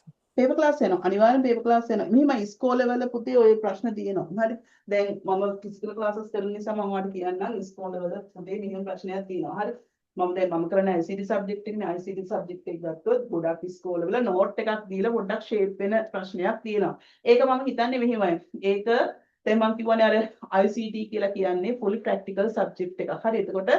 පේපර් ක්ලාස් යනවා අනිවාර්යෙන් පේපර් ක්ලාස් යනවා මෙහිම ඉස්කෝලේ වල පුතේ ඔය ප්‍රශ්න තියෙනවා හරි දැන් මම ෆිසිකල් ක්ලාසස් කරන නිසා මම ඔයාලට කියන්නම් ඉස්කෝලේ වල පුතේ මෙහෙම ප්‍රශ්නයක් තියෙනවා හරි මම කරන ICT සබ්ජෙක්ට් එකනේ ICT සබ්ජෙක්ට් එක ගත්තොත් ගොඩක් ඉස්කෝලේ වල නෝට් එකක් දීලා පොඩ්ඩක් ෂේප් වෙන ප්‍රශ්නයක් තියෙනවා ඒක මම හිතන්නේ මෙහෙමයි ඒක දැන් මම කියවනේ අර ICT කියලා කියන්නේ fully practical subject එකක්. හරි. එතකොට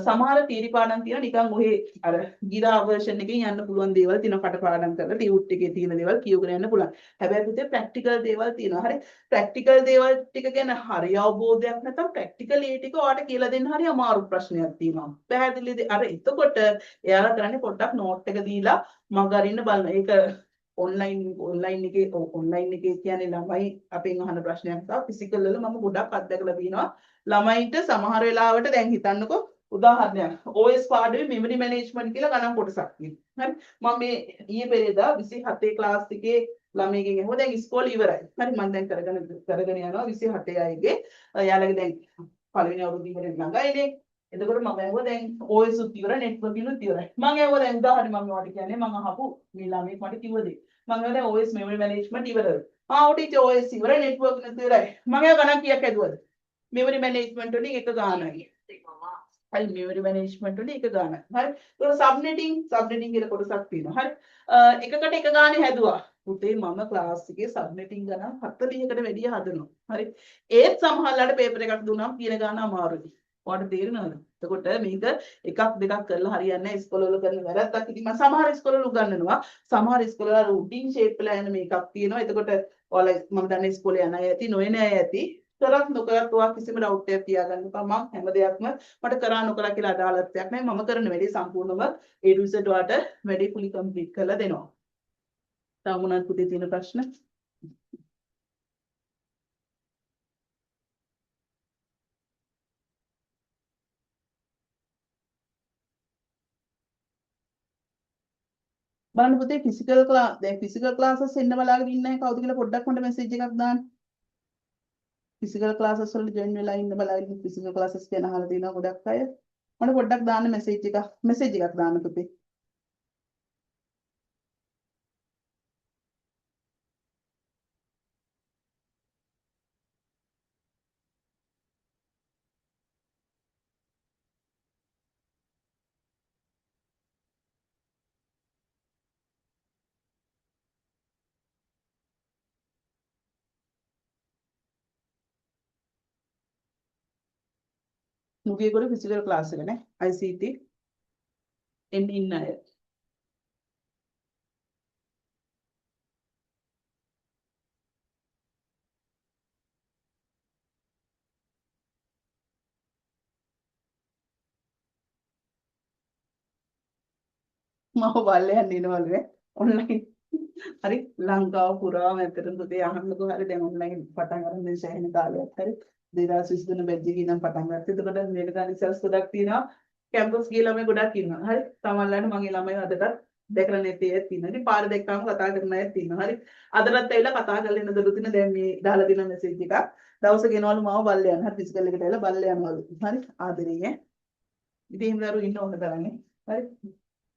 සමහර තියරි පාඩම් තියෙනවා නිකන් ඔහේ අර ගිරා version එකෙන් යන්න පුළුවන් දේවල් තියෙනවා කට පාඩම් කරලා ටියුට් එකේ තියෙන දේවල් කියවගෙන යන්න පුළුවන්. හැබැයි පුතේ practical දේවල් තියෙනවා. හරි. practical දේවල් ටික ගැන හරි අවබෝධයක් නැත්නම් practical ඒ ටික ඔයාලට කියලා දෙන්න හරි අමාරු ප්‍රශ්නයක් තියෙනවා. පැහැදිලිද? අර එතකොට එයාලා කරන්නේ පොඩ්ඩක් note එක දීලා මග අරින්න බලන. ඒක ඔන්ලයින් එකේ කියන්නේ ළමයි අපෙන් අහන ප්‍රශ්නයක් තමයි ෆිසිකල් වල මම ගොඩක් අත්දැකලා තියෙනවා ළමයින්ට සමහර වෙලාවට දැන් හිතන්නකෝ උදාහරණයක් OS පාඩමේ මෙමරි මැනේජ්මන්ට් කියලා ගණන් කොටසක් තියෙනවා හරි මම මේ ඊයේ පෙරේදා 27 ක්ලාස් එකේ ළමයිගෙන් අහුවා දැන් ඉස්කෝලේ ඉවරයි හරි මම දැන් කරගෙන යනවා 28 අයගේ යාළුවගේ දැන් පළවෙනි අවුරුද්ද ඉවරෙන් ළඟයිනේ එතකොට මම ඇහුවා දැන් OS උත් ඉවරයි networking උත් ඉවරයි මම ඇහුවා දැන් උදාහරණ මම ඔයාලට කියන්නේ මම අහපු මේ ළමෙක් මට කිව්ව දේ මම දැන් OS memory management ඉවරයි. ටීචර් OS ඉවරයි network නැති ඉවරයි. මම ගණන් කීයක් ඇදුවද? memory management වලින් එක ගානයි. Signal lost. හරි memory management වලින් එක ගානයි. හරි. ඒක subnetting කියලා කොටසක් තියෙනවා. හරි. එකකට එක ගානේ හැදුවා. පුතේ මම ක්ලාස් එකේ subnetting ගණන් 40කට වැඩිය හදනවා. හරි. ඒත් සමහරලාට පේපර් එකක් දුන්නාම කියන ගාන අමාරුයි. ඔයාලට තේරෙනවද? එතකොට මේක එකක් දෙකක් කරලා හරියන්නේ නැහැ ඉස්කෝලවල කරන වැරද්දක්. ඉතින් මම සමහර ඉස්කෝලවල උගන්වනවා. සමහර ඉස්කෝලවල රුටින් ෂේප් වල යන මේකක් තියෙනවා. එතකොට ඔයාලා මම දන්නේ ඉස්කෝලේ යන අය ඇති, නොයන අය ඇති. කරත් නොකරත් ඔයා කිසිම ඩවුට් එකක් තියාගන්න එපා. මම හැම දෙයක්ම මට කරා නොකරා කියලා අදාළත්වයක් නැහැ. මම කරන වැඩේ සම්පූර්ණම A to Z ඔයාලට වැඩේ fully complete කරලා දෙනවා. තව මොනවද පුතේ තියෙන ප්‍රශ්න? බලන්න පුතේ ෆිසිකල් ක්ලාසස් එන්න බලාගෙන ඉන්න අය කවුද කියලා පොඩ්ඩක් මට මැසේජ් එකක් දාන්න. ෆිසිකල් ක්ලාසස් වල ජොයින් වෙලා ඉන්න බලාගෙන ෆිසිකල් ක්ලාසස් ගැන අහලා තියෙනවා ගොඩක් අය. මට පොඩ්ඩක් දාන්න මැසේජ් එකක් දාන්න පුතේ. නුගේගොඩ ෆිසිකල් ක්ලාස් එක නේ ICT එන්න ඉන්න අය. මම බලයන් ඉනවලු නේ ඔන්ලයින්. හරි ලංකාව පුරාම ඇත්තටම පුතේ අහන්නකෝ හරි දැන් ඔන්ලයින් පටන් ගන්න මේ සෑහෙන කාලයක් හරි 2023 වෙනි බැච් එකේ ඉඳන් පටන් ගත්තා. එතකොට මේක ගන්න රිසර්ච් ගොඩක් තියෙනවා. කැම්පස් ගිය ළමයි ගොඩක් ඉන්නවා. හරි. තමන්ලාට මගේ ළමයි අදටත් දැකලා නැති අයත් ඉන්නවා. ඉතින් පාර දැක්කම කතා කරන අයත් ඉන්නවා. හරි. අදටත් ඇවිල්ලා කතා කරලා ඉන්න දරුතින දැන් මේ දාලා දෙන මැසේජ් එකක්. දවස ගෙනවලු මාව බල්ලයන්. හරි ෆිසිකල් එකට ඇවිල්ලා බල්ලයන්වලු. හරි. ආදරෙයි ඈ. ඉතින් එහෙම දරුවෝ ඉන්න ඕන තරන්නේ. හරි.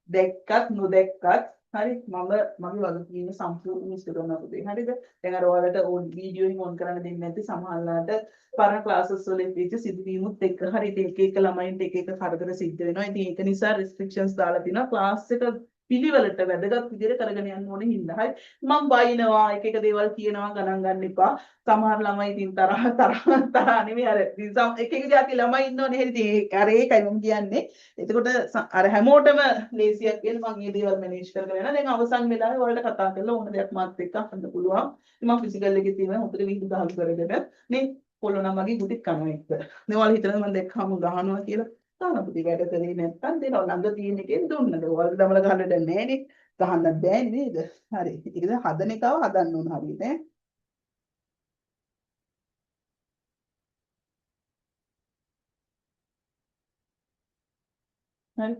දැක්කත් නොදැක්කත් හරි මම මගේ වගකීම සම්පූර්ණ ඉෂ්ට කරනවා පුතේ. හරිද? දැන් අර ඔයාලට ඕන් වීඩියෝ එකක් ඔන් කරන්න දෙන්නේ නැති සමහරලාට පරණ ක්ලාසස් වලින් වෙච්ච සිදුවීමුත් එක්ක හරි එක එක ළමයින්ට එක එක කරදර සිද්ධ වෙනවා. ඉතින් ඒක නිසා restrictions දාලා තිනවා ක්ලාස් එක පිළිවෙලට වැදගත් විදිහට කරගෙන යන්න ඕනේ හින්දා. හරි. මම බයිනවා එක එක දේවල් කියනවා ගණන් ගන්න එපා. සමහර ළමයි ඉතින් තරහ නෙමෙයි අර එක එක જાති ළමයි ඉන්නෝනේ. හරි ඉතින් අර ඒකයි මම කියන්නේ. එතකොට අර හැමෝටම ලේසියක් වෙන මම මේ දේවල් මැනේජ් කරගෙන යනවා. දැන් අවසන් වෙලාවේ ඔයාලට කතා කරලා ඕන දෙයක් මාත් එක්ක අහන්න පුළුවන්. ඉතින් මම ෆිසිකල් එකේ තියෙන හොඳට විහිදහල් කරගෙන නේ පොළොන වගේ ගුටික් කනවා එක්ක. දැන් ඔයාලා හිතනවා මම දැක්කම ගහනවා කියලා. තානපති වැඩ කරේ නැත්තම් දෙනවා ළඟ තියෙන එකෙන් දුන්නද ඔයාලට දමල ගහන්න දෙන්නේ නැහනේ ගහන්නත් බෑනේ නේද හරි ඒක දැන් හදන එකව හදන්න ඕන හරියට හරි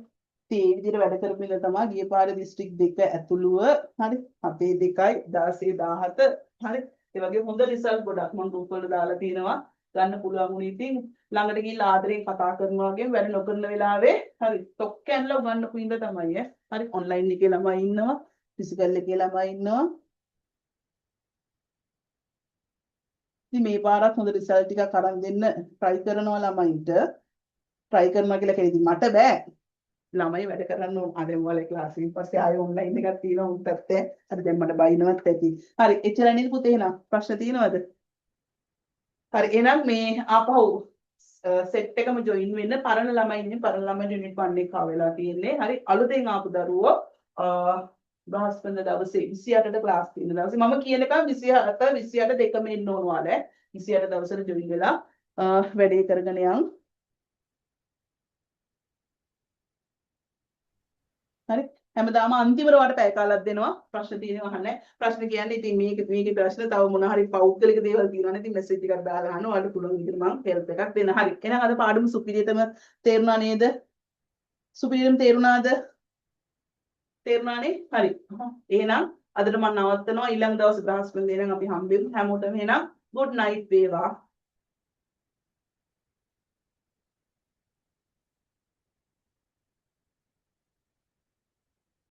ඒ විදිහට වැඩ කරපු ඉඳ තමයි ගිය පාර දිස්ත්‍රික් දෙක ඇතුළුව හරි අපේ 2යි 16 17 හරි ඒ වගේ හොඳ රිසල්ට් ගොඩක් මම ගෲප් වල දාලා තියෙනවා ගන්න පුළුවන් උනේ. ඉතින් ළඟට ගිහිල්ලා ආදරෙන් කතා කරනවා වගේ වැඩ නොකරන වෙලාවේ හරි ටොක් කැන්ලා උගන්නපු ඉඳ තමයි ඈ. හරි ඔන්ලයින් එකේ ළමයි ඉන්නවා, ෆිසිකල් එකේ ළමයි ඉන්නවා. ඉතින් මේ පාරත් හොඳ රිසල්ට් ටිකක් අරන් දෙන්න try කරනවා ළමයින්ට. try කරනවා කියලා කියන්නේ ඉතින් මට බෑ. ළමයි වැඩ කරන්න ඕන. අර මොලේ ක්ලාස් එකෙන් පස්සේ ආයෙ ඔන්ලයින් එකක් තියෙනවා උන්ටත් ඈ. හරි දැන් මට බයිනවත් ඇති. හරි එච්චරයි නේද පුතේ එහෙනම් ප්‍රශ්න තියෙනවද? හරි එහෙනම් මේ ආපහු සෙට් එකම ජොයින් වෙන්න පරණ ළමයි ඉන්නේ පරණ ළමයි යුනිට් 1 එක ආවෙලා තියෙන්නේ. හරි අලුතෙන් ආපු දරුවෝ බ්‍රහස්පතින්දා දවසේ 28ට ක්ලාස් තියෙන දවසේ මම කියන එක 27 28 දෙකම එන්න ඕන ඔයාලා 28 දවසට ජොයින් වෙලා වැඩේ කරගෙන යන්න. හරි හැමදාම අන්තිමට වාට පැය කාලක් දෙනවා ප්‍රශ්න තියෙනවා අහන්න. ප්‍රශ්න කියන්නේ ඉතින් මේකේ ප්‍රශ්න තව මොන හරි පෞද්ගලික දේවල් තියෙනවා නේ. ඉතින් මෙසේජ් එකක් දාලා අහන්න ඔයාලට පුළුවන් විදිහට මම හෙල්ප් එකක් දෙන්න. හරි එහෙනම් අද පාඩම සුපිරියටම තේරුණා නේද? සුපිරියටම තේරුණාද? තේරුණානේ? හරි. එහෙනම් අදට මම නවත්තනවා. ඊළඟ දවසේ බ්‍රහස්පතින්දා ඉඳන් අපි හම්බෙමු. හැමෝටම එහෙනම් good night වේවා.